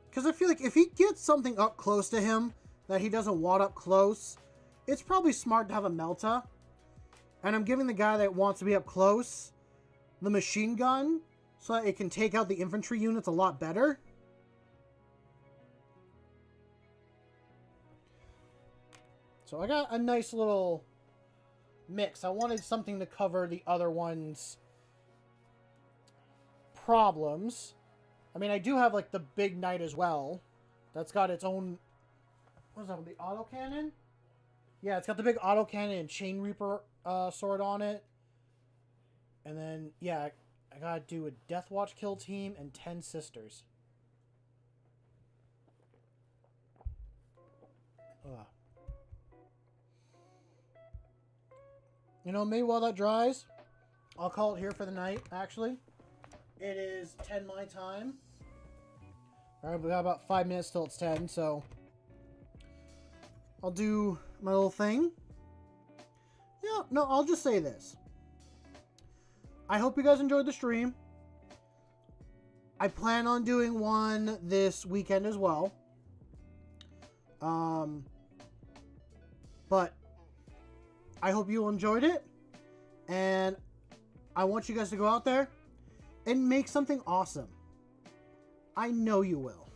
Because I feel like if he gets something up close to him that he doesn't want up close, it's probably smart to have a melta. And I'm giving the guy that wants to be up close the machine gun so that it can take out the infantry units a lot better. So I got a nice little mix. I wanted something to cover the other one's problems. I mean, I do have, like, the Big Knight as well. That's got its own... What is that, the autocannon? Yeah, it's got the big autocannon and Chain Reaper sword on it. And then, yeah, I gotta do a Death Watch kill team and 10 sisters. Ugh. You know, maybe while that dries, I'll call it here for the night, actually. It is 10 my time. Alright, we got about 5 minutes till it's 10, so I'll do my little thing. Yeah, no, I'll just say this. I hope you guys enjoyed the stream. I plan on doing one this weekend as well. But I hope you enjoyed it. And I want you guys to go out there and make something awesome. I know you will.